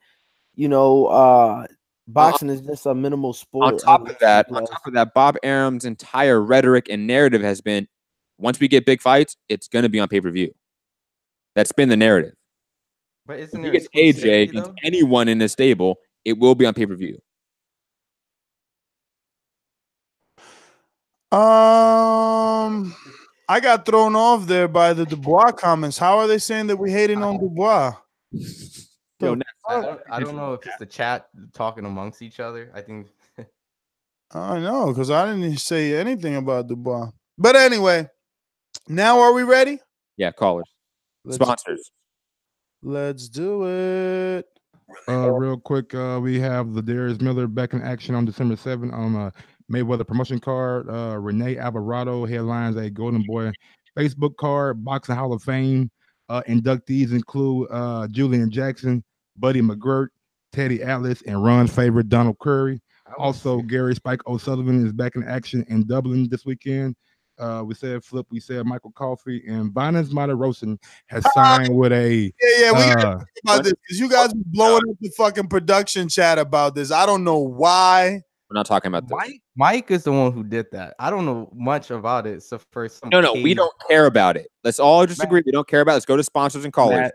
Speaker 10: You know, boxing is just a minimal sport.
Speaker 9: On top of that, Bob Arum's entire rhetoric and narrative has been, once we get big fights, it's going to be on pay-per-view. That's been the narrative.
Speaker 7: But isn't
Speaker 9: if he gets AJ against anyone in the stable, it will be on pay-per-view.
Speaker 6: I got thrown off there by the Dubois comments. How are they saying that we're hating on Dubois?
Speaker 7: I don't know if it's the chat talking amongst each other. I think.
Speaker 6: I know, because I didn't say anything about Dubois. But anyway, now are we ready?
Speaker 9: Yeah, callers. Sponsors.
Speaker 6: Let's do it.
Speaker 13: Real quick, we have Ladarius Miller back in action on December 7th on Mayweather promotion card. Renee Alvarado headlines a Golden Boy Facebook card. Boxing Hall of Fame inductees include Julian Jackson, Buddy McGirt, Teddy Atlas, and Ron's favorite Donald Curry. Also, Gary Spike O Sullivan is back in action in Dublin this weekend. We said Flip, we said Michael Coffie, and Vinus Matarosin has signed with a.
Speaker 6: We got to talk about this because you guys were blowing up the fucking production chat about this. I don't know why.
Speaker 9: We're not talking about this.
Speaker 7: Mike is the one who did that. I don't know much about it. So first,
Speaker 9: no, we don't care about it. Let's all just agree we don't care about it. Let's go to sponsors and callers.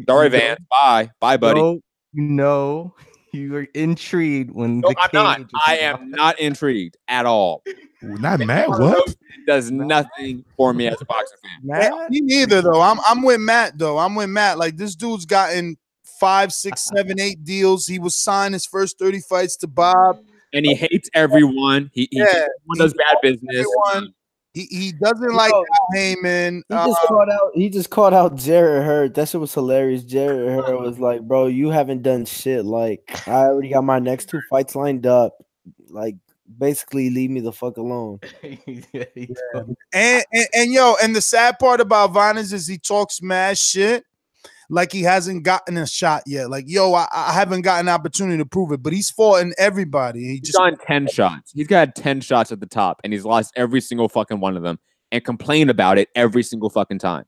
Speaker 9: Sorry, Van. Bye, buddy.
Speaker 7: No, you are intrigued when.
Speaker 9: No, I'm not. I am not intrigued at all.
Speaker 13: Not mad. What?
Speaker 9: It does nothing for me as a boxing fan.
Speaker 6: Me neither, though. I'm with Matt, though. I'm with Matt. Like, this dude's gotten 5, 6, 7, 8 deals. He was signed his first 30 fights to Bob.
Speaker 9: and he hates everyone. He does bad business.
Speaker 6: Everyone. He doesn't like Heyman.
Speaker 10: He just called out Jared Hurd. That shit was hilarious. Jared Hurd was like, "Bro, you haven't done shit. Like, I already got my next 2 fights lined up. Like, basically, leave me the fuck alone."
Speaker 6: And the sad part about Vanez is he talks mad shit, like he hasn't gotten a shot yet. Like, I haven't gotten an opportunity to prove it, but he's fought in everybody.
Speaker 9: He's gotten 10 shots. He's got 10 shots at the top, and he's lost every single fucking one of them and complained about it every single fucking time.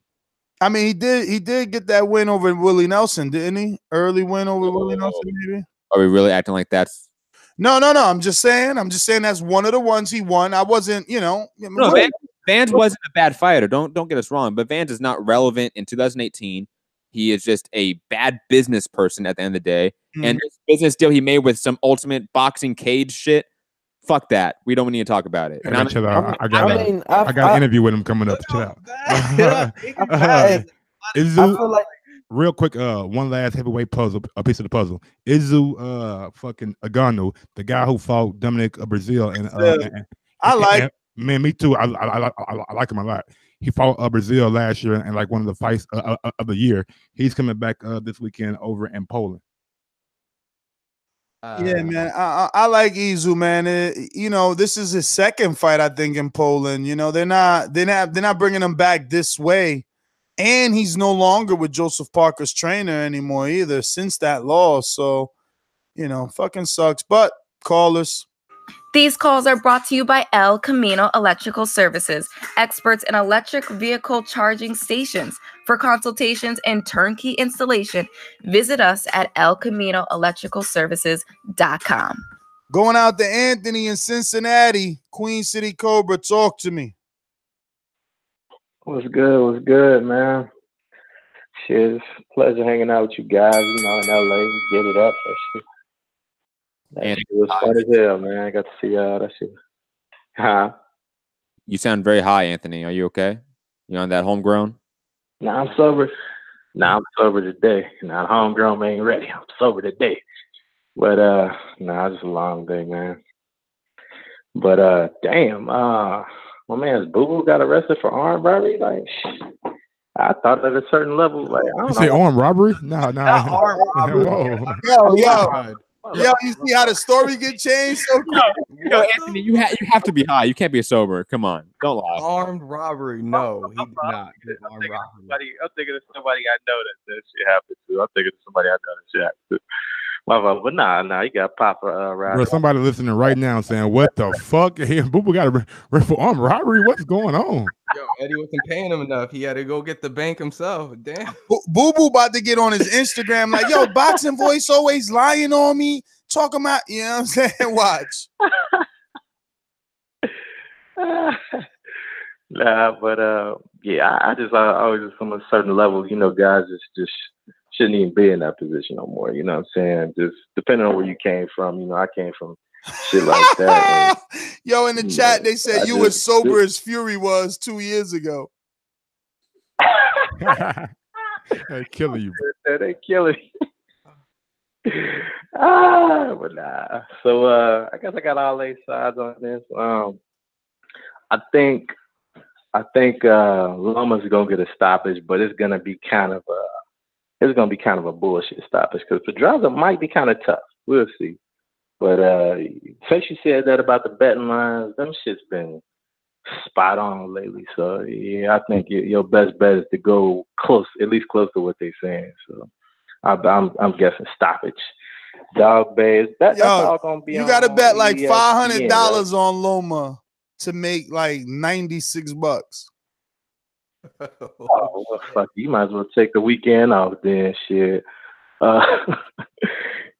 Speaker 6: I mean, he did get that win over Willie Nelson, didn't he? Early win over Willie Nelson, maybe.
Speaker 9: Are we really acting like that's?
Speaker 6: No. I'm just saying that's one of the ones he won. I wasn't,
Speaker 9: No, Vance wasn't a bad fighter. Don't get us wrong, but Vance is not relevant in 2018. He is just a bad business person at the end of the day. And this business deal he made with some ultimate boxing cage shit, fuck that. We don't need to talk about it.
Speaker 13: I got an interview with him coming up. Chill out. Real quick, one last heavyweight puzzle, a piece of the puzzle. Izzu fucking Agano, the guy who fought Dominic Brazil, man, me too. I like him a lot. He fought Brazil last year and like one of the fights of the year. He's coming back this weekend over in Poland.
Speaker 6: Yeah, man. I like Izzu, man. This is his second fight, I think, in Poland. They're not bringing him back this way, and he's no longer with Joseph Parker's trainer anymore either since that loss. So, fucking sucks. But callers.
Speaker 15: These calls are brought to you by El Camino Electrical Services, experts in electric vehicle charging stations. For consultations and turnkey installation, visit us at elcaminoelectricalservices.com.
Speaker 6: Going out to Anthony in Cincinnati, Queen City Cobra, talk to me.
Speaker 16: What's good, man? Shit, it's a pleasure hanging out with you guys, in LA. Get it up. That shit was fun as hell, man. I got to see that shit. Huh?
Speaker 9: You sound very high, Anthony. Are you okay? You on that homegrown?
Speaker 16: Nah, I'm sober. I'm sober today. Not homegrown, ain't ready. I'm sober today. But it's a long day, man. But damn, my man's Boo got arrested for armed robbery. Like, I thought at a certain level, like, I don't know.
Speaker 13: You say armed robbery? No.
Speaker 6: Armed robbery. Yo, you see how the story get changed? So
Speaker 9: Anthony, you have to be high. You can't be sober. Come on, don't lie.
Speaker 7: Armed robbery? No, he did not.
Speaker 16: I'm thinking of somebody I know that shit happened to. I'm thinking of somebody I know that shit happened to. But nah, you got Papa around.
Speaker 13: Bro, somebody listening right now saying, "What the fuck? Boo Boo got a for armed robbery? What's going on?"
Speaker 7: Yo, Eddie wasn't paying him enough. He had to go get the bank himself. Damn.
Speaker 6: Boo Boo about to get on his Instagram like, "Yo, Boxing Voice always lying on me, talking about." You know what I'm saying? Watch.
Speaker 16: I always just from a certain level, guys just shouldn't even be in that position no more. You know what I'm saying? Just depending on where you came from. I came from shit like that.
Speaker 6: Yo, in the chat, they said you were sober as Fury was 2 years ago.
Speaker 13: They killing you.
Speaker 16: They killing you. But nah. So I guess I got all 8 sides on this. I think Loma's gonna get a stoppage, but it's gonna be kind of a bullshit stoppage because Pedraza might be kind of tough. We'll see. But since you said that about the betting lines, them shit's been spot on lately. So yeah, I think your best bet is to go close, at least close to what they're saying. So I'm guessing stoppage. Dog Bay, that's all gonna be.
Speaker 6: You gotta bet like $500 on Loma to make like $96.
Speaker 16: Oh, well, fuck, you might as well take the weekend off then, shit.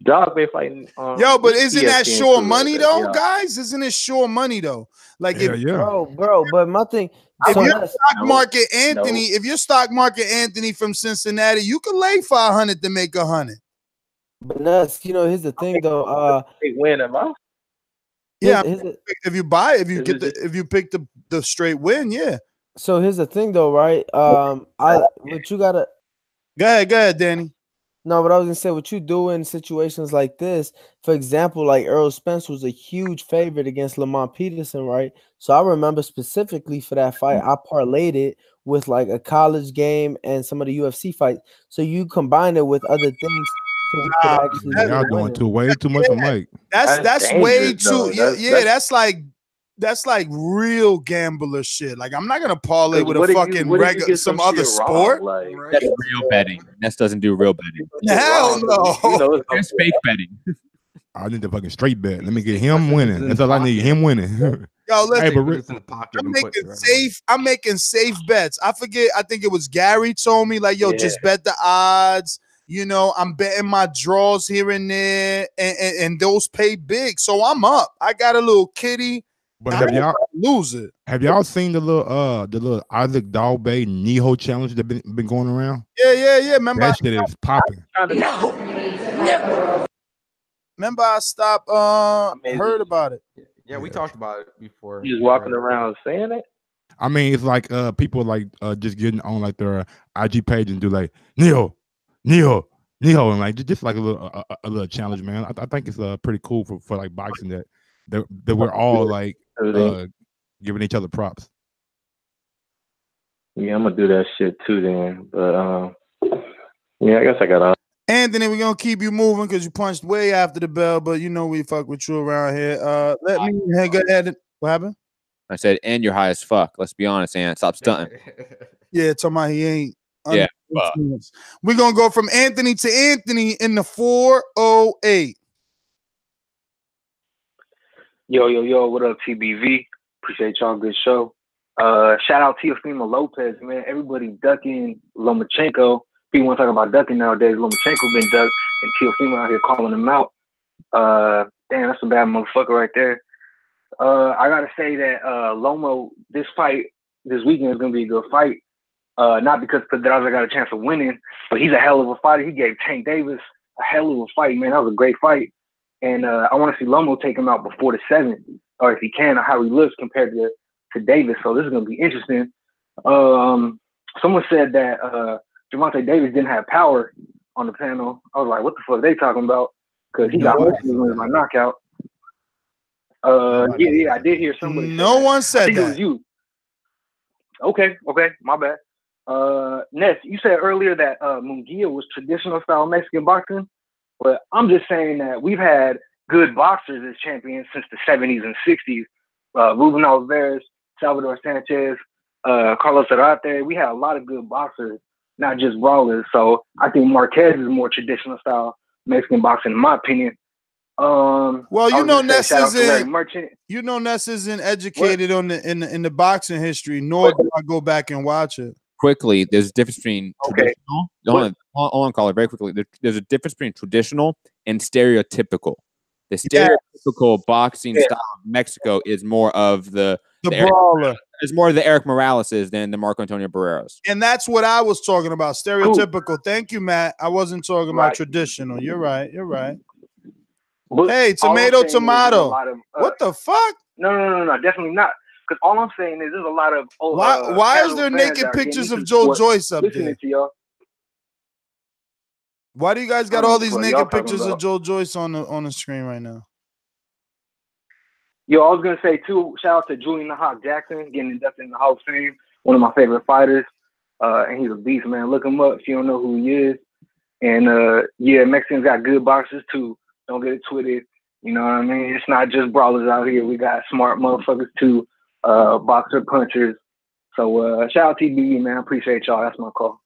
Speaker 16: Dog Bay fighting.
Speaker 6: Yo, but isn't that sure money though, guys? Isn't it sure money though? Like,
Speaker 10: bro. But my thing,
Speaker 6: if you're stock market Anthony from Cincinnati, you can lay 500 to make 100.
Speaker 10: But that's here's the thing though.
Speaker 16: Win am I?
Speaker 6: Yeah, if you pick the straight win, yeah.
Speaker 10: So here's the thing though, right? What you gotta
Speaker 6: go ahead, Danny.
Speaker 10: No, but I was gonna say what you do in situations like this. For example, like Errol Spence was a huge favorite against Lamont Peterson, right? So I remember specifically for that fight, I parlayed it with like a college game and some of the UFC fights. So you combine it with other things, so we could actually.
Speaker 13: Y'all doing way too much for Mike.
Speaker 6: That's way too. That's like real gambler shit. Like I'm not gonna parlay with a fucking regular some other sport.
Speaker 9: That's real betting. Ness doesn't do real betting.
Speaker 6: Hell no.
Speaker 9: That's fake betting.
Speaker 13: I need the fucking straight bet. Let me get him winning. That's all I need. Him winning.
Speaker 6: Yo, listen,
Speaker 13: Hey, but
Speaker 6: I'm making safe bets. I forget. I think it was Gary told me like, yo, just bet the odds. You know, I'm betting my draws here and there, and those pay big. So I'm up. I got a little kitty.
Speaker 13: But have y'all
Speaker 6: lose it?
Speaker 13: Have y'all seen the little Isaac Dogboe Neho challenge that been going around?
Speaker 6: Yeah. Remember
Speaker 13: that shit is popping.
Speaker 6: Remember I stopped. Heard about it.
Speaker 7: Yeah, we talked about it before.
Speaker 16: You just walking around saying it.
Speaker 13: I mean, it's like people like just getting on like their IG page and do like Neho, and like just like a little challenge, man. I think it's pretty cool for like boxing that we're all like giving each other props.
Speaker 16: Yeah, I'm gonna do that shit too then. But yeah, I guess I got.
Speaker 6: Anthony, we're gonna keep you moving because you punched way after the bell, but you know we fuck with you around here. Let me go ahead. What happened?
Speaker 9: I said, and you're high as fuck. Let's be honest, and stop stunting.
Speaker 6: Yeah, talking about he ain't.
Speaker 9: Yeah.
Speaker 6: We're gonna go from Anthony to Anthony in the 408.
Speaker 17: Yo, what up, TBV? Appreciate y'all. Good show. Shout out Teofimo Lopez, man. Everybody ducking Lomachenko. People want to talk about ducking nowadays. Lomachenko been ducked, and Teofimo out here calling him out. Damn, that's a bad motherfucker right there. I gotta say that Lomo, this fight this weekend is gonna be a good fight. Not because Pedraza got a chance of winning, but he's a hell of a fighter. He gave Tank Davis a hell of a fight, man. That was a great fight. And I want to see Lomo take him out before the 7th, or if he can, or how he looks compared to Davis. So this is going to be interesting. Someone said that Gervonta Davis didn't have power on the panel. I was like, what the fuck are they talking about? Because he got wins by knockout. Yeah, I did hear somebody.
Speaker 6: No one said that.
Speaker 17: It was you. Okay, my bad. Ness, you said earlier that Munguia was traditional style Mexican boxing, but I'm just saying that we've had good boxers as champions since the 70s and 60s. Ruben Alvarez, Salvador Sanchez, Carlos Zarate. We had a lot of good boxers, not just brawlers. So I think Marquez is more traditional style Mexican boxing, in my opinion.
Speaker 6: Well, Ness isn't educated on in the boxing history, nor do I go back and watch it.
Speaker 9: Quickly, there's a difference between traditional. Hold on, caller, very quickly. There's a difference between traditional and stereotypical. The stereotypical boxing style of Mexico is more of the
Speaker 6: brawler.
Speaker 9: It's more of the Eric Moraleses than the Marco Antonio Barreras.
Speaker 6: And that's what I was talking about. Stereotypical. Thank you, Matt. I wasn't talking about traditional. You're right.
Speaker 17: But
Speaker 6: hey, tomato. What the fuck?
Speaker 17: No, definitely not. Because all I'm saying is there's a lot of
Speaker 6: why is there naked pictures of Joe Joyce up there?
Speaker 17: To y'all.
Speaker 6: Why do you guys got all these naked pictures of Joe Joyce on the screen right now?
Speaker 17: Yo, I was gonna say too, shout out to Julian the Hawk Jackson getting inducted in the Hall of Fame. One of my favorite fighters. And he's a beast, man. Look him up if you don't know who he is. And yeah, Mexicans got good boxers too. Don't get it twisted. You know what I mean? It's not just brawlers out here. We got smart motherfuckers too. Boxer punchers. So shout out TBE, man. Appreciate y'all. That's my call.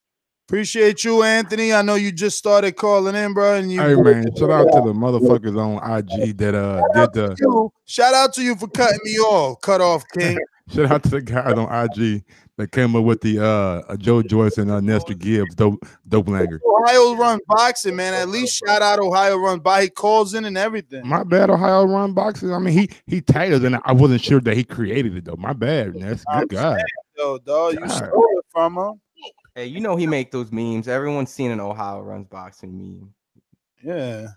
Speaker 6: Appreciate you, Anthony. I know you just started calling in, bro. And
Speaker 13: hey man, shout out to the motherfuckers on IG that did the
Speaker 6: shout out to you for cutting me off. Cut off, King.
Speaker 13: Shout out to the guys on IG that came up with the Joe Joyce and Nestor Gibbs doppelganger.
Speaker 6: Ohio Run Boxing, man. At least shout out Ohio Run Boxing. He calls in and everything.
Speaker 13: My bad, Ohio Run Boxing. I mean, he tagged us, and I wasn't sure that he created it though. My bad, Ness. Good guy.
Speaker 6: Yo, dog, you stole it from him.
Speaker 7: Hey, you know he make those memes. Everyone's seen an Ohio Runs Boxing meme.
Speaker 6: Yeah.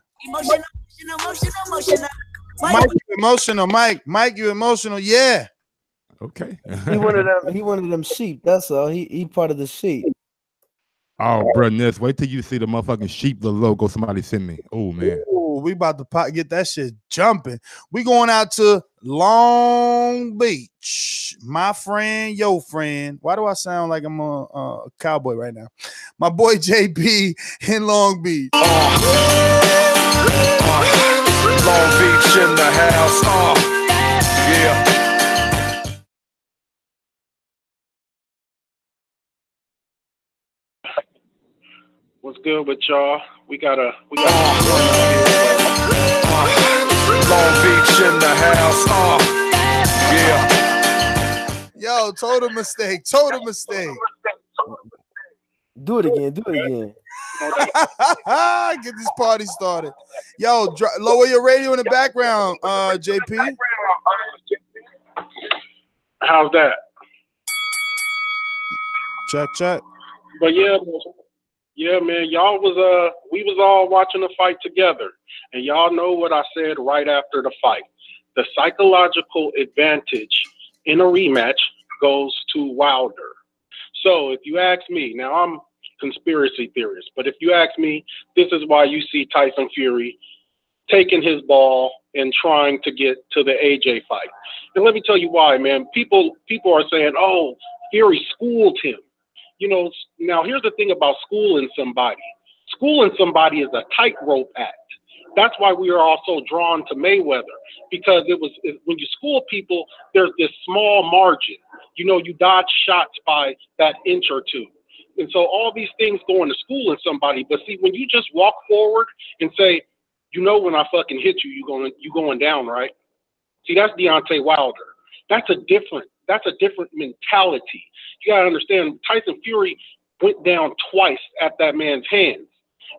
Speaker 18: Emotional.
Speaker 6: Mike, you emotional? Yeah.
Speaker 13: Okay.
Speaker 10: He one of them sheep. That's all. He part of the sheep.
Speaker 13: Oh, bro, Ness, wait till you see the motherfucking sheep the logo somebody sent me. Oh man.
Speaker 6: Ooh, we about to get that shit jumping. We going out to Long Beach. My friend, your friend. Why do I sound like I'm a cowboy right now? My boy JP in Long Beach.
Speaker 18: Long Beach in the house. Yeah.
Speaker 19: What's good with y'all? We got
Speaker 18: Long Beach in the house. Yeah.
Speaker 6: Yo, total mistake.
Speaker 10: Do it again.
Speaker 6: Get this party started. Yo, lower your radio in the background, JP.
Speaker 19: How's that?
Speaker 6: Check.
Speaker 19: But yeah, man, y'all we was all watching the fight together, and y'all know what I said right after the fight. The psychological advantage in a rematch goes to Wilder. So if you ask me, now I'm conspiracy theorist, but if you ask me, this is why you see Tyson Fury taking his ball and trying to get to the AJ fight. And let me tell you why, man. People are saying, oh, Fury schooled him. You know, now here's the thing about schooling somebody. Schooling somebody is a tightrope act. That's why we are all so drawn to Mayweather, because when you school people, there's this small margin. You know, you dodge shots by that inch or two. And so all these things go into schooling somebody. But see, when you just walk forward and say, you know, when I fucking hit you, you going down, right? See, that's Deontay Wilder. That's a different mentality. You gotta understand, Tyson Fury went down twice at that man's hands.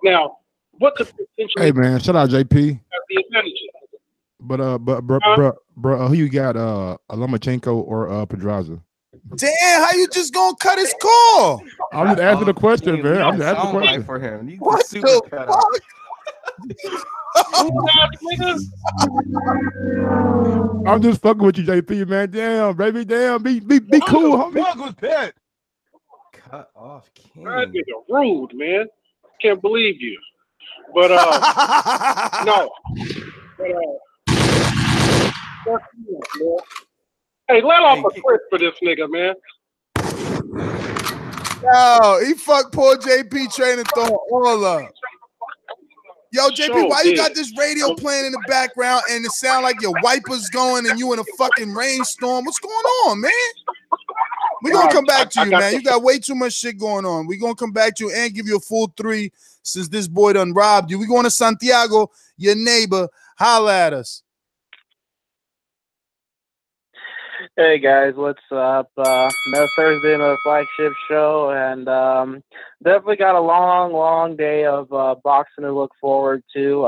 Speaker 19: Now, what could potentially?
Speaker 13: Hey man, shout out JP.
Speaker 19: The advantage?
Speaker 13: But bro, who you got? Lomachenko or Pedraza?
Speaker 6: Damn, how you just gonna cut his call?
Speaker 13: I'm just asking the question, man. I'm just asking the question
Speaker 7: for him.
Speaker 6: What the fuck?
Speaker 13: I'm just fucking with you, JP, man. Damn, baby, damn. Be cool, homie.
Speaker 7: Cut off King.
Speaker 19: That nigga rude, man. Can't believe you. But no. Hey, let off a clip for this nigga, man.
Speaker 6: Yo, he fucked poor JP training thought all up. Yo, JP, why you got this radio playing in the background and it sound like your wipers going and you in a fucking rainstorm? What's going on, man? We're going to come back to you, man. You got way too much shit going on. We're going to come back to you and give you a full 3 since this boy done robbed you. We're going to Santiago, your neighbor. Holla at us.
Speaker 20: Hey guys, what's up? Another Thursday in a flagship show, and definitely got a long day of boxing to look forward to.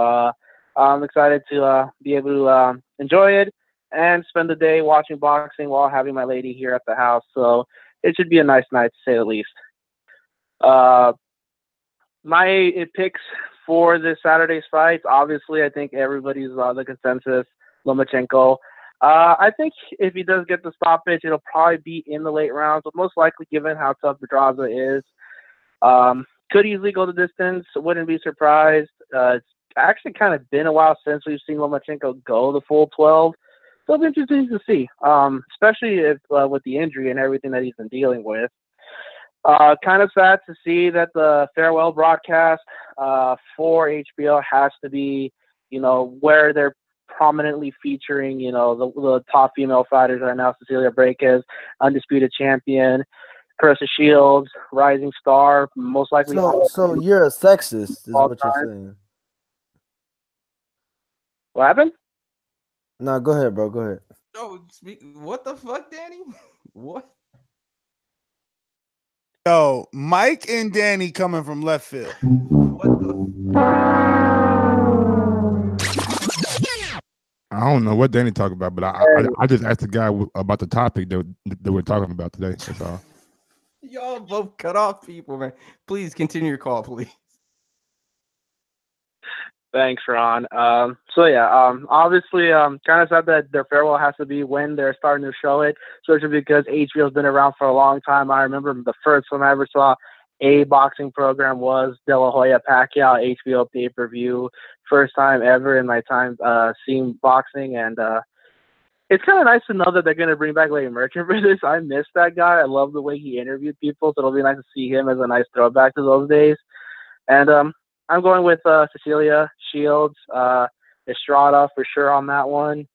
Speaker 20: I'm excited to be able to enjoy it and spend the day watching boxing while having my lady here at the house. So it should be a nice night to say the least. My picks for this Saturday's fights, obviously, I think everybody's the consensus, Lomachenko. I think if he does get the stoppage, it'll probably be in the late rounds, but most likely, given how tough Pedraza is, could easily go the distance. Wouldn't be surprised. It's actually kind of been a while since we've seen Lomachenko go the full 12. So it'll be interesting to see, especially if with the injury and everything that he's been dealing with. Kind of sad to see that the farewell broadcast for HBO has to be, where they're prominently featuring, the top female fighters right now: Cecilia Braquez, undisputed champion; Carissa Shields, rising star, most likely.
Speaker 10: So you're a sexist, is what you're saying.
Speaker 20: What happened?
Speaker 10: No, go ahead, bro. Go ahead.
Speaker 7: No, what the fuck, Danny? What?
Speaker 6: Yo, Mike and Danny coming from left field.
Speaker 7: What the?
Speaker 13: I don't know what Danny talking about, but I just asked the guy about the topic that we're talking about today. That's all.
Speaker 7: Y'all both cut off people, man. Please continue your call, please.
Speaker 20: Thanks, Ron. Obviously, kind of sad that their farewell has to be when they're starting to show it, especially because HBO's been around for a long time. I remember the first one I ever saw A boxing program was De La Hoya Pacquiao HBO pay-per-view. First time ever in my time seeing boxing, and it's kind of nice to know that they're going to bring back Larry Merchant for this. I miss that guy. I love the way he interviewed people, so it'll be nice to see him as a nice throwback to those days. And I'm going with Cecilia Shields, Estrada for sure on that one.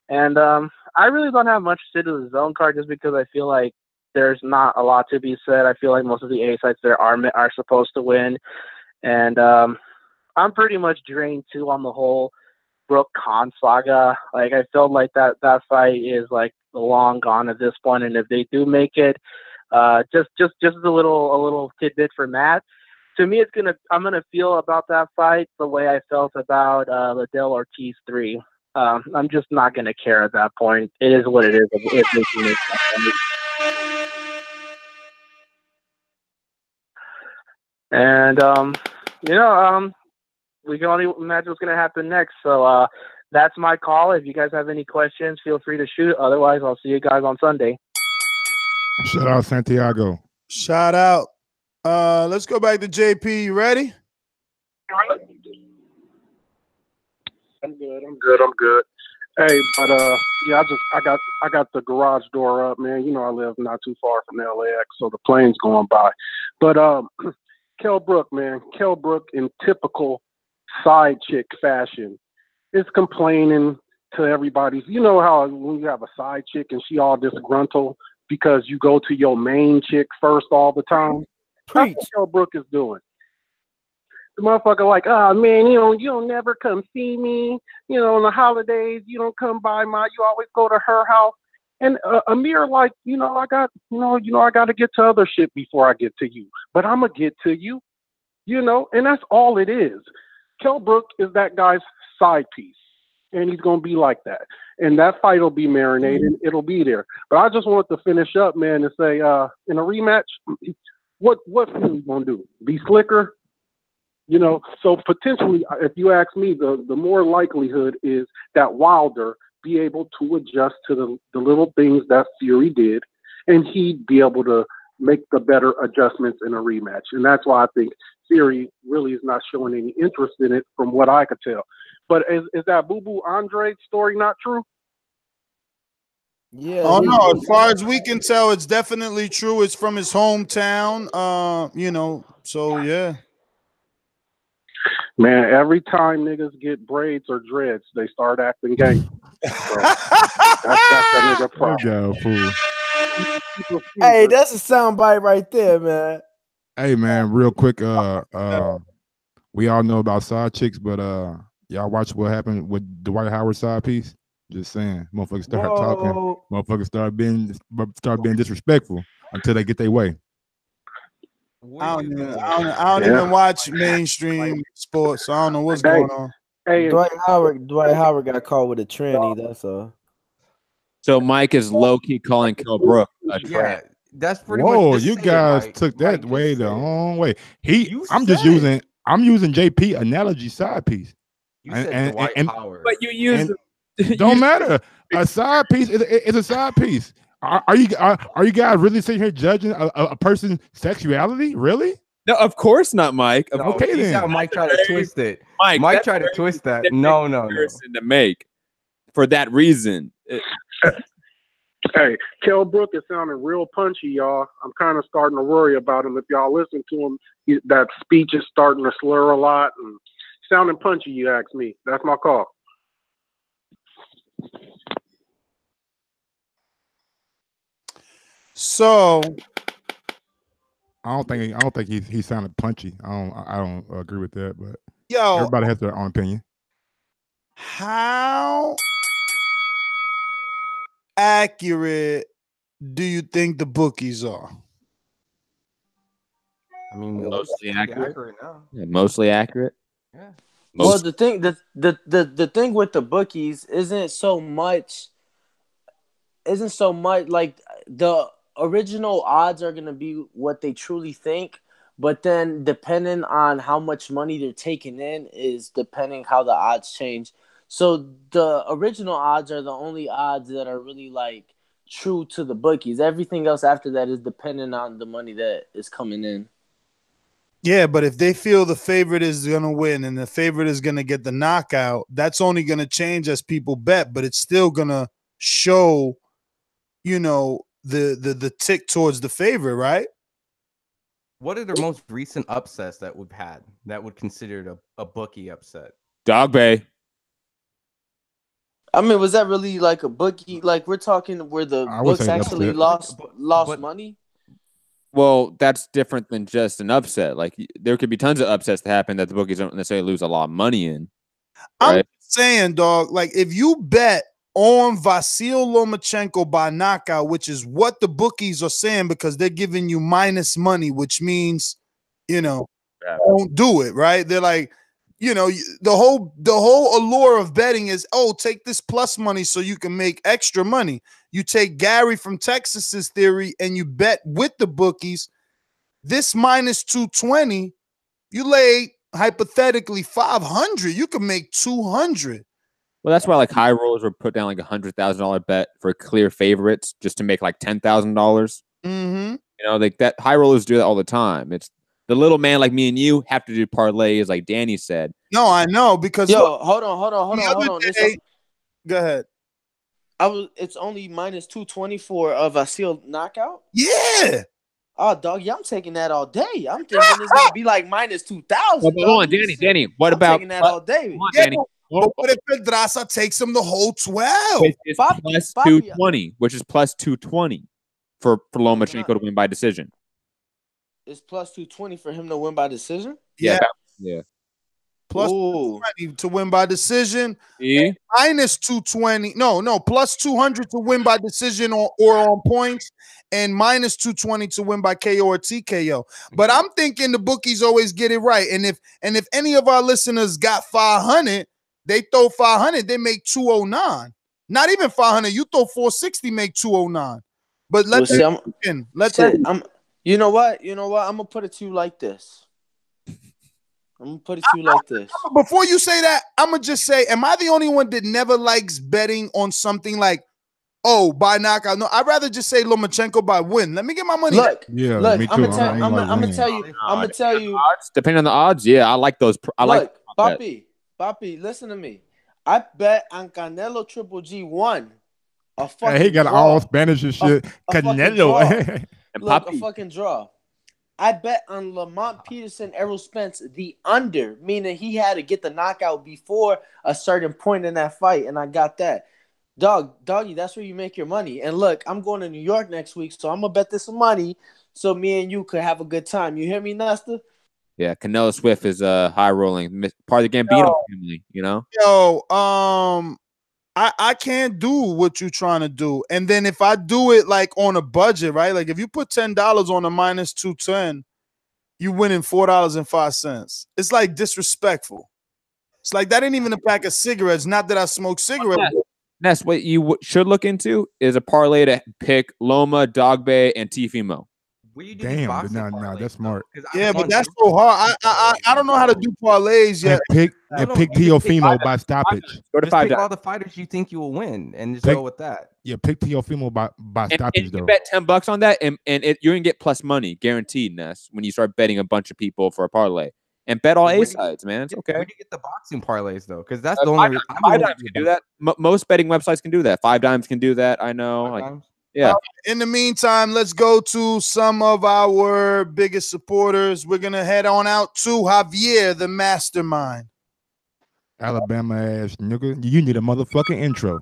Speaker 20: And I really don't have much to say to the zone card just because I feel like there's not a lot to be said. I feel like most of the A sites there are supposed to win. And I'm pretty much drained too on the whole Brook Khan saga. Like, I felt like that fight is like long gone at this point. And if they do make it, just a little tidbit for Matt. To me, I'm gonna feel about that fight the way I felt about Liddell Ortiz 3. I'm just not gonna care at that point. It is what it is. And we can only imagine what's gonna happen next. So that's my call. If you guys have any questions, feel free to shoot. Otherwise, I'll see you guys on Sunday.
Speaker 13: Shout out Santiago.
Speaker 6: Shout out. Let's go back to JP. You ready?
Speaker 19: I'm good. Hey, but yeah, I got the garage door up, man. You know I live not too far from LAX, so the plane's going by. But Kell Brook, man, Kell Brook in typical side chick fashion is complaining to everybody. You know how when you have a side chick and she all disgruntled because you go to your main chick first all the time? That's what Kell Brook is doing. The motherfucker like, man, you don't never come see me. On the holidays, you don't come by you always go to her house. And Amir like, I got to get to other shit before I get to you. But I'm going to get to you, and that's all it is. Kell Brook is that guy's side piece, and he's going to be like that. And that fight will be marinated. It'll be there. But I just wanted to finish up, man, and say, in a rematch, what are we going to do? Be slicker? So potentially, if you ask me, the more likelihood is that Wilder be able to adjust to the little things that Fury did, and he'd be able to make the better adjustments in a rematch. And that's why I think Fury really is not showing any interest in it from what I could tell. But is that Boo Boo Andre story not true?
Speaker 10: Yeah.
Speaker 6: Oh no, as far as we can tell, it's definitely true. It's from his hometown. So yeah.
Speaker 19: Man, every time niggas get braids or dreads, they start acting gay. So that's that nigga problem.
Speaker 13: Fool.
Speaker 10: Hey, that's a soundbite right there, man.
Speaker 13: Hey man, real quick, we all know about side chicks, but y'all watch what happened with Dwight Howard's side piece? Just saying, motherfuckers start talking, motherfuckers start being disrespectful until they get their way.
Speaker 6: I don't even watch mainstream sports, so I don't know what's going on.
Speaker 10: Hey, Dwight Howard got caught with a tranny. That's all.
Speaker 9: So Mike is low key calling Kell Brook a
Speaker 7: Yeah, that's pretty
Speaker 13: Whoa,
Speaker 7: much.
Speaker 13: you guys took that way the wrong way. I'm using JP analogy side piece.
Speaker 7: You said Dwight Howard,
Speaker 9: but you used.
Speaker 13: Don't matter. A side piece is a side piece. Are you guys really sitting here judging a person's sexuality? Really?
Speaker 9: No, of course not, Mike.
Speaker 13: Okay, then.
Speaker 7: Mike tried to twist it. Mike tried to twist that. No.
Speaker 9: To make for that reason.
Speaker 19: Hey, Kell Brook is sounding real punchy, y'all. I'm kind of starting to worry about him. If y'all listen to him, that speech is starting to slur a lot and sounding punchy. You ask me. That's my call.
Speaker 6: So
Speaker 13: I don't think he sounded punchy. I don't agree with that, but
Speaker 6: yo,
Speaker 13: everybody has their own opinion.
Speaker 6: How accurate do you think the bookies are?
Speaker 7: I mean,
Speaker 9: mostly accurate
Speaker 7: now.
Speaker 9: Yeah, mostly accurate.
Speaker 7: Yeah.
Speaker 10: Well, the thing with the bookies isn't so much like the original odds are going to be what they truly think, but then depending on how much money they're taking in is depending how the odds change. So the original odds are the only odds that are really like true to the bookies. Everything else after that is dependent on the money that is coming in.
Speaker 6: Yeah, but if they feel the favorite is going to win and the favorite is going to get the knockout, that's only going to change as people bet, but it's still going to show, the tick towards the favorite, right?
Speaker 7: What are the most recent upsets that we've had that would consider a bookie upset?
Speaker 9: Dogboe.
Speaker 10: I mean, was that really like a bookie? Like we're talking where the books actually lost money?
Speaker 9: Well, that's different than just an upset. Like there could be tons of upsets that happen that the bookies don't necessarily lose a lot of money in. Right?
Speaker 6: I'm saying, dog, like if you bet on Vasyl Lomachenko by knockout, which is what the bookies are saying because they're giving you minus money, which means, don't do it, right? They're like, the whole allure of betting is, take this plus money so you can make extra money. You take Gary from Texas's theory and you bet with the bookies. This minus 220, you lay hypothetically 500, you can make 200.
Speaker 9: Well, that's why like high rollers would put down like $100,000 bet for clear favorites just to make like $10,000.
Speaker 6: Mm-hmm.
Speaker 9: Like that high rollers do that all the time. It's the little man like me and you have to do parlays, like Danny said.
Speaker 6: No, I know because
Speaker 10: hold on.
Speaker 6: Go ahead.
Speaker 10: It's only minus 220 for a Vasyl knockout.
Speaker 6: Yeah.
Speaker 10: Oh, dog, I'm taking that all day. I'm thinking it's gonna be like minus 2,000.
Speaker 9: Hold on, Danny. What
Speaker 10: I'm
Speaker 9: about
Speaker 10: taking that all day?
Speaker 9: Danny?
Speaker 6: But what if Pedraza takes him the whole 12?
Speaker 9: It's plus 220, which is plus 220 for Lomachenko to win by decision.
Speaker 10: It's plus 220 for him to win by decision?
Speaker 6: Yeah.
Speaker 9: Yeah.
Speaker 6: Plus 220 to win by decision.
Speaker 9: Yeah.
Speaker 6: Minus 220. No, plus 200 to win by decision or on points, and minus 220 to win by KO or TKO. But I'm thinking the bookies always get it right. And if any of our listeners got 500, they throw 500, they make 209. Not even 500. You throw 460, make 209. But
Speaker 10: you know what? I'm gonna put it to you like this.
Speaker 6: Before you say that, I'm gonna just say, am I the only one that never likes betting on something like, by knockout? No, I'd rather just say Lomachenko by win. Let me get my money.
Speaker 10: Look, me too. I'm gonna tell you.
Speaker 9: Depending on the odds, yeah, I like those.
Speaker 10: Papi, listen to me. I bet on Canelo Triple G 1.
Speaker 13: He got all Spanish and shit. Canelo.
Speaker 10: A fucking draw. I bet on Lamont Peterson, Errol Spence, the under, meaning he had to get the knockout before a certain point in that fight, and I got that. Doggy, that's where you make your money. And look, I'm going to New York next week, so I'm going to bet this some money so me and you could have a good time. You hear me, Nesta?
Speaker 9: Yeah, Canelo Swift is high rolling, part of the Gambino family,
Speaker 6: I can't do what you're trying to do. And then if I do it like on a budget, right? Like if you put $10 on a minus 210, you winning $4.05. It's like disrespectful. It's like that ain't even a pack of cigarettes. Not that I smoke cigarettes.
Speaker 9: That's what you should look into is a parlay to pick Loma, Dogboe, and Teofimo.
Speaker 13: Damn, no, that's smart.
Speaker 6: Yeah, but that's so hard. I don't know how to do parlays yet.
Speaker 13: Pick Teofimo by stoppage.
Speaker 9: Go to
Speaker 7: pick all the fighters you think you will win, and just go with that.
Speaker 13: Yeah, pick Teofimo by stoppage.
Speaker 9: And you bet $10 on that, and you're gonna get plus money guaranteed, Ness, when you start betting a bunch of people for a parlay. And bet all A sides, man. It's okay.
Speaker 7: Where do you get the boxing parlays though? Because that's the only reason.
Speaker 9: Five Dimes can do that. Most betting websites can do that. 5 Dimes can do that. I know. Yeah.
Speaker 6: In the meantime, let's go to some of our biggest supporters. We're gonna head on out to Xavier, the mastermind.
Speaker 13: Alabama ass nigga, you need a motherfucking intro.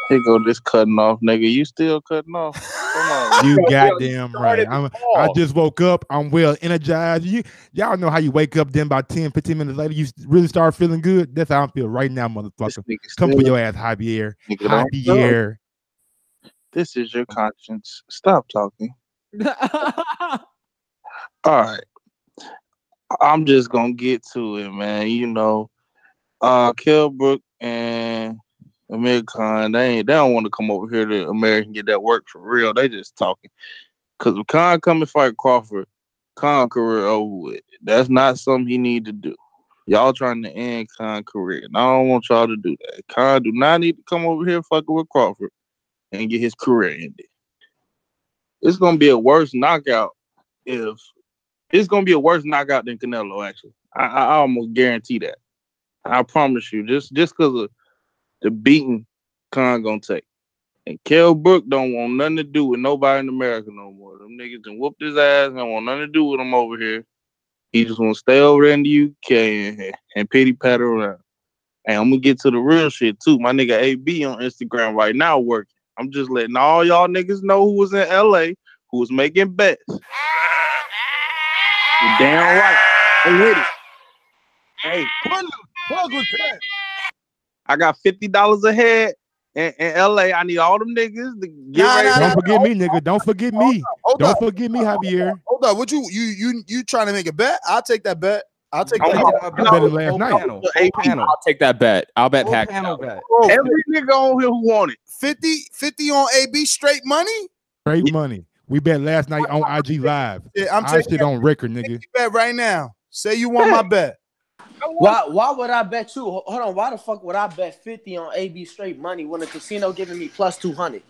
Speaker 21: Here go this cutting off, nigga. You still cutting off? Come on.
Speaker 13: You goddamn right. I just woke up. I'm well energized. Y'all know how you wake up, then about 10, 15 minutes later, you really start feeling good. That's how I feel right now, motherfucker. Come for your ass, Xavier. Xavier.
Speaker 21: This is your conscience. Stop talking. All right. I'm just gonna get to it, man. Kell Brook and Khan, they don't want to come over here to America and get that work for real. They just talking. Cause if Khan come and fight Crawford, Khan career over with. That's not something he need to do. Y'all trying to end Khan career. And I don't want y'all to do that. Khan do not need to come over here fucking with Crawford and get his career ended. It's gonna be a worse knockout if It's gonna be a worse knockout than Canelo. Actually, I almost guarantee that. I promise you. Just because of the beating Khan gonna take. And Kell Brook don't want nothing to do with nobody in America no more. Them niggas done whooped his ass. Don't want nothing to do with him over here. He just want to stay over there in the UK and pity patter around. And I'm gonna get to the real shit too. My nigga AB on Instagram right now working. I'm just letting all y'all niggas know who was in LA, who was making bets. You're damn right. I'm with it. Hey, I got $50 ahead in LA. I need all them niggas to get ready.
Speaker 13: Don't forget me, nigga. Don't forget me. Don't forget me, Javier.
Speaker 6: Hold up. What you trying to make a bet? I'll take that bet. I'll take that.
Speaker 13: I bet it last night.
Speaker 9: I'll take that bet. I'll bet pack.
Speaker 21: Every nigga on here who won it.
Speaker 6: 50 on AB straight money?
Speaker 13: Straight money. We bet last night on IG Live.
Speaker 6: Yeah, I'm
Speaker 13: I
Speaker 6: taking
Speaker 13: shit on record, nigga.
Speaker 6: bet right now. Say you want my bet.
Speaker 10: Why would I bet you? Hold on. Why the fuck would I bet 50 on AB straight money when the casino giving me plus 200?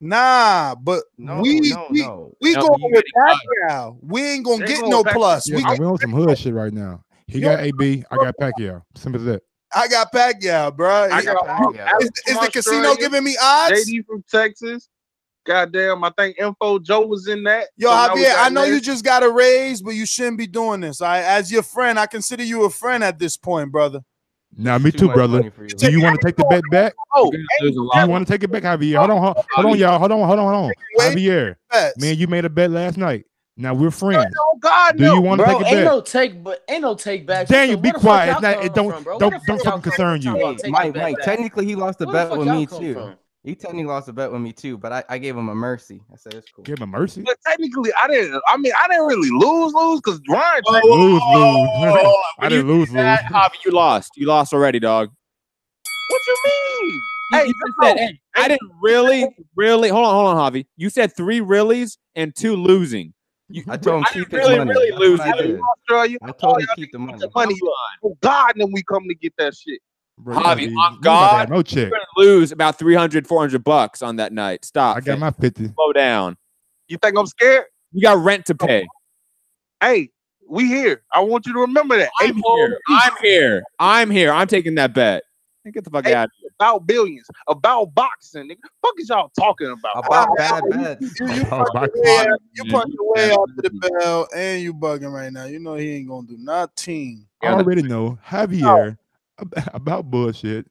Speaker 6: Nah, but we going with Pacquiao. We ain't gonna get no plus.
Speaker 13: Yeah, we on some hood shit right now. He got AB. I got Pacquiao. Simple as that.
Speaker 6: I got Pacquiao, bro.
Speaker 21: I got Pacquiao.
Speaker 6: Is the casino giving me odds?
Speaker 21: JD from Texas. Goddamn, I think Info Joe was in that.
Speaker 6: Yo, Javier, I know you just got a raise, but you shouldn't be doing this. As your friend, I consider you a friend at this point, brother.
Speaker 13: Nah, me too, brother. Do you want to take the bet back?
Speaker 21: Oh,
Speaker 13: do you want to take it back, Javier? Hold on, y'all. Hold on. Javier, man, you made a bet last night. Now we're friends.
Speaker 21: Oh God,
Speaker 13: do you want to take a bet?
Speaker 10: Ain't no take back.
Speaker 13: Daniel, be quiet. It don't fucking concern you.
Speaker 7: Hey, Mike, technically he lost a bet with me too. He technically lost a bet with me too, but I gave him a mercy. I said it's cool.
Speaker 13: Give him a mercy.
Speaker 21: But technically, I didn't really lose because Ryan
Speaker 13: lose. I didn't lose.
Speaker 9: Javi, you lost. You lost already, dog.
Speaker 21: What you mean?
Speaker 9: Hey, I didn't really. Hold on, Javi. You said 3 reallys and 2 losing.
Speaker 7: I told him keep his money.
Speaker 21: Really lose.
Speaker 7: I told him keep the money.
Speaker 21: Oh God, and then we come to get that shit.
Speaker 13: Bro,
Speaker 9: Javi, on God,
Speaker 13: no check.
Speaker 9: You're gonna lose about $300-$400 on that night. Stop.
Speaker 13: I got my 50.
Speaker 9: Slow down.
Speaker 21: You think I'm scared?
Speaker 9: You got rent to pay.
Speaker 21: Hey, we here. I want you to remember that.
Speaker 9: I'm here. I'm taking that bet. Get the fuck out of here.
Speaker 21: About billions. About boxing. Nigga. Fuck is y'all talking about?
Speaker 7: About bad bets.
Speaker 6: You punching way out to the bell, and you bugging right now. You know he ain't gonna do nothing.
Speaker 13: I already know Javier about bullshit.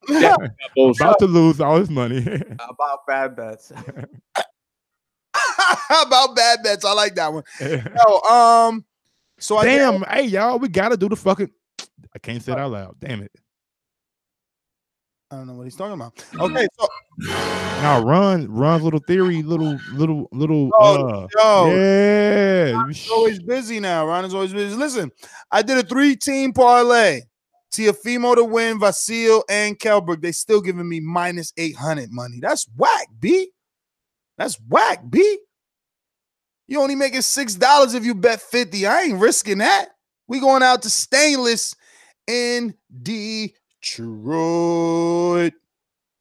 Speaker 13: About to lose all his money.
Speaker 7: About bad bets.
Speaker 6: About bad bets. I like that one. So
Speaker 13: hey y'all, we gotta do the fucking. I can't say it out loud. Damn it.
Speaker 6: I don't know what he's talking about. Okay, so
Speaker 13: now Ron's little theory, little. Yeah,
Speaker 6: Ron's always busy now. Ron is always busy. Listen, I did a 3-team parlay. Teofimo to win, Vasil and Kell Brook. They still giving me minus 800 money. That's whack, B. That's whack, B. You only making $6 if you bet 50. I ain't risking that. We going out to Stainless in Detroit.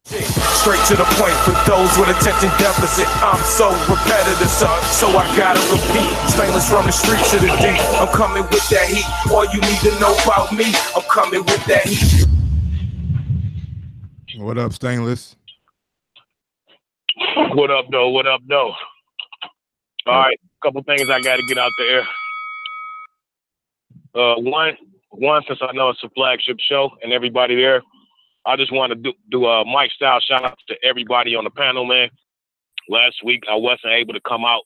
Speaker 18: Straight to the point for those with attention deficit. I'm so repetitive, so I gotta repeat. Stainless from the street to the deep. I'm coming with that heat. All you need to know about me, I'm coming with that heat.
Speaker 13: What up, Stainless?
Speaker 1: What up, though? What up, though? All right, a couple things I got to get out there. One, since I know it's a flagship show and everybody there, I just want to do a Mike style shout out to everybody on the panel, man. Last week I wasn't able to come out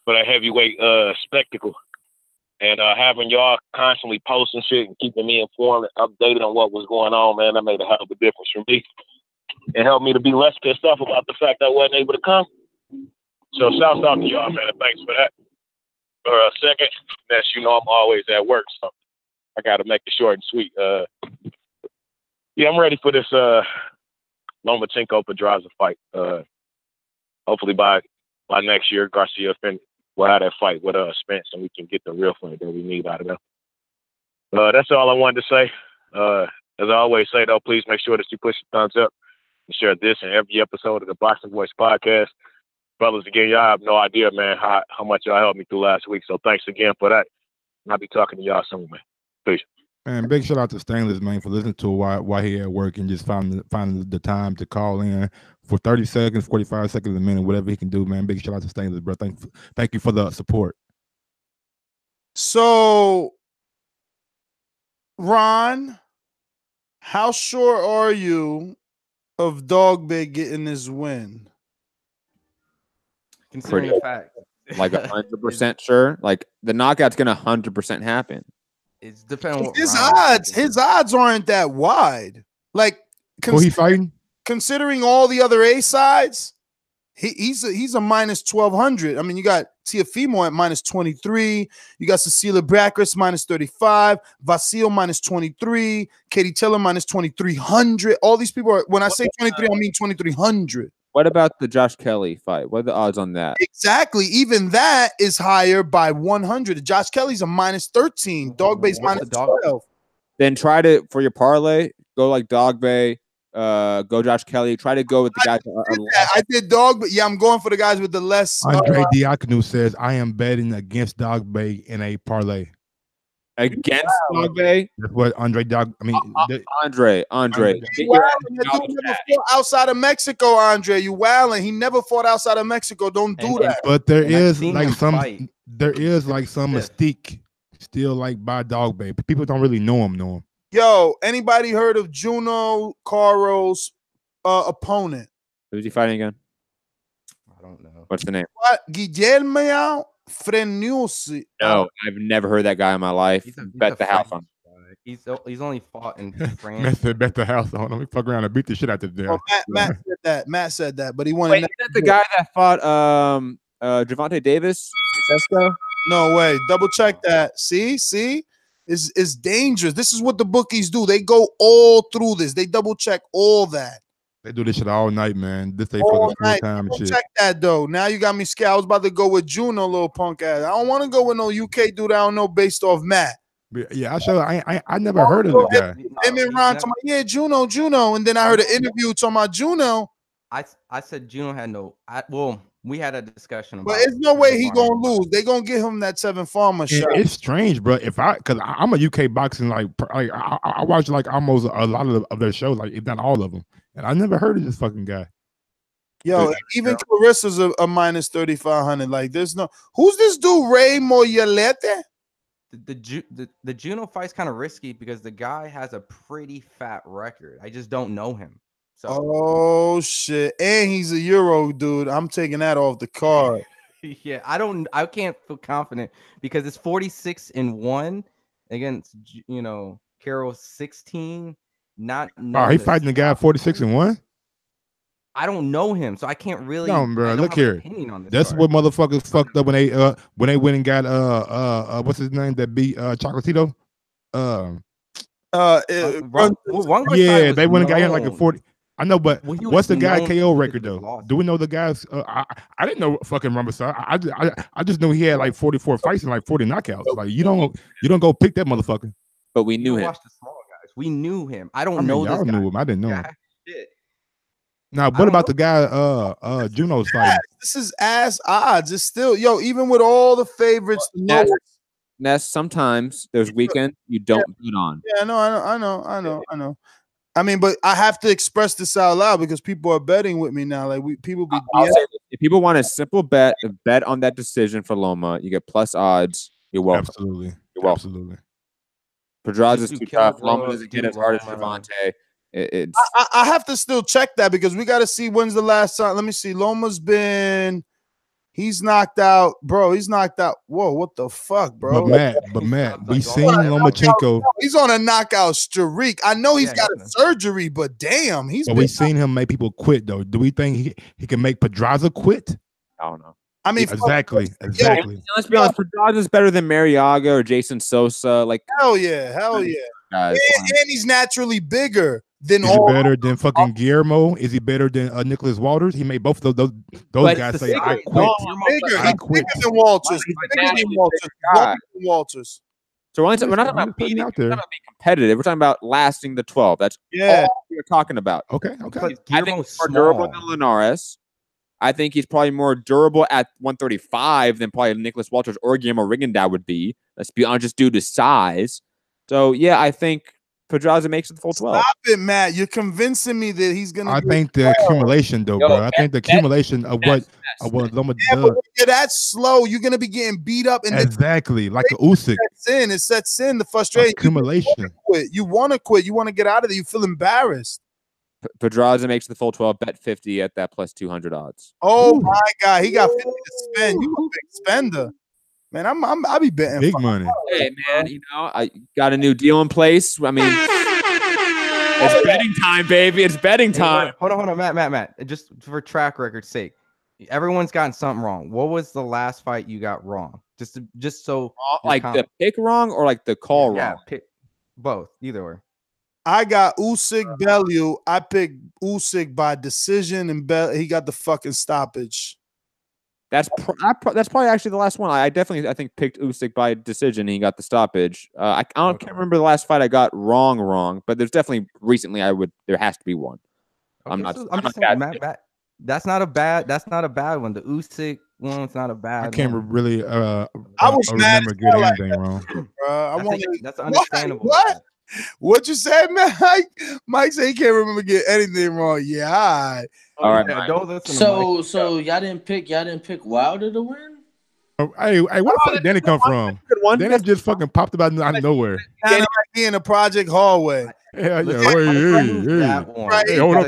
Speaker 1: for that heavyweight spectacle, and having y'all constantly posting shit and keeping me informed and updated on what was going on, man, that made a hell of a difference for me. It helped me to be less pissed off about the fact I wasn't able to come. So shouts out to y'all, man, and thanks for that. Second, that's, you know, I'm always at work, so I got to make it short and sweet. Yeah, I'm ready for this Lomachenko Pedraza fight. Hopefully by next year, Garcia will have that fight with Spence, and we can get the real fight that we need out of them. That's all I wanted to say. As I always say, though, please make sure that you push the thumbs up and share this and every episode of the Boxing Voice podcast. Fellas, again, y'all have no idea, man, how much y'all helped me through last week. So thanks again for that. And I'll be talking to y'all soon, man. Peace.
Speaker 13: Man, big shout out to Stainless, man, for listening to why he at work and just finding the time to call in for 30 seconds, 45 seconds, a minute, whatever he can do, man. Big shout out to Stainless, bro. Thank you for the support.
Speaker 6: So, Ron, how sure are you of Dogboe getting this win?
Speaker 7: Considering the fact,
Speaker 9: like 100% sure, like the knockout's gonna 100% happen.
Speaker 7: It's depending on
Speaker 6: His odds aren't that wide. Like,
Speaker 13: who he fighting?
Speaker 6: Considering all the other A sides, he's a minus 1,200. I mean, you got Teofimo at minus 23. You got Cecilia Bacris minus 35. Vasil minus 23. Katie Taylor minus 2,300. All these people are. When I say 23, I mean 2,300.
Speaker 9: What about the Josh Kelly fight? What are the odds on that?
Speaker 6: Exactly. Even that is higher by 100. Josh Kelly's a minus 13. Dogboe's minus 12.
Speaker 9: Then try to, for your parlay, go like Dogboe, go Josh Kelly. Try to go with the guys.
Speaker 6: I did Dogboe. Yeah, I'm going for the guys with the less.
Speaker 13: Andre Diakonu says, I am betting against Dogboe in a parlay.
Speaker 9: Against Dogboe?
Speaker 13: That's what Andre
Speaker 9: Andre.
Speaker 6: Outside of Mexico, Andre. You wilding. He never fought outside of Mexico. Don't do that.
Speaker 13: But there is like some mystique still like by Dogboe. People don't really know him.
Speaker 6: Yo, anybody heard of Jono Carroll's opponent?
Speaker 9: Who's he fighting again?
Speaker 7: I don't know.
Speaker 9: What's the name?
Speaker 6: What? Guillermo Frenusi.
Speaker 9: No, I've never heard that guy in my life. Bet the house on.
Speaker 7: He's only fought in France.
Speaker 13: Bet the house on him. We fuck around and beat the shit out of them.
Speaker 6: Oh, Matt said that. Matt said that, but he wanted.
Speaker 9: Wait, is that the guy that fought Gervonta Davis? Francesco?
Speaker 6: No way. Double check that. See, it's dangerous. This is what the bookies do. They go all through this. They double check all that.
Speaker 13: They do this shit all night, man. This they fucking full time and shit.
Speaker 6: Check that though. Now you got me scared. I was about to go with Jono, little punk ass. I don't want to go with no UK dude. I don't know based off Matt.
Speaker 13: Yeah, I never heard of the guy.
Speaker 6: Him and Ron talking about, yeah, Jono, and then I heard an interview talking about Jono.
Speaker 7: I said Jono had no. We had a discussion about.
Speaker 6: But there's no way he gonna lose. They gonna give him that 7 farmer shot.
Speaker 13: It's strange, bro. Because I'm a UK boxing I watch like almost a lot of their shows, like if not all of them, and I never heard of this fucking guy.
Speaker 6: Yo, even Clarissa's a minus 3,500. Like, there's no. Who's this dude? Ray Moyalete?
Speaker 7: The Jono fight's kind of risky because the guy has a pretty fat record. I just don't know him. So.
Speaker 6: Oh shit! And he's a Euro dude. I'm taking that off the card.
Speaker 7: Yeah, I can't feel confident because it's 46-1 against Carroll 16.
Speaker 13: He fighting the guy 46-1.
Speaker 7: I don't know him, so I can't really.
Speaker 13: No, bro. Look here. That's what motherfuckers fucked up when they went and got what's his name that beat Chocolatito. Yeah, they went and got him like a 40. I know, but what's the guy KO record though? Do we know the guys? I didn't know fucking Rumble. I just knew he had like 44 fights and like 40 knockouts. Like you don't go pick that motherfucker.
Speaker 9: But we knew him.
Speaker 7: Watch the small guys. We knew him. I don't know this guy.
Speaker 13: Knew him. I didn't know him. Shit. Now, what about the guy Juno's fighting?
Speaker 6: This is ass odds. It's still even with all the favorites.
Speaker 9: Ness, sometimes there's weekend you don't bet on.
Speaker 6: Yeah, I know. I mean, but I have to express this out loud because people are betting with me now. Like people be.
Speaker 9: If people want a simple bet on that decision for Loma, you get plus odds. You're welcome.
Speaker 13: Absolutely.
Speaker 9: You're welcome.
Speaker 13: Absolutely.
Speaker 9: Pedraza's too tough. Loma doesn't get as hard as Gervonta.
Speaker 6: I have to still check that because we got to see when's the last time. Let me see. Loma's he's knocked out, bro. He's knocked out. Whoa, what the fuck, bro?
Speaker 13: But Matt, we seen Lomachenko.
Speaker 6: He's on a knockout streak. I know he's got a surgery, but damn,
Speaker 13: we seen him make people quit though. Do we think he can make Pedraza quit?
Speaker 9: I don't know.
Speaker 6: I mean,
Speaker 13: exactly.
Speaker 9: Let's be honest. Pedraza's better than Mariaga or Jason Sosa. Like
Speaker 6: hell yeah. And he's naturally bigger.
Speaker 13: Is he better than fucking Guillermo? Is he better than Nicholas Walters? He made both of those guys say, I quit.
Speaker 6: He's bigger than Walters. He's bigger than Walters.
Speaker 9: So we're not talking about being competitive. We're talking about lasting the 12. That's all we're talking about.
Speaker 13: Okay.
Speaker 9: I think he's more durable than Linares. I think he's probably more durable at 135 than probably Nicholas Walters or Guillermo Rigondeaux would be. Let's be honest, just due to size. So, yeah, I think Pedraza makes it the full 12.
Speaker 6: Stop it, Matt. You're convincing me that he's going to
Speaker 13: I think the accumulation, though, bro. I think the accumulation of what Loma does.
Speaker 6: Yeah, that's slow. You're going to be getting beat up. And
Speaker 13: exactly, like a Usyk.
Speaker 6: It sets in the frustration.
Speaker 13: Accumulation.
Speaker 6: You want to quit. You want to get out of there. You feel embarrassed.
Speaker 9: Pedraza makes the full 12, bet 50 at that plus 200 odds.
Speaker 6: Oh, my God. He got 50 to spend. You a big spender. Man, I'll be betting
Speaker 13: big money.
Speaker 9: Hey, man, you know, I got a new deal in place. I mean, it's betting time, baby. It's betting time.
Speaker 7: Hold on, Matt. Just for track record's sake, everyone's gotten something wrong. What was the last fight you got wrong? Just so
Speaker 9: like the pick wrong or like the call wrong?
Speaker 7: Yeah, pick both. Either way.
Speaker 6: I got Usyk Bellew. I picked Usyk by decision, and he got the fucking stoppage.
Speaker 9: That's probably actually the last one. I think picked Usyk by decision, and he got the stoppage. I can't remember the last fight I got wrong, but there's definitely recently there has to be one.
Speaker 7: Okay, I'm just saying, Matt, that's not a bad one. The Usyk one's not a bad.
Speaker 13: I can't really
Speaker 6: I was
Speaker 13: remember getting anything wrong.
Speaker 6: That's
Speaker 7: understandable.
Speaker 6: What you said, Mike? Mike said he can't remember getting anything wrong. Yeah,
Speaker 9: all right.
Speaker 10: Don't listen to Mike. So y'all didn't pick Wilder to win?
Speaker 13: Hey, where the fuck Danny come from? Danny just fucking popped out of nowhere.
Speaker 6: Danny in the project hallway.
Speaker 13: Hey, hold up,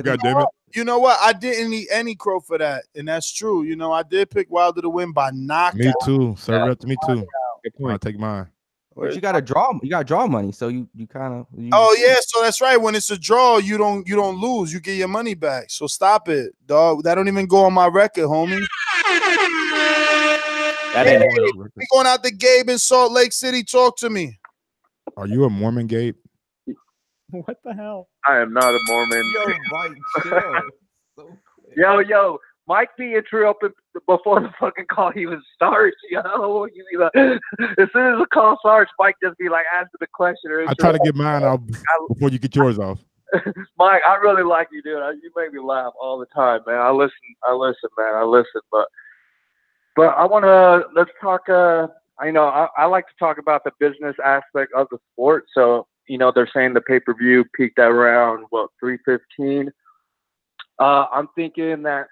Speaker 13: goddammit.
Speaker 6: You know what? I didn't eat any crow for that, and that's true. You know, I did pick Wilder to win by knockout.
Speaker 13: Me too. Serve it up to me too. Good point. I'll take mine.
Speaker 7: But you got to draw money, so you kind of.
Speaker 6: Oh yeah, so that's right. When it's a draw, you don't lose. You get your money back. So stop it, dog. That don't even go on my record, homie. We going out to Gabe in Salt Lake City. Talk to me.
Speaker 13: Are you a Mormon, Gabe?
Speaker 7: What the hell?
Speaker 3: I am not a Mormon.
Speaker 7: Yo, Mike,
Speaker 3: chill. Yo, Mike being true up before the fucking call, he was starch, yo. As soon as the call starts, Mike just be like asking the question.
Speaker 13: I try to get mine out before you get yours off.
Speaker 3: Mike, I really like you, dude. You make me laugh all the time, man. I listen, man. I listen, but I want to let's talk. I like to talk about the business aspect of the sport. So they're saying the pay-per-view peaked at around $315. I'm thinking that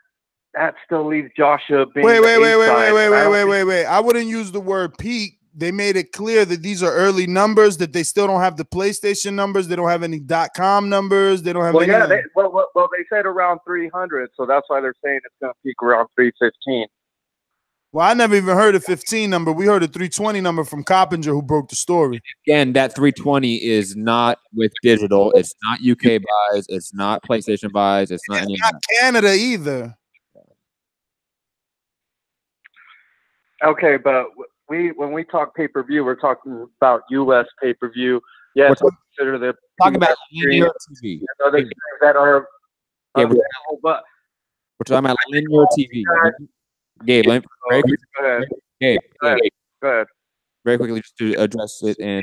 Speaker 3: still leaves Joshua being
Speaker 6: wait. I wouldn't use the word peak. They made it clear that these are early numbers, that they still don't have the PlayStation numbers. They don't have any .com numbers. They don't have any.
Speaker 3: Yeah, they said around 300, so that's why they're saying it's going to peak around 315.
Speaker 6: Well, I never even heard a 15 number. We heard a 320 number from Coppinger, who broke the story.
Speaker 9: Again, that 320 is not with digital. It's not UK buys. It's not PlayStation buys. It's not any.
Speaker 6: Not Canada either.
Speaker 3: Okay, but when we talk pay-per-view, we're talking about U.S. pay-per-view. Yes, we consider the
Speaker 9: talking about linear TV.
Speaker 3: Other games that are available, but
Speaker 9: we're talking about linear TV. Gabe, go
Speaker 3: ahead.
Speaker 9: Very quickly, just to address it, and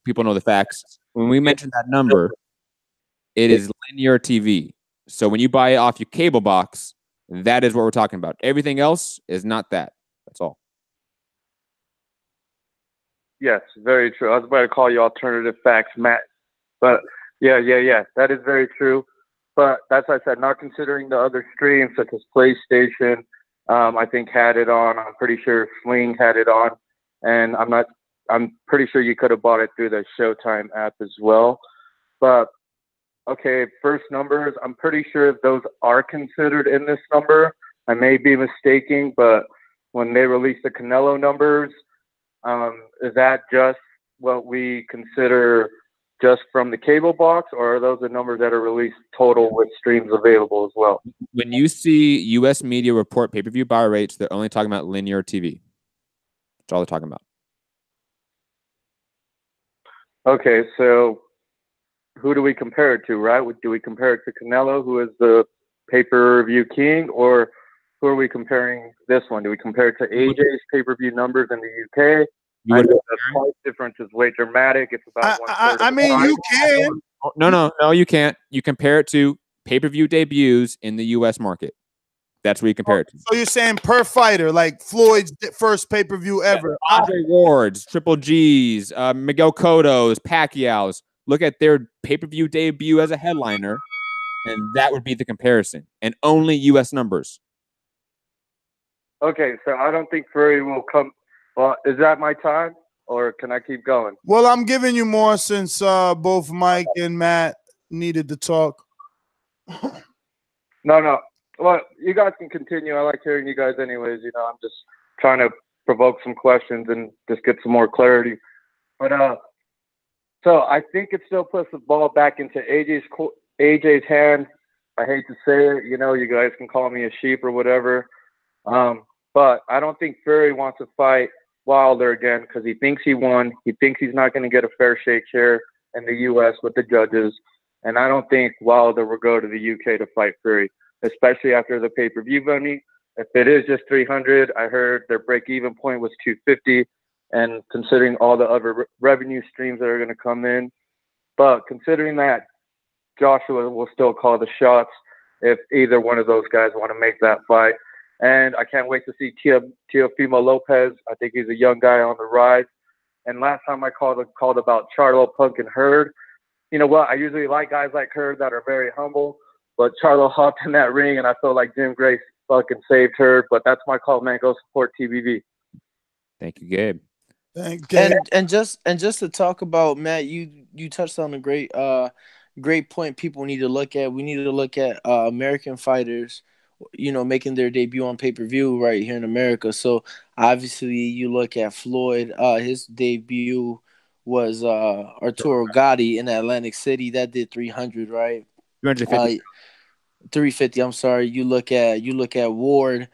Speaker 9: people know the facts. When we mention that number, it is linear TV. So when you buy it off your cable box, that is what we're talking about. Everything else is not that. That's all.
Speaker 3: Yes, very true. I was about to call you alternative facts, Matt. But yeah. That is very true. But that's what I said, not considering the other streams such as PlayStation, I think had it on. I'm pretty sure Sling had it on. And I'm pretty sure you could have bought it through the Showtime app as well. But okay, first numbers, I'm pretty sure those are considered in this number. I may be mistaken, but when they release the Canelo numbers, is that just what we consider just from the cable box, or are those the numbers that are released total with streams available as well?
Speaker 9: When you see U.S. media report pay-per-view buy rates, they're only talking about linear TV. That's all they're talking about.
Speaker 3: Okay, so who do we compare it to, right? Do we compare it to Canelo, who is the pay-per-view king, or who are we comparing this one? Do we compare it to AJ's pay-per-view numbers in the UK? I know the price difference is way dramatic. It's about
Speaker 6: I mean, you can.
Speaker 9: No, you can't. You compare it to pay-per-view debuts in the U.S. market. That's what you compare it to.
Speaker 6: So you're saying per fighter, like Floyd's first pay-per-view ever.
Speaker 9: Andre Ward's, Triple G's, Miguel Cotto's, Pacquiao's. Look at their pay-per-view debut as a headliner, and that would be the comparison. And only U.S. numbers.
Speaker 3: Okay, so I don't think Fury will come. Well, is that my time, or can I keep going?
Speaker 6: Well, I'm giving you more since both Mike and Matt needed to talk.
Speaker 3: No. Well, you guys can continue. I like hearing you guys anyways. You know, I'm just trying to provoke some questions and just get some more clarity. But so I think it still puts the ball back into AJ's hand. I hate to say it. You know, you guys can call me a sheep or whatever. But I don't think Fury wants to fight Wilder again because he thinks he won. He thinks he's not going to get a fair shake here in the U.S. with the judges. And I don't think Wilder will go to the U.K. to fight Fury, especially after the pay-per-view money. If it is just 300, I heard their break-even point was 250, and considering all the other revenue streams that are going to come in. But considering that, Joshua will still call the shots if either one of those guys want to make that fight. And I can't wait to see Teofimo Lopez. I think he's a young guy on the rise. And last time I called about Charlo, Punk, and Hearn. You know what? I usually like guys like Hearn that are very humble. But Charlo hopped in that ring, and I feel like Jim Grace fucking saved her. But that's my call, man. Go support TBV.
Speaker 9: Thank you, Gabe.
Speaker 6: Thank you.
Speaker 10: And just to talk about, Matt, you touched on a great point people need to look at. We need to look at American fighters, you know, making their debut on pay-per-view right here in America. So obviously you look at Floyd, his debut was Arturo Gatti in Atlantic City. That did 300, right?
Speaker 9: 350.
Speaker 10: 350. I'm sorry. You look at Ward,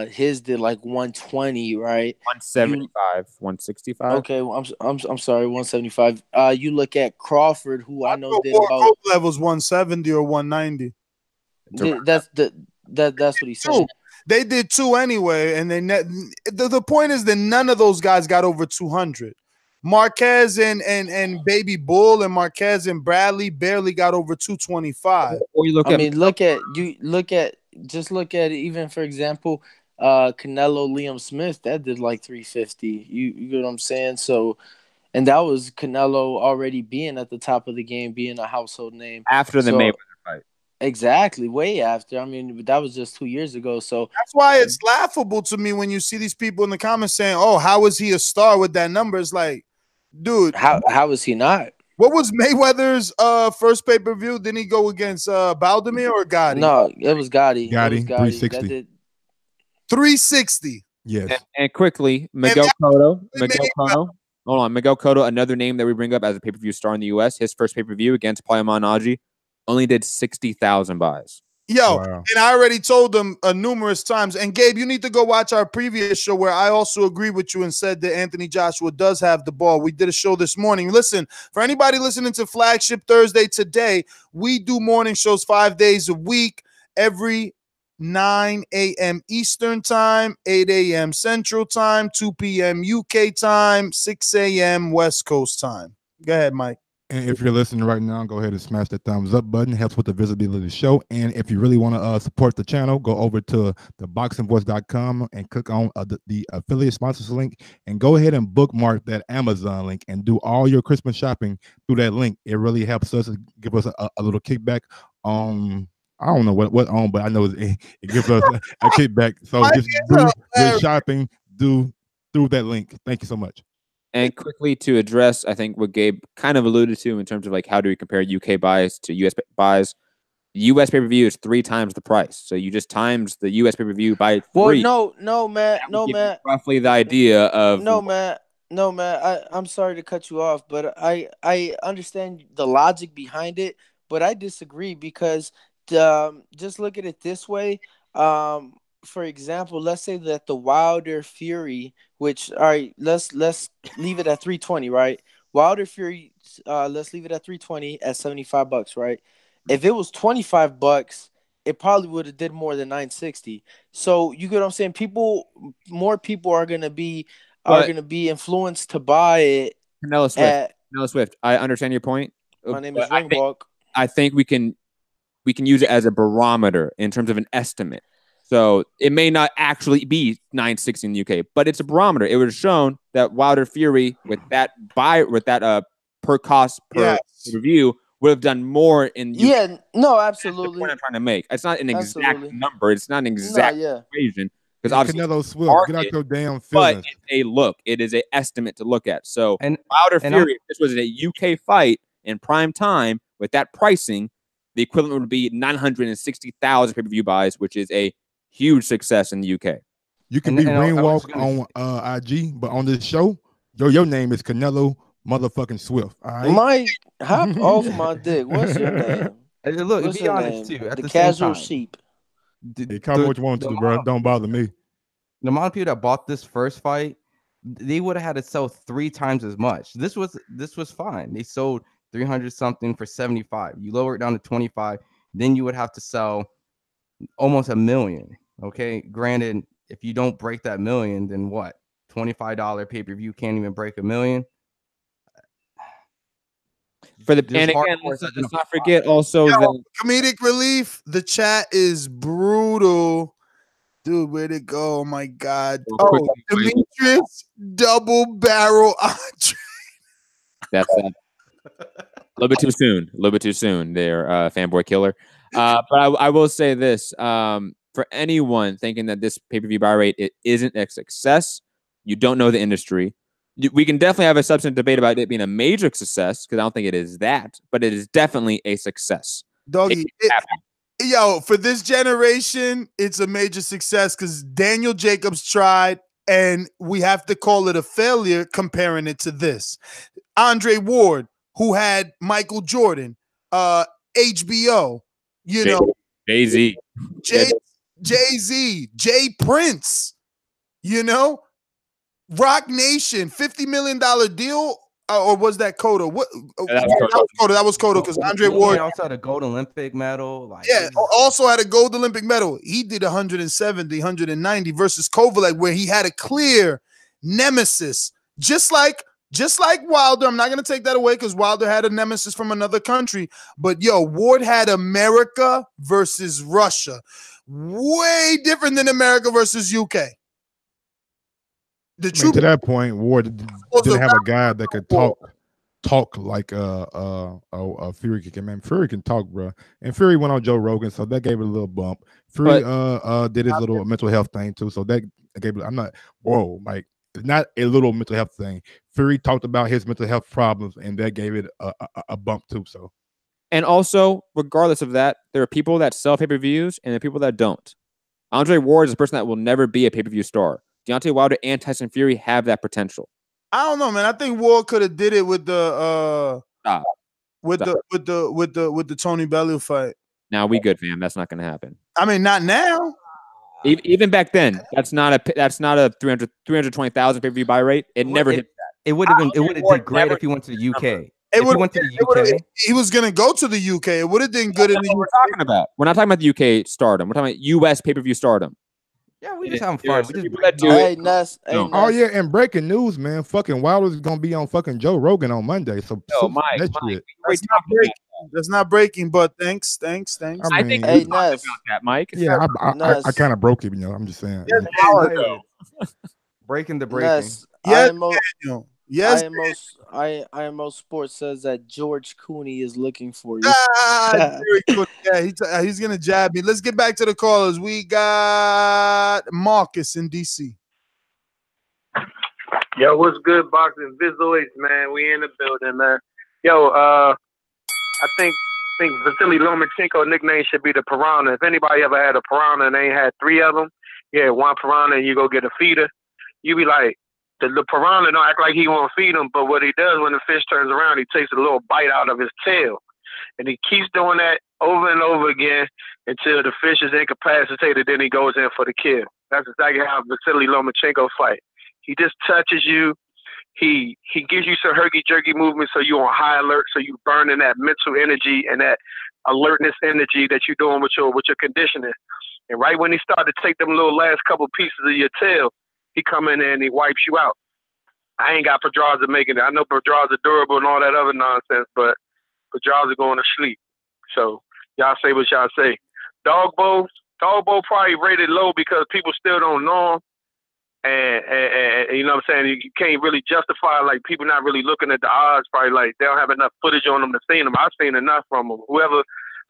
Speaker 10: his did like 120, right?
Speaker 9: 175, 165.
Speaker 10: Okay, well, I'm sorry, 175. You look at Crawford, who I know did
Speaker 6: Ward
Speaker 10: about
Speaker 6: levels 170 or 190.
Speaker 10: That's what he said.
Speaker 6: They did 2 anyway, and the point is that none of those guys got over 200. Marquez and Baby Bull and Marquez and Bradley barely got over 225.
Speaker 10: Look at even, for example, Canelo Liam Smith, that did like 350. You get what I'm saying? So, and that was Canelo already being at the top of the game, being a household name
Speaker 9: after the Mayweather fight.
Speaker 10: Exactly, way after. I mean, that was just 2 years ago. So
Speaker 6: that's why it's laughable to me when you see these people in the comments saying, "Oh, how is he a star with that number?" It's like, dude,
Speaker 10: how is he not?
Speaker 6: What was Mayweather's first pay-per-view? Didn't he go against Baldemir or Gotti?
Speaker 10: No, it was Gotti.
Speaker 13: Gotti,
Speaker 10: 360.
Speaker 6: 360.
Speaker 13: Yes.
Speaker 9: And quickly, Miguel Cotto. Hold on, Miguel Cotto, another name that we bring up as a pay-per-view star in the U.S. His first pay-per-view against Payman Aji only did 60,000 buys.
Speaker 6: Yo, and I already told them numerous times. And Gabe, you need to go watch our previous show where I also agree with you and said that Anthony Joshua does have the ball. We did a show this morning. Listen, for anybody listening to Flagship Thursday today, we do morning shows 5 days a week, every 9 a.m. Eastern time, 8 a.m. Central time, 2 p.m. UK time, 6 a.m. West Coast time. Go ahead, Mike.
Speaker 13: And if you're listening right now, go ahead and smash that thumbs up button. It helps with the visibility of the show. And if you really want to support the channel, go over to ThaBoxingVoice.com and click on the affiliate sponsors link and go ahead and bookmark that Amazon link and do all your Christmas shopping through that link. It really helps us give us a little kickback on. I don't know what on, but I know it gives us a kickback. So just do your shopping through that link. Thank you so much.
Speaker 9: And quickly to address, I think what Gabe kind of alluded to in terms of like how do we compare UK buys to US buys? US pay-per-view is 3 times the price. So you just times the US pay-per-view by 3.
Speaker 10: Well, no, Matt.
Speaker 9: Roughly the idea of
Speaker 10: No, Matt. I'm sorry to cut you off, but I understand the logic behind it, but I disagree because just look at it this way. For example, let's say that the Wilder Fury, which, all right, let's leave it at 320, right? Wilder Fury, let's leave it at 320 at $75, right? If it was $25, it probably would have did more than 960. So you get what I'm saying? More people are gonna be influenced to buy it.
Speaker 9: Canelo Swift. I understand your point.
Speaker 10: My name is Ringwalk.
Speaker 9: I think we can use it as a barometer in terms of an estimate. So it may not actually be 960 in the UK, but it's a barometer. It would have shown that Wilder Fury with that per cost per review would have done more in the UK.
Speaker 10: Yeah, no, absolutely.
Speaker 9: That's the point I'm trying to make. It's not an exact
Speaker 10: Absolutely.
Speaker 9: number. It's not an exact equation. Because obviously
Speaker 13: Canelo Swift, get out your damn feelings.
Speaker 9: but it's a look. It is an estimate to look at. So Wilder Fury, if this was a UK fight in prime time with that pricing, the equivalent would be 960,000 pay-per-view buys, which is a huge success in the UK.
Speaker 13: You can be Rainwalk on IG, but on this show, your name is Canelo motherfucking Swift. All right?
Speaker 10: Mike, hop off my dick. What's your name?
Speaker 7: Look,
Speaker 10: What's
Speaker 7: be
Speaker 10: your
Speaker 7: honest
Speaker 10: name?
Speaker 7: too. At
Speaker 10: the
Speaker 7: the same
Speaker 10: casual
Speaker 7: time,
Speaker 10: sheep.
Speaker 13: Hey, call me what you want to, bro. Don't bother me.
Speaker 7: The amount of people that bought this first fight, they would have had to sell 3 times as much. This was fine. They sold 300 something for 75. You lower it down to 25, then you would have to sell almost 1 million. Okay, granted, if you don't break that million, then what? $25 pay-per-view can't even break 1 million.
Speaker 9: For the and again, let's not forget also that
Speaker 6: comedic relief. The chat is brutal, dude. Where'd it go? Oh my god! Oh, Demetrius double barrel Andre.
Speaker 9: That's a little bit too soon. A little bit too soon. There, fanboy killer. But I will say this: for anyone thinking that this pay-per-view buy rate isn't a success, you don't know the industry. We can definitely have a substantive debate about it being a major success because I don't think it is that, but it is definitely a success.
Speaker 6: Doggy, for this generation, it's a major success because Daniel Jacobs tried, and we have to call it a failure comparing it to this. Andre Ward, who had Michael Jordan, HBO,
Speaker 9: Jay-Z,
Speaker 6: Jay-Z, Jay Prince, Rock Nation, $50 million deal, or was that Cotto? That was Cotto because Andre Ward
Speaker 7: also had a gold Olympic medal.
Speaker 6: Also had a gold Olympic medal. He did 170, 190 versus Kovalev, where he had a clear nemesis, just like Wilder. I'm not gonna take that away because Wilder had a nemesis from another country, but Ward had America versus Russia, way different than America versus UK.
Speaker 13: To that point, Ward didn't have a guy that could talk like Fury can. Man, Fury can talk, bro. And Fury went on Joe Rogan, so that gave it a little bump. Fury did his little mental health thing too, so that gave it. Mike, it's not a little mental health thing. Fury talked about his mental health problems, and that gave it a bump too. So,
Speaker 9: and also, regardless of that, there are people that sell pay-per-views, and there are people that don't. Andre Ward is a person that will never be a pay-per-view star. Deontay Wilder and Tyson Fury have that potential.
Speaker 6: I don't know, man. I think Ward could have did it with the Tony Bellew fight.
Speaker 9: Now we good, fam. That's not going to happen.
Speaker 6: I mean, not now.
Speaker 9: Even back then, that's not a 320,000 pay-per-view buy rate. It never hit that.
Speaker 7: It would have been. It would have did great if he went to the UK. If he went to the UK,
Speaker 6: he was going to go to the UK. It would have been good in the UK.
Speaker 9: We're talking about. We're not talking about the UK stardom. We're talking about US pay-per-view stardom.
Speaker 7: Yeah, we just having fun.
Speaker 13: And breaking news, man. Fucking Wilder's gonna be on fucking Joe Rogan on Monday. So
Speaker 9: Mike,
Speaker 6: that's not breaking, but thanks.
Speaker 9: I think we talked about that, Mike.
Speaker 13: Yeah, I kind of broke it, I'm just saying.
Speaker 7: Breaking the breaking.
Speaker 6: Yes,
Speaker 10: IMO Sports says that George Cooney is looking for you.
Speaker 6: He's gonna jab me. Let's get back to the callers. We got Marcus in DC.
Speaker 3: Yo, what's good, boxing Vizoids, man? We in the building, man. Yo, I think Vasily Lomachenko nickname should be the Piranha. If anybody ever had a Piranha and they ain't had 3 of them, one Piranha and you go get a feeder, you be like, the Piranha don't act like he won't feed him, but what he does when the fish turns around, he takes a little bite out of his tail. And he keeps doing that over and over again until the fish is incapacitated, then he goes in for the kill. That's exactly how Vasily Lomachenko fight. He just touches you. He gives you some herky-jerky movements so you're on high alert, so you burning that mental energy and that alertness energy that you're doing with your conditioning. And right when he started to take them little last couple pieces of your tail, he come in there and he wipes you out. I ain't got Pedraza making it. I know Pedraza durable and all that other nonsense, but Pedraza going to sleep. So y'all say what y'all say. Dogboe,
Speaker 1: Dogboe probably rated low because people still don't know him. And you know what I'm saying? You can't really justify, like, people not really looking at the odds, probably like they don't have enough footage on them to see him. I've seen enough from him. Whoever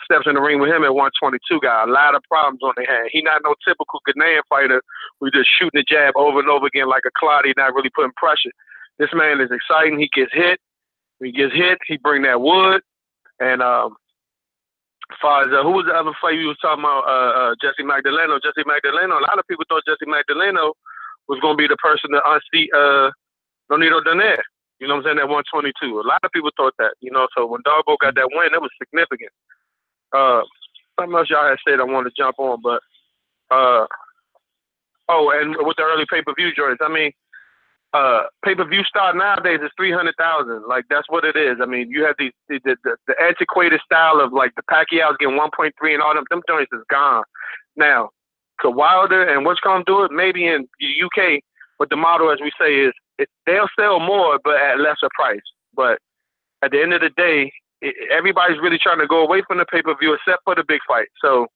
Speaker 1: steps in the ring with him at 122 got a lot of problems on their hand. He not no typical Ghanaian fighter who just shooting the jab over and over again like a Claudia, not really putting pressure. This man is exciting. He gets hit. When he gets hit, he bring that wood. And as far as who was the other fight you was talking about? Jesse Magdaleno. Jesse Magdaleno. A lot of people thought Jesse Magdaleno was going to be the person to unseat Nonito Donaire. You know what I'm saying? At 122. A lot of people thought that, you know. So when Dogboe got that win, it was significant. Something else y'all had said I wanted to jump on, but and with the early pay-per-view joints, I mean, pay-per-view style nowadays is 300,000. Like, that's what it is. I mean, you have the antiquated style of, like, the Pacquiao's getting 1.3 and all them joints is gone. Now, could Wilder and what's going to do it? Maybe in the UK, but the model, as we say, is they'll sell more, but at lesser price. But at the end of the day, everybody's really trying to go away from the pay-per-view except for the big fight. So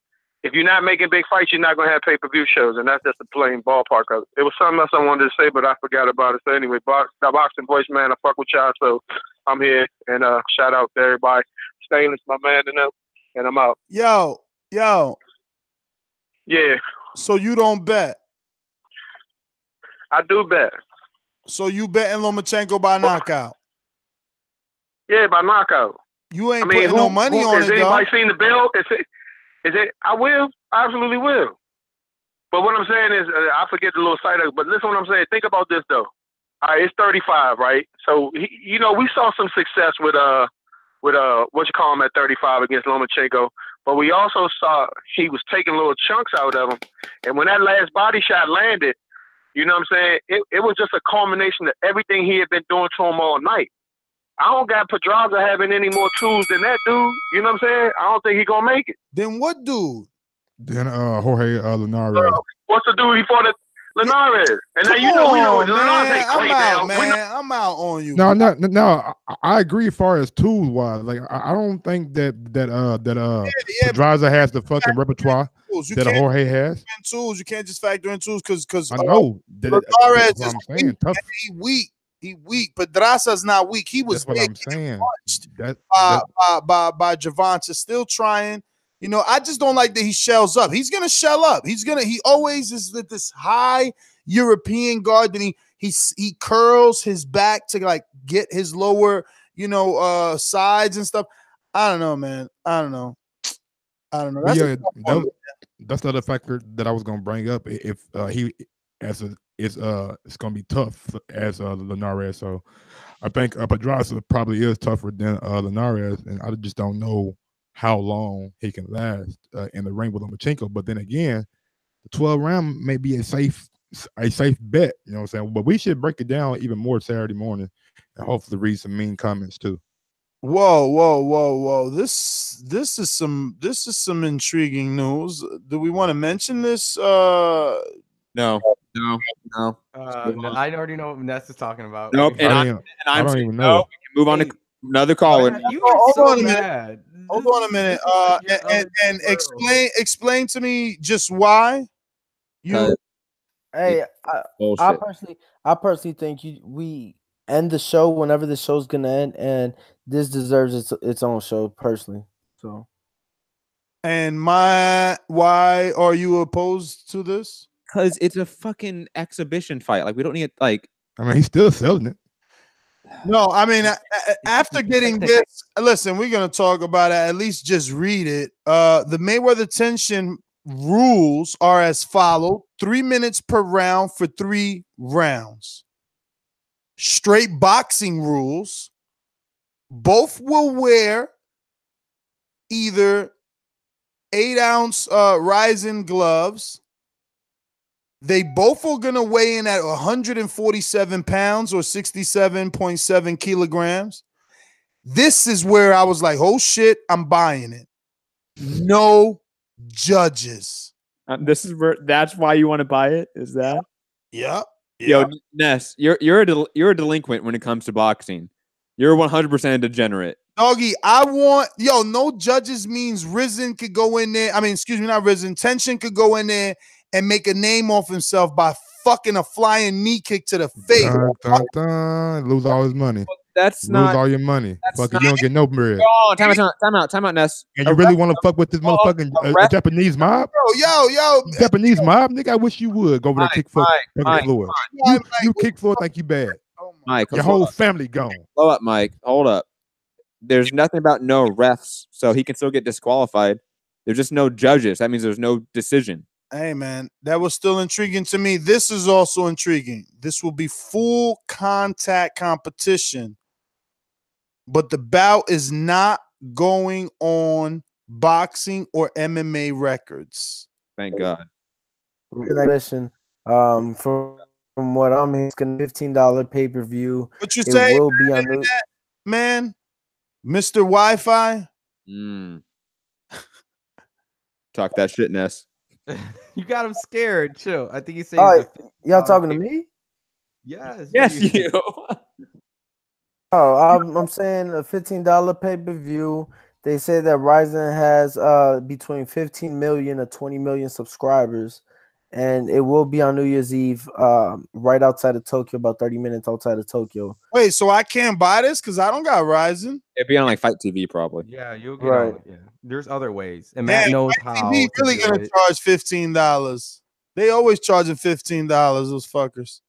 Speaker 1: if you're not making big fights, you're not going to have pay-per-view shows, and that's just the plain ballpark of it. It was something else I wanted to say, but I forgot about it. So anyway, ThaBoxingvoice, man, I fuck with y'all, so I'm here, and shout out to everybody. Stainless, my man, and I'm out.
Speaker 6: Yo.
Speaker 1: Yeah.
Speaker 6: So you don't bet?
Speaker 1: I do bet.
Speaker 6: So you betting Lomachenko by knockout?
Speaker 1: Yeah, by knockout.
Speaker 6: You ain't putting no money on it,
Speaker 1: Has anybody seen the bill? Is it? I will. I absolutely will. But what I'm saying is, I forget the little side of it, but listen what I'm saying. Think about this, though. All right, it's 35, right? So, we saw some success with what you call him at 35 against Lomachenko, but we also saw he was taking little chunks out of him. And when that last body shot landed, you know what I'm saying? It was just a culmination of everything he had been doing to him all night. I don't got Pedraza having any more tools than that dude. You know what I'm saying? I don't think he's going to make it.
Speaker 6: Then what dude?
Speaker 13: Then Jorge Linares.
Speaker 1: What's the dude he fought at Linares? And then, we know Linares ain't great now.
Speaker 6: I'm out on you.
Speaker 13: No. I agree as far as tools wise. Like I don't think that Pedraza has the fucking repertoire that Jorge has.
Speaker 6: Tools. You can't just factor in tools because
Speaker 13: I know
Speaker 6: Linares
Speaker 13: is weak. Tough.
Speaker 6: He weak. Pedraza's not weak. He was
Speaker 13: what I'm saying.
Speaker 6: By Javante, still trying. You know, I just don't like that he shells up. He's gonna shell up. He always is with this high European guard. Then he curls his back to like get his lower, sides and stuff. I don't know, man. I don't know.
Speaker 13: That's the other factor that I was gonna bring up. If it's gonna be tough as Linares. So I think Pedraza probably is tougher than Linares, and I just don't know how long he can last in the ring with Lomachenko. But then again, the 12 round may be a safe bet. You know what I'm saying? But we should break it down even more Saturday morning, and hopefully read some mean comments too.
Speaker 6: Whoa! This is some intriguing news. Do we want to mention this?
Speaker 9: No.
Speaker 7: I already know what Ness is talking about.
Speaker 9: Nope. I don't even know. We can move on to another caller.
Speaker 6: Hold on a minute. And explain to me just why you.
Speaker 10: Hey, I personally think we end the show whenever the show's gonna end, and this deserves its own show personally. So.
Speaker 6: And why are you opposed to this?
Speaker 9: Because it's a fucking exhibition fight. Like, we don't need
Speaker 13: he's still selling it.
Speaker 6: No, I mean, after getting this, listen, we're going to talk about it. At least just read it. The Mayweather tension rules are as follow: 3 minutes per round for 3 rounds. Straight boxing rules. Both will wear either 8-ounce Rizin gloves. They both are going to weigh in at 147 pounds or 67.7 kilograms. This is where I was like, oh, shit, I'm buying it. No judges.
Speaker 9: That's why you want to buy it? Is that?
Speaker 6: Yeah.
Speaker 9: Yo, Ness, you're a delinquent when it comes to boxing. You're 100% a degenerate
Speaker 6: Doggy, I want no judges means Rizin could go in there. I mean, excuse me, not Rizin. Tension could go in there and make a name off himself by fucking a flying knee kick to the face.
Speaker 13: Dun, dun, dun. Lose all his money.
Speaker 9: That's
Speaker 13: Lose
Speaker 9: not
Speaker 13: all your money. Fuck it, you don't get no bread.
Speaker 9: Oh, time out, Ness.
Speaker 13: And you really want to fuck with this motherfucking Japanese mob?
Speaker 6: Yo.
Speaker 13: Japanese mob? Nigga, I wish you would go over there kick foot on the floor. You kick floor like you bad.
Speaker 9: Mike,
Speaker 13: your whole family gone.
Speaker 9: Blow up, Mike. Hold up. There's nothing about no refs, so he can still get disqualified. There's just no judges. That means there's no decision.
Speaker 6: Hey, man, that was still intriguing to me. This is also intriguing. This will be full contact competition, but the bout is not going on boxing or MMA records.
Speaker 9: Thank God.
Speaker 10: Listen, from what I'm hearing, it's going to be $15 pay-per-view.
Speaker 6: What you say,
Speaker 10: will be on the
Speaker 6: man? Mr. Wi-Fi?
Speaker 9: Talk that shit, Ness.
Speaker 7: You got him scared. Chill. I think he's saying.
Speaker 10: Oh, y'all talking to me?
Speaker 7: Yes.
Speaker 9: Yes, you.
Speaker 10: I'm saying a $15 pay-per-view. They say that Rizin has between 15 million and 20 million subscribers, and it will be on New Year's Eve, right outside of Tokyo, about 30 minutes outside of Tokyo.
Speaker 6: Wait, so I can't buy this because I don't got Rizin?
Speaker 9: It'd be on like Fight TV probably.
Speaker 7: Yeah, you'll get
Speaker 10: right.
Speaker 7: on. Yeah. There's other ways, and Matt knows how.
Speaker 6: He really gonna charge $15. They always charging $15. Those fuckers.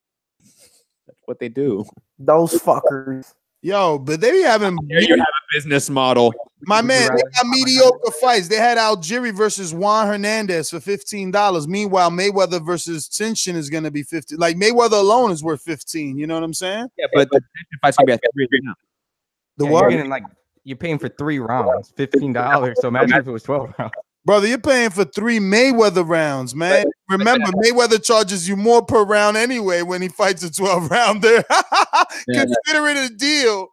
Speaker 9: That's what they do.
Speaker 10: Those fuckers.
Speaker 6: Yo, but they be having.
Speaker 9: You have a business model.
Speaker 6: My man, they got mediocre fights. They had Algieri versus Juan Hernandez for $15. Meanwhile, Mayweather versus Tenshin is going to be $50. Like Mayweather alone is worth $15. You know what I'm saying?
Speaker 9: Yeah, but the fight's gonna be at 3 now.
Speaker 6: The
Speaker 7: what? You're getting, like, you're paying for 3 rounds, $15. So imagine if it was 12 rounds.
Speaker 6: Brother, you're paying for 3 Mayweather rounds, man. Remember, Mayweather charges you more per round anyway when he fights a 12-rounder. Consider it a deal.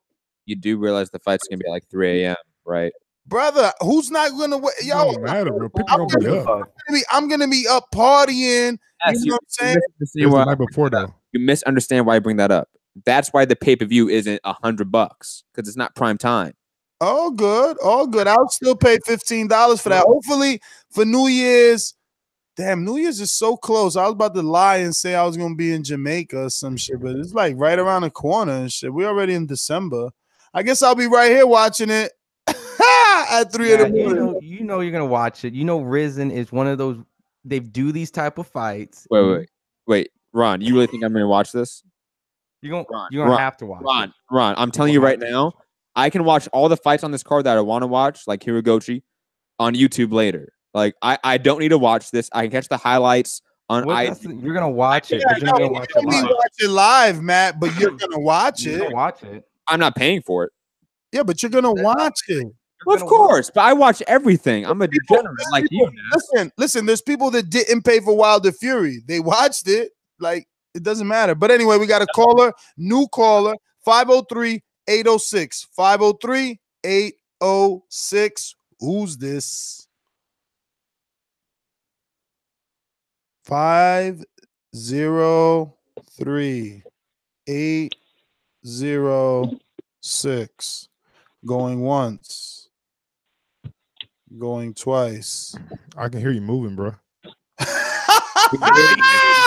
Speaker 9: You do realize the fight's gonna be at like 3 a.m., right?
Speaker 6: Brother, who's not gonna wait? Yo,
Speaker 13: don't matter, bro. People gonna be up.
Speaker 6: I'm gonna be up partying. You know what I'm saying?
Speaker 13: It was the night before, though.
Speaker 9: You misunderstand why I bring that up. That's why the pay-per-view isn't $100 because it's not prime time.
Speaker 6: All good. I'll still pay $15 for that. Hopefully for New Year's. Damn, New Year's is so close. I was about to lie and say I was gonna be in Jamaica or some shit, but it's like right around the corner and shit. We're already in December. I guess I'll be right here watching it at 3 in the morning.
Speaker 7: You know you're gonna watch it. You know Rizin is one of those. They do these type of fights.
Speaker 9: Wait, Ron. You really think I'm gonna watch this?
Speaker 7: You're gonna have to watch.
Speaker 9: Ron. I'm telling you right now. I can watch all the fights on this card that I want to watch, like Hirogochi, on YouTube later. Like I don't need to watch this. I can catch the highlights on.
Speaker 7: You're gonna watch it.
Speaker 6: Yeah, you're gonna watch it live, Matt. But you're gonna watch it.
Speaker 7: You're gonna watch it.
Speaker 9: I'm not paying for it.
Speaker 6: Yeah, but you're gonna watch it.
Speaker 9: Well, of course, but I watch everything. I'm a degenerate like you.
Speaker 6: Listen. There's people that didn't pay for Wilder Fury. They watched it. Like it doesn't matter. But anyway, we got a caller, new caller, 503-806, 503-806. Who's this? 503-806. Going once. Going twice.
Speaker 13: I can hear you moving, bro.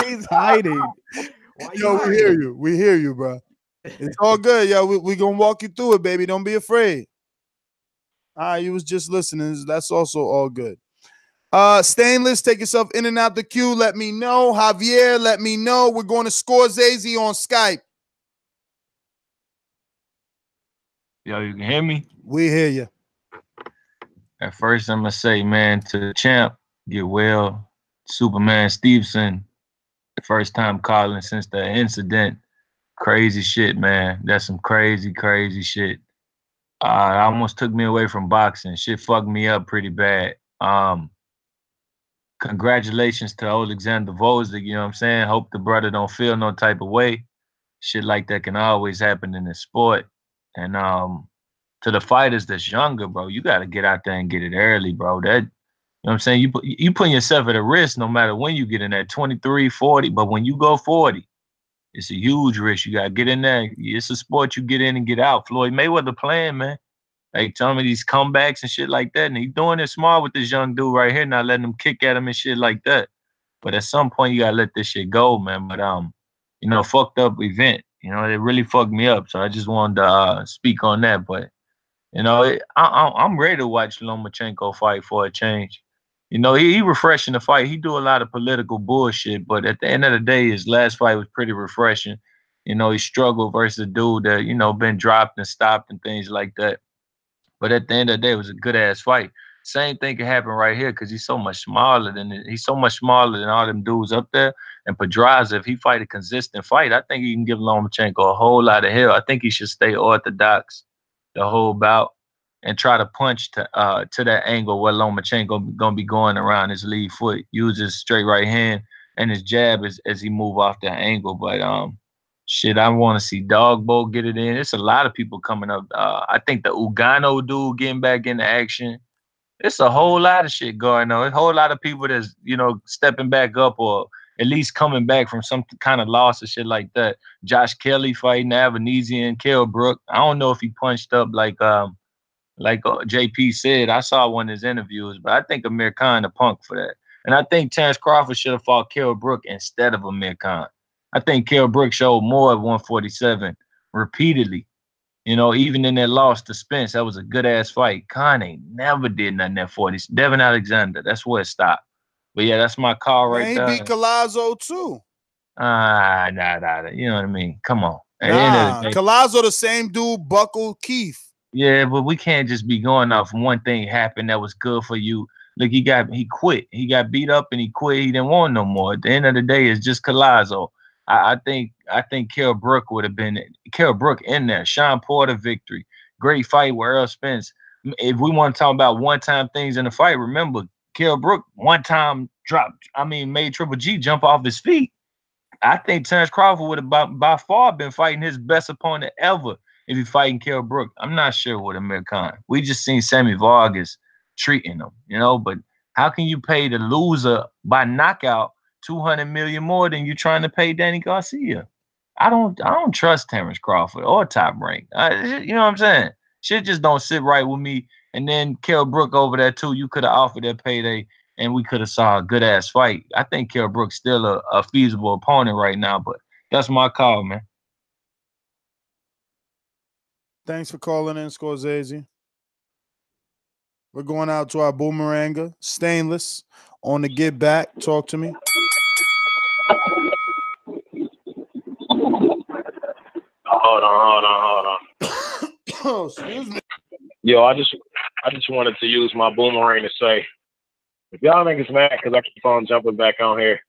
Speaker 7: He's hiding.
Speaker 6: Yo, we hear you, bro. It's all good. Yo, we gonna walk you through it, baby. Don't be afraid. You was just listening. That's also all good. Stainless, take yourself in and out the queue. Let me know. Xavier, let me know. We're going to Scorsese on Skype.
Speaker 8: Yo, you can hear me?
Speaker 6: We hear you.
Speaker 8: At first, I'm going to say, man, to the champ, get well. Superman Stevenson, first time calling since the incident. Crazy shit, man. That's some crazy, crazy shit. Almost took me away from boxing. Shit fucked me up pretty bad. Congratulations to Alexander Volzik, you know what I'm saying? Hope the brother don't feel no type of way. Shit like that can always happen in the sport. And to the fighters that's younger, bro, you got to get out there and get it early, bro. That, you know what I'm saying? You putting yourself at a risk no matter when you get in there, 23, 40. But when you go 40, it's a huge risk. You got to get in there. It's a sport you get in and get out. Floyd Mayweather playing, man. Like some of these comebacks and shit like that. And he's doing it smart with this young dude right here, not letting him kick at him and shit like that. But at some point you gotta let this shit go, man. But you know, fucked up event. You know, it really fucked me up. So I just wanted to speak on that. But you know, I'm ready to watch Lomachenko fight for a change. You know, he refreshing the fight. He do a lot of political bullshit, but at the end of the day, his last fight was pretty refreshing. You know, he struggled versus a dude that, you know, been dropped and stopped and things like that. But at the end of the day, it was a good ass fight. Same thing can happen right here because he's so much smaller than all them dudes up there. And Pedraza, if he fight a consistent fight, I think he can give Lomachenko a whole lot of hell. I think he should stay orthodox the whole bout and try to punch to that angle where Lomachenko gonna be going around his lead foot, use his straight right hand and his jab as he move off that angle. But shit, I want to see Dogboe get it in. It's a lot of people coming up. I think the Ugano dude getting back into action. It's a whole lot of shit going on. It's a whole lot of people that's, you know, stepping back up or at least coming back from some kind of loss or shit like that. Josh Kelly fighting Avanesian, Kell Brook. I don't know if he punched up like JP said. I saw one of his interviews, but I think Amir Khan a punk for that. And I think Terrence Crawford should have fought Kell Brook instead of Amir Khan. I think Kell Brook showed more at 147 repeatedly. You know, even in that loss to Spence, that was a good-ass fight. Khan ain't never did nothing at 40. Devin Alexander, that's where it stopped. But, yeah, that's my call right there.
Speaker 6: He beat Collazo, too.
Speaker 8: Nah. You know what I mean? Come on.
Speaker 6: Collazo the same dude, Buckle Keith.
Speaker 8: Yeah, but we can't just be going off one thing happened that was good for you. Look, he quit. He got beat up and he quit. He didn't want no more. At the end of the day, it's just Collazo. I think Kell Brook would have been Kell Brook in there. Sean Porter victory. Great fight with Earl Spence. If we want to talk about one-time things in the fight, remember, Kell Brook one time made Triple G jump off his feet. I think Terrence Crawford would have by far been fighting his best opponent ever if he fighting Kell Brook. I'm not sure with Amir Khan. We just seen Sammy Vargas treating him, you know, but how can you pay the loser by knockout $200 million more than you trying to pay Danny Garcia? I don't trust Terrence Crawford or Top Rank. You know what I'm saying? Shit just don't sit right with me. And then Kell Brook over there too. You could have offered that payday, and we could have saw a good ass fight. I think Kell Brook's still a feasible opponent right now, but that's my call, man.
Speaker 6: Thanks for calling in, Scorsese. We're going out to our boomeranger, Stainless, on the Get Back. Talk to me.
Speaker 1: Hold on.
Speaker 6: Oh, excuse me.
Speaker 1: Yo, I just wanted to use my boomerang to say, if y'all niggas mad because I keep on jumping back on here,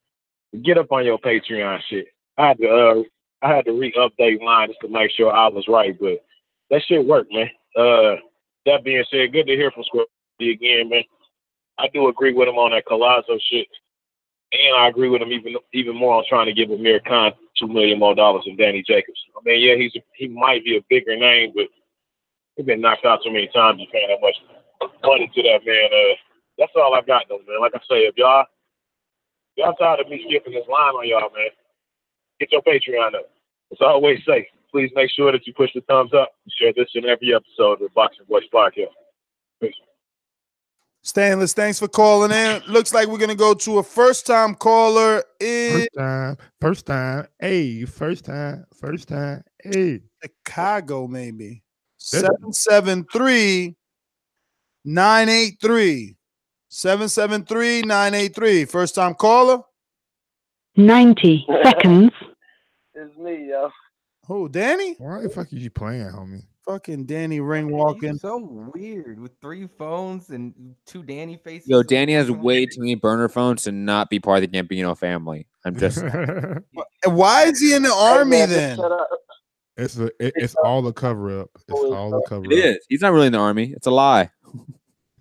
Speaker 1: get up on your Patreon shit. I had to re-update mine just to make sure I was right, but that shit worked, man. That being said, good to hear from Squirty again, man. I do agree with him on that Collazo shit. And I agree with him even more on trying to give Amir Khan $2 million more than Danny Jacobs. I mean, yeah, he might be a bigger name, but he's been knocked out too many times. You paying that much money to that man. That's all I got though, man. Like I say, if y'all tired of me skipping this line on y'all, man, get your Patreon up. As I always say, please make sure that you push the thumbs up and share this in every episode of the Boxing Voice podcast. Peace.
Speaker 6: Stainless, thanks for calling in. Looks like we're going to go to a first-time caller in...
Speaker 13: First time. Hey.
Speaker 6: Chicago, maybe. 773-983. 773-983. First-time caller?
Speaker 4: 90 seconds.
Speaker 20: It's me, yo.
Speaker 6: Who, Danny?
Speaker 13: Why the fuck are you playing, homie?
Speaker 6: Fucking Danny ring walking.
Speaker 7: So weird with 3 phones and 2 Danny faces.
Speaker 9: Yo, Danny has way too many burner phones to not be part of the Gambino family. I'm just.
Speaker 6: Why is he in the army then?
Speaker 13: It's all a cover up. It's all a cover up.
Speaker 9: It is. He's not really in the army. It's a lie.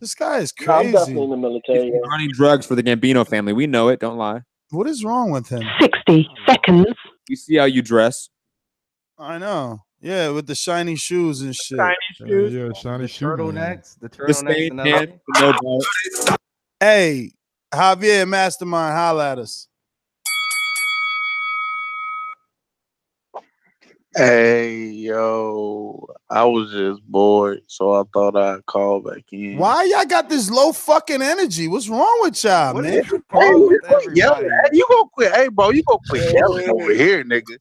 Speaker 6: This guy is
Speaker 17: No, I'm
Speaker 6: crazy.
Speaker 17: definitely in the military.
Speaker 9: He's running drugs for the Gambino family. We know it. Don't lie.
Speaker 6: What is wrong with him?
Speaker 4: 60 seconds.
Speaker 9: We see how you dress.
Speaker 6: I know. Yeah, with the shiny shoes and shit.
Speaker 20: Shiny shoes.
Speaker 13: Yeah, shiny shoes.
Speaker 7: Turtlenecks. The
Speaker 9: The
Speaker 7: turtlenecks.
Speaker 9: same
Speaker 7: and
Speaker 9: hand, no belt.
Speaker 6: Hey, Javier, Mastermind, holla at us.
Speaker 21: Hey, yo, I was just bored, so I thought I'd call back in.
Speaker 6: Why y'all got this low fucking energy? What's wrong with y'all, man?
Speaker 21: Hey, you quit yelling. Hey, you gonna quit? Hey, bro, you gonna quit yelling over here, nigga?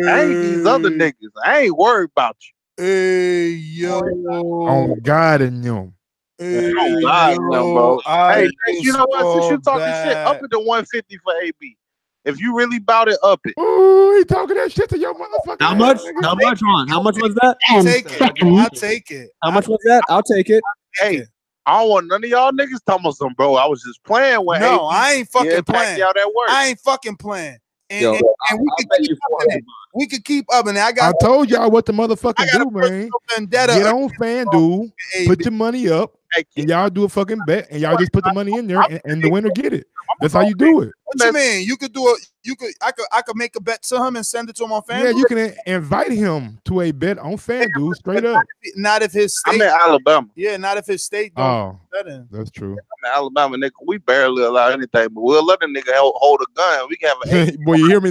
Speaker 21: I ain't these other niggas. I ain't worried about you.
Speaker 6: Hey, yo.
Speaker 13: On God and them.
Speaker 6: Hey,
Speaker 21: Oh God, no, bro.
Speaker 6: I
Speaker 21: Hey, you know what? Since you
Speaker 6: feel
Speaker 21: talking shit,
Speaker 6: bad.
Speaker 21: up it to 150 for AB. If you really about it, up it.
Speaker 13: Ooh, he talking that shit to your motherfucker.
Speaker 9: How much? How much, Ron? How much was that?
Speaker 6: Take it. I'll take it.
Speaker 9: How much was that? I'll take it.
Speaker 21: Hey, I don't want none of y'all niggas talking about some, bro. I was just playing with.
Speaker 6: No,
Speaker 21: AB.
Speaker 6: I ain't fucking
Speaker 21: Yeah,
Speaker 6: playing.
Speaker 21: Pacquiao that work.
Speaker 6: I ain't fucking playing. And,
Speaker 21: Yo,
Speaker 6: and we could keep up in it. We could keep up in it.
Speaker 13: I told y'all what the motherfucker do, man.
Speaker 6: vendetta
Speaker 13: Get on FanDuel, put your money up, and y'all do a fucking bet, and y'all just put the money in there, and the winner get it. That's how you do it.
Speaker 6: What you mean? You could do it. I could make a bet to him and send it to him on FanDuel.
Speaker 13: Yeah, you can invite him to a bet on FanDuel straight up.
Speaker 6: Not if his state.
Speaker 21: I'm in Alabama.
Speaker 6: Yeah, not if his state don't bet in.
Speaker 13: That's true.
Speaker 21: I'm in Alabama, nigga. We barely allow anything, but we'll let a nigga hold a gun. We can have an
Speaker 13: Boy, you hear me?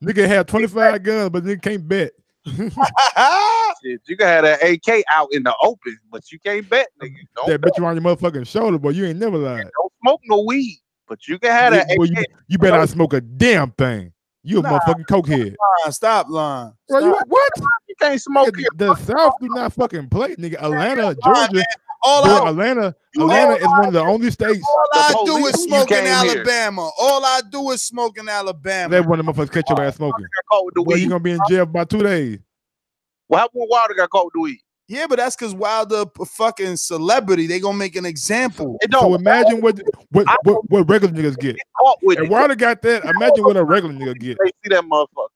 Speaker 13: Nigga had 25 guns, but nigga can't bet.
Speaker 21: shit. You can have that AK out in the open, but you can't bet, nigga.
Speaker 13: That bet you on your motherfucking shoulder, boy. You ain't never lied.
Speaker 21: Don't smoke no weed, but you can have that
Speaker 13: Boy,
Speaker 21: AK.
Speaker 13: you better not smoke a damn thing. You a motherfucking cokehead.
Speaker 6: Stop lying.
Speaker 13: Bro, you, what?
Speaker 21: You can't smoke
Speaker 13: Nigga,
Speaker 21: here.
Speaker 13: the South do not fucking play, nigga. Atlanta, Georgia.
Speaker 6: All
Speaker 13: Atlanta is one of the only states.
Speaker 6: All I do is smoke in
Speaker 21: came here.
Speaker 6: Alabama. All I do is smoke in Alabama.
Speaker 13: That one of the motherfuckers catch your ass smoking.
Speaker 21: Caught with the
Speaker 13: Boy, you
Speaker 21: weed.
Speaker 13: gonna be in jail for about 2 days.
Speaker 21: What happened when Wilder got caught with the weed?
Speaker 6: Yeah, but that's because Wilder a fucking celebrity. They gonna make an example.
Speaker 13: So imagine what regular niggas get.
Speaker 21: Caught with
Speaker 13: And Wilder got that. Imagine what a regular nigga get.
Speaker 21: They see that motherfucker.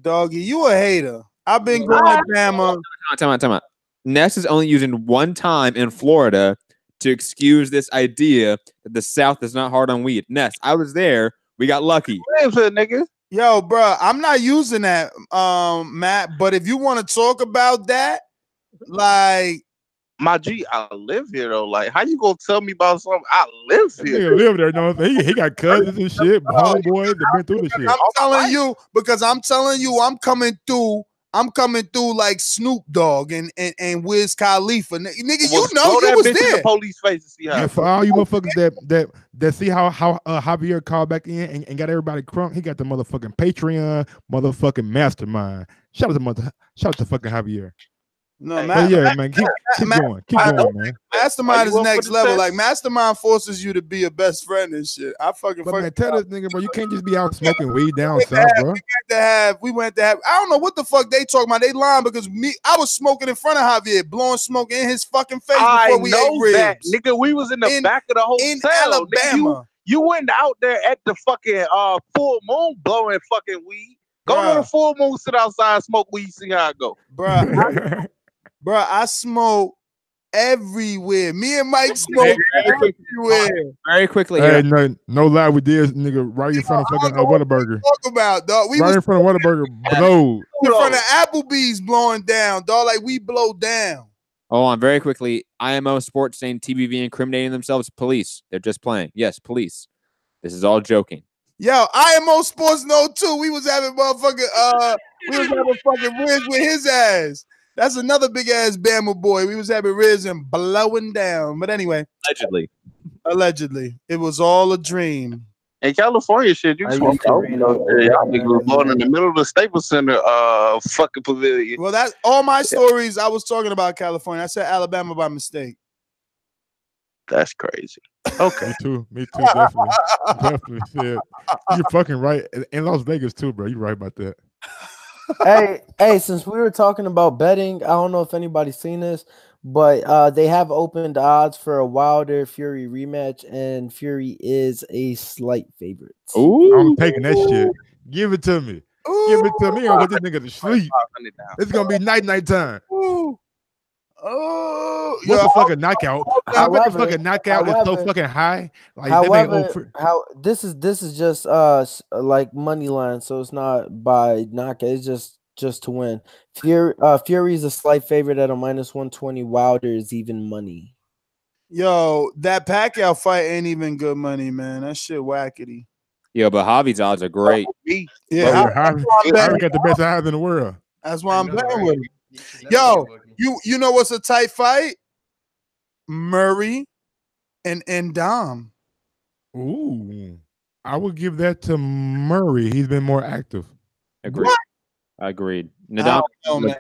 Speaker 6: Doggy, you a hater. I've been going to Bama.
Speaker 9: Time out. Ness is only using one time in Florida to excuse this idea that the South is not hard on weed. Ness, I was there. We got lucky.
Speaker 21: Nigga.
Speaker 6: Yo, bro, I'm not using that, Matt. But if you want to talk about that, like,
Speaker 21: my G, I live here though. Like, how you gonna tell me about something? I live here.
Speaker 13: Nigga live there, you know what I'm saying? He got cousins and shit, homeboys that been through this shit.
Speaker 6: I'm telling you because I'm telling you, I'm coming through like Snoop Dogg and Wiz Khalifa. Nigga, you know you was there.
Speaker 21: The police face to see how.
Speaker 13: And for all you motherfuckers that see how Xavier called back in and got everybody crunk, he got the motherfucking Patreon, motherfucking mastermind. Shout out to fucking Javier.
Speaker 6: No,
Speaker 13: man, keep going, man.
Speaker 6: Mastermind is next level. Like Mastermind forces you to be a best friend and shit. Man,
Speaker 13: tell this nigga, bro, you can't just be out smoking weed down south, bro.
Speaker 6: We went to have. I don't know what the fuck they talking about. They lying because I was smoking in front of Javier, blowing smoke in his fucking face before we ate ribs.
Speaker 21: That, nigga. We was in the back of the hotel
Speaker 6: in Alabama.
Speaker 21: Nigga, you went out there at the fucking full moon blowing fucking weed. Go to the full moon, sit outside, smoke weed, see how it go,
Speaker 6: Bro, I smoke everywhere. Me and Mike smoke everywhere.
Speaker 9: Very quickly.
Speaker 13: Hey, no lie, we did, nigga, right in front of fucking Whataburger.
Speaker 6: Talk about, dog. We
Speaker 13: right
Speaker 6: was
Speaker 13: in front of Whataburger, blow.
Speaker 6: In front of Applebee's blowing down, dog. Like we blow down.
Speaker 9: Hold on, very quickly. IMO Sports saying TBV incriminating themselves. Police. They're just playing. Yes, police. This is all joking.
Speaker 6: Yo, IMO Sports know too. We was having motherfucking we was having fucking Riz with his ass. That's another big ass Bama boy. We was having Riz and blowing down. But anyway. Allegedly. It was all a dream.
Speaker 21: In California, shit, you smoke out. Y'all niggas was blowing in the middle of the Staples Center fucking pavilion.
Speaker 6: Well, that's all my stories. I was talking about California. I said Alabama by mistake.
Speaker 21: That's crazy. Okay.
Speaker 13: Me too, definitely. Shit. You're fucking right. In Las Vegas too, bro. You're right about that.
Speaker 10: Hey, since we were talking about betting, I don't know if anybody's seen this, but they have opened odds for a Wilder Fury rematch, and Fury is a slight favorite.
Speaker 13: Ooh, I'm taking that shit. Give it to me. Give it to me. I'll put this nigga to sleep. It's gonna be night time.
Speaker 10: Oh,
Speaker 13: what's the fucking knockout? I bet the fucking knockout is so fucking high. Like,
Speaker 10: this is just like money line, so it's not by knockout. It's just to win. Fury is a slight favorite at a -120. Wilder is even money.
Speaker 6: Yo, that Pacquiao fight ain't even good money, man. That shit wackety.
Speaker 9: Yo, but Javi's odds are great.
Speaker 6: Yeah,
Speaker 13: I got the best odds in the world.
Speaker 6: That's why I'm betting with him. Yo, you know what's a tight fight? Murray and Dom.
Speaker 13: Ooh, I would give that to Murray. He's been more active.
Speaker 9: Agreed.
Speaker 6: What?
Speaker 9: Agreed.
Speaker 6: I don't know, man.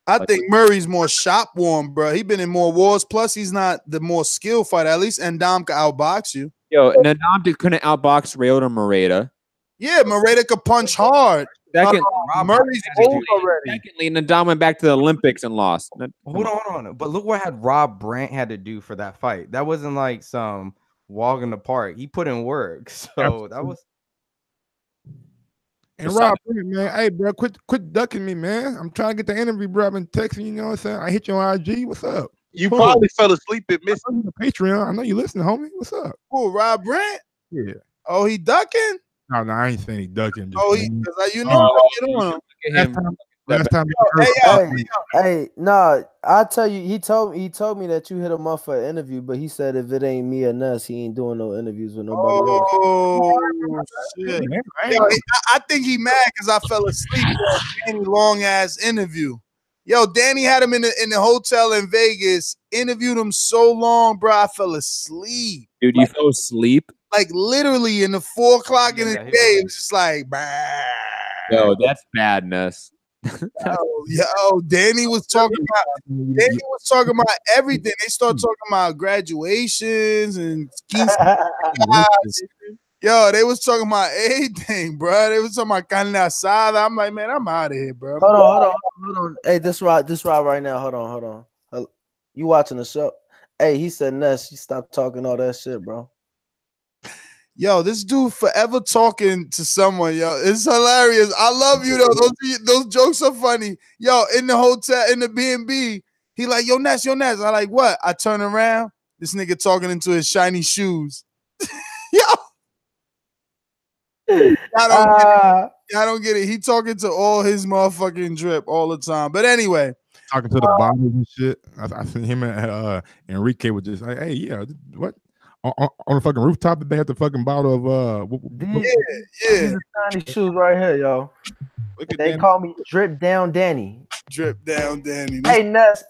Speaker 6: I think Murray's more shop warm, bro. He's been in more wars. Plus, he's not the more skill fighter. At least Ndam can outbox you.
Speaker 9: Yo, Nadam couldn't outbox Ryota Moreta.
Speaker 6: Yeah, Moreta could punch hard.
Speaker 9: Second,
Speaker 6: Murray's old already.
Speaker 9: Secondly, Nadam went back to the Olympics and lost.
Speaker 7: Hold on. But look what had Rob Brandt had to do for that fight. That wasn't like some walk in the park. He put in work. So that was.
Speaker 13: And Rob, man, hey, bro, quit ducking me, man. I'm trying to get the interview, bro. I've been texting, you know what I'm saying? I hit you on IG. What's up?
Speaker 21: You probably fell asleep at missing
Speaker 13: the Patreon. I know you listening, homie. What's up?
Speaker 6: Who, Rob Brandt?
Speaker 13: Yeah.
Speaker 6: Oh, he ducking?
Speaker 13: No, I ain't saying he ducking.
Speaker 6: Oh, because you know you don't know.
Speaker 13: Last time
Speaker 10: Hey, nah, I tell you, he told me that you hit him up for an interview, but he said if it ain't me or Ness, he ain't doing no interviews with nobody else.
Speaker 6: Oh shit! Yo, I think he mad because I fell asleep for a long ass interview. Yo, Danny had him in the hotel in Vegas, interviewed him so long, bro. I fell asleep.
Speaker 9: Dude, you fell asleep?
Speaker 6: Like literally in the 4 o'clock in the day, it was just like, bah.
Speaker 9: Yo, that's badness.
Speaker 6: Yo, Danny was talking about everything. They start talking about graduations and yo, they was talking about everything, bro. They was talking about carne asada. I'm like, man, I'm out of here, bro.
Speaker 10: Hold on. Hey, this Rob right now. Hold on. You watching the show? Hey, he said, Ness, you stop talking all that shit, bro.
Speaker 6: Yo, this dude forever talking to someone, yo. It's hilarious. I love you, though. Those jokes are funny. Yo, in the hotel, in the B&B, he like, yo, Ness. I like, what? I turn around, this nigga talking into his shiny shoes. Yo. I don't get it. He talking to all his motherfucking drip all the time. But anyway.
Speaker 13: Talking to the bottles and shit. I seen him and Enrique was just like, hey, yeah, what? On the fucking rooftop, they had the fucking bottle of
Speaker 10: These are tiny shoes right here, yo. They call me Drip Down Danny.
Speaker 6: Drip Down Danny.
Speaker 10: Hey Ness,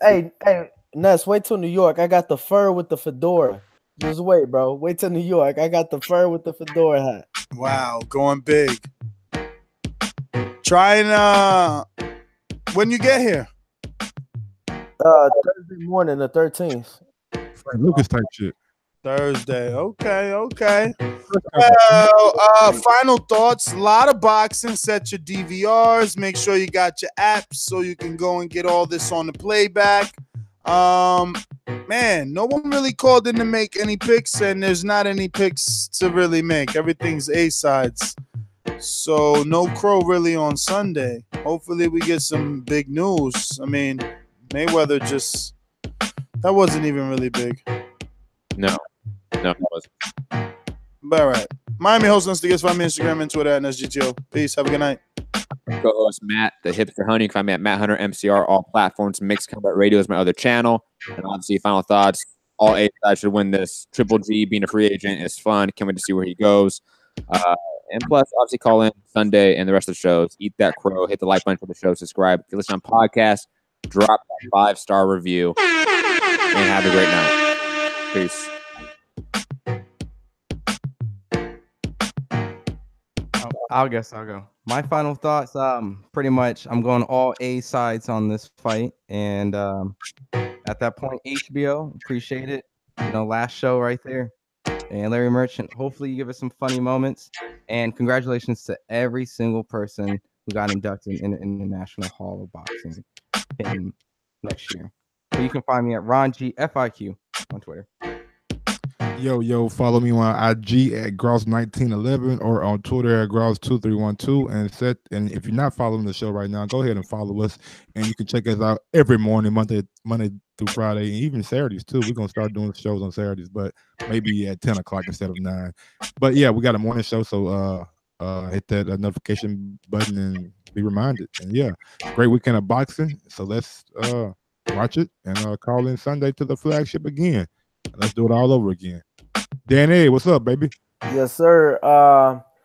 Speaker 10: Ness, wait till New York. I got the fur with the fedora. Just wait, bro. Wait till New York. I got the fur with the fedora hat.
Speaker 6: Wow, going big. Try and when you get here?
Speaker 10: Thursday morning, the 13th.
Speaker 13: Frank Lucas type shit.
Speaker 6: Thursday. Okay. Well, final thoughts. A lot of boxing. Set your DVRs. Make sure you got your apps so you can go and get all this on the playback. Man, no one really called in to make any picks, and there's not any picks to really make. Everything's A-sides. So no Crow really on Sunday. Hopefully we get some big news. I mean, Mayweather that wasn't even really big.
Speaker 9: No, it wasn't.
Speaker 6: But all right. Miami host us to get find me Instagram and Twitter at NSGTO. Peace. Have a good night.
Speaker 9: Co-host Matt, the Hipster Hunter. You can find me at Matt Hunter MCR, all platforms. Mixed Combat Radio is my other channel. And obviously, final thoughts. All eight guys should win this. Triple G being a free agent is fun. Can't wait to see where he goes. And plus, obviously, call in Sunday and the rest of the shows. Eat that crow. Hit the like button for the show. Subscribe. If you listen on podcast, drop that 5-star review. And have a great night. Peace.
Speaker 7: I'll go. My final thoughts, pretty much I'm going all A sides on this fight. And at that point, HBO, appreciate it. Last show right there. And Larry Merchant, hopefully you give us some funny moments. And congratulations to every single person who got inducted in the International Hall of Boxing next year. So you can find me at RonGFIQ on Twitter.
Speaker 13: Yo, follow me on IG at Gross1911 or on Twitter at Gross2312. And if you're not following the show right now, go ahead and follow us. And you can check us out every morning, Monday through Friday, and even Saturdays too. We're gonna start doing shows on Saturdays, but maybe at 10 o'clock instead of 9. But yeah, we got a morning show, so hit that notification button and be reminded. And yeah, great weekend of boxing. So let's watch it and call in Sunday to the flagship again. Let's do it all over again. Danny, what's up, baby?
Speaker 10: Yes, sir.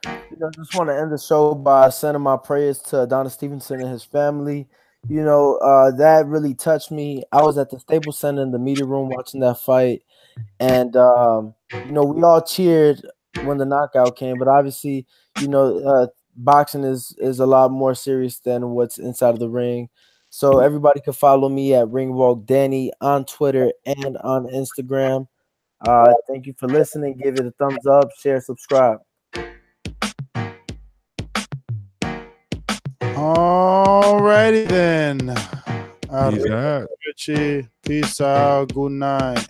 Speaker 10: Just want to end the show by sending my prayers to Adonis Stevenson and his family. That really touched me. I was at the Staples Center in the media room watching that fight, and we all cheered when the knockout came. But obviously, boxing is a lot more serious than what's inside of the ring. So everybody can follow me at Ringwalk Danny on Twitter and on Instagram. Thank you for listening. Give it a thumbs up, share, subscribe.
Speaker 6: Alrighty then.
Speaker 13: Peace out.
Speaker 6: Richie, peace out. Good night.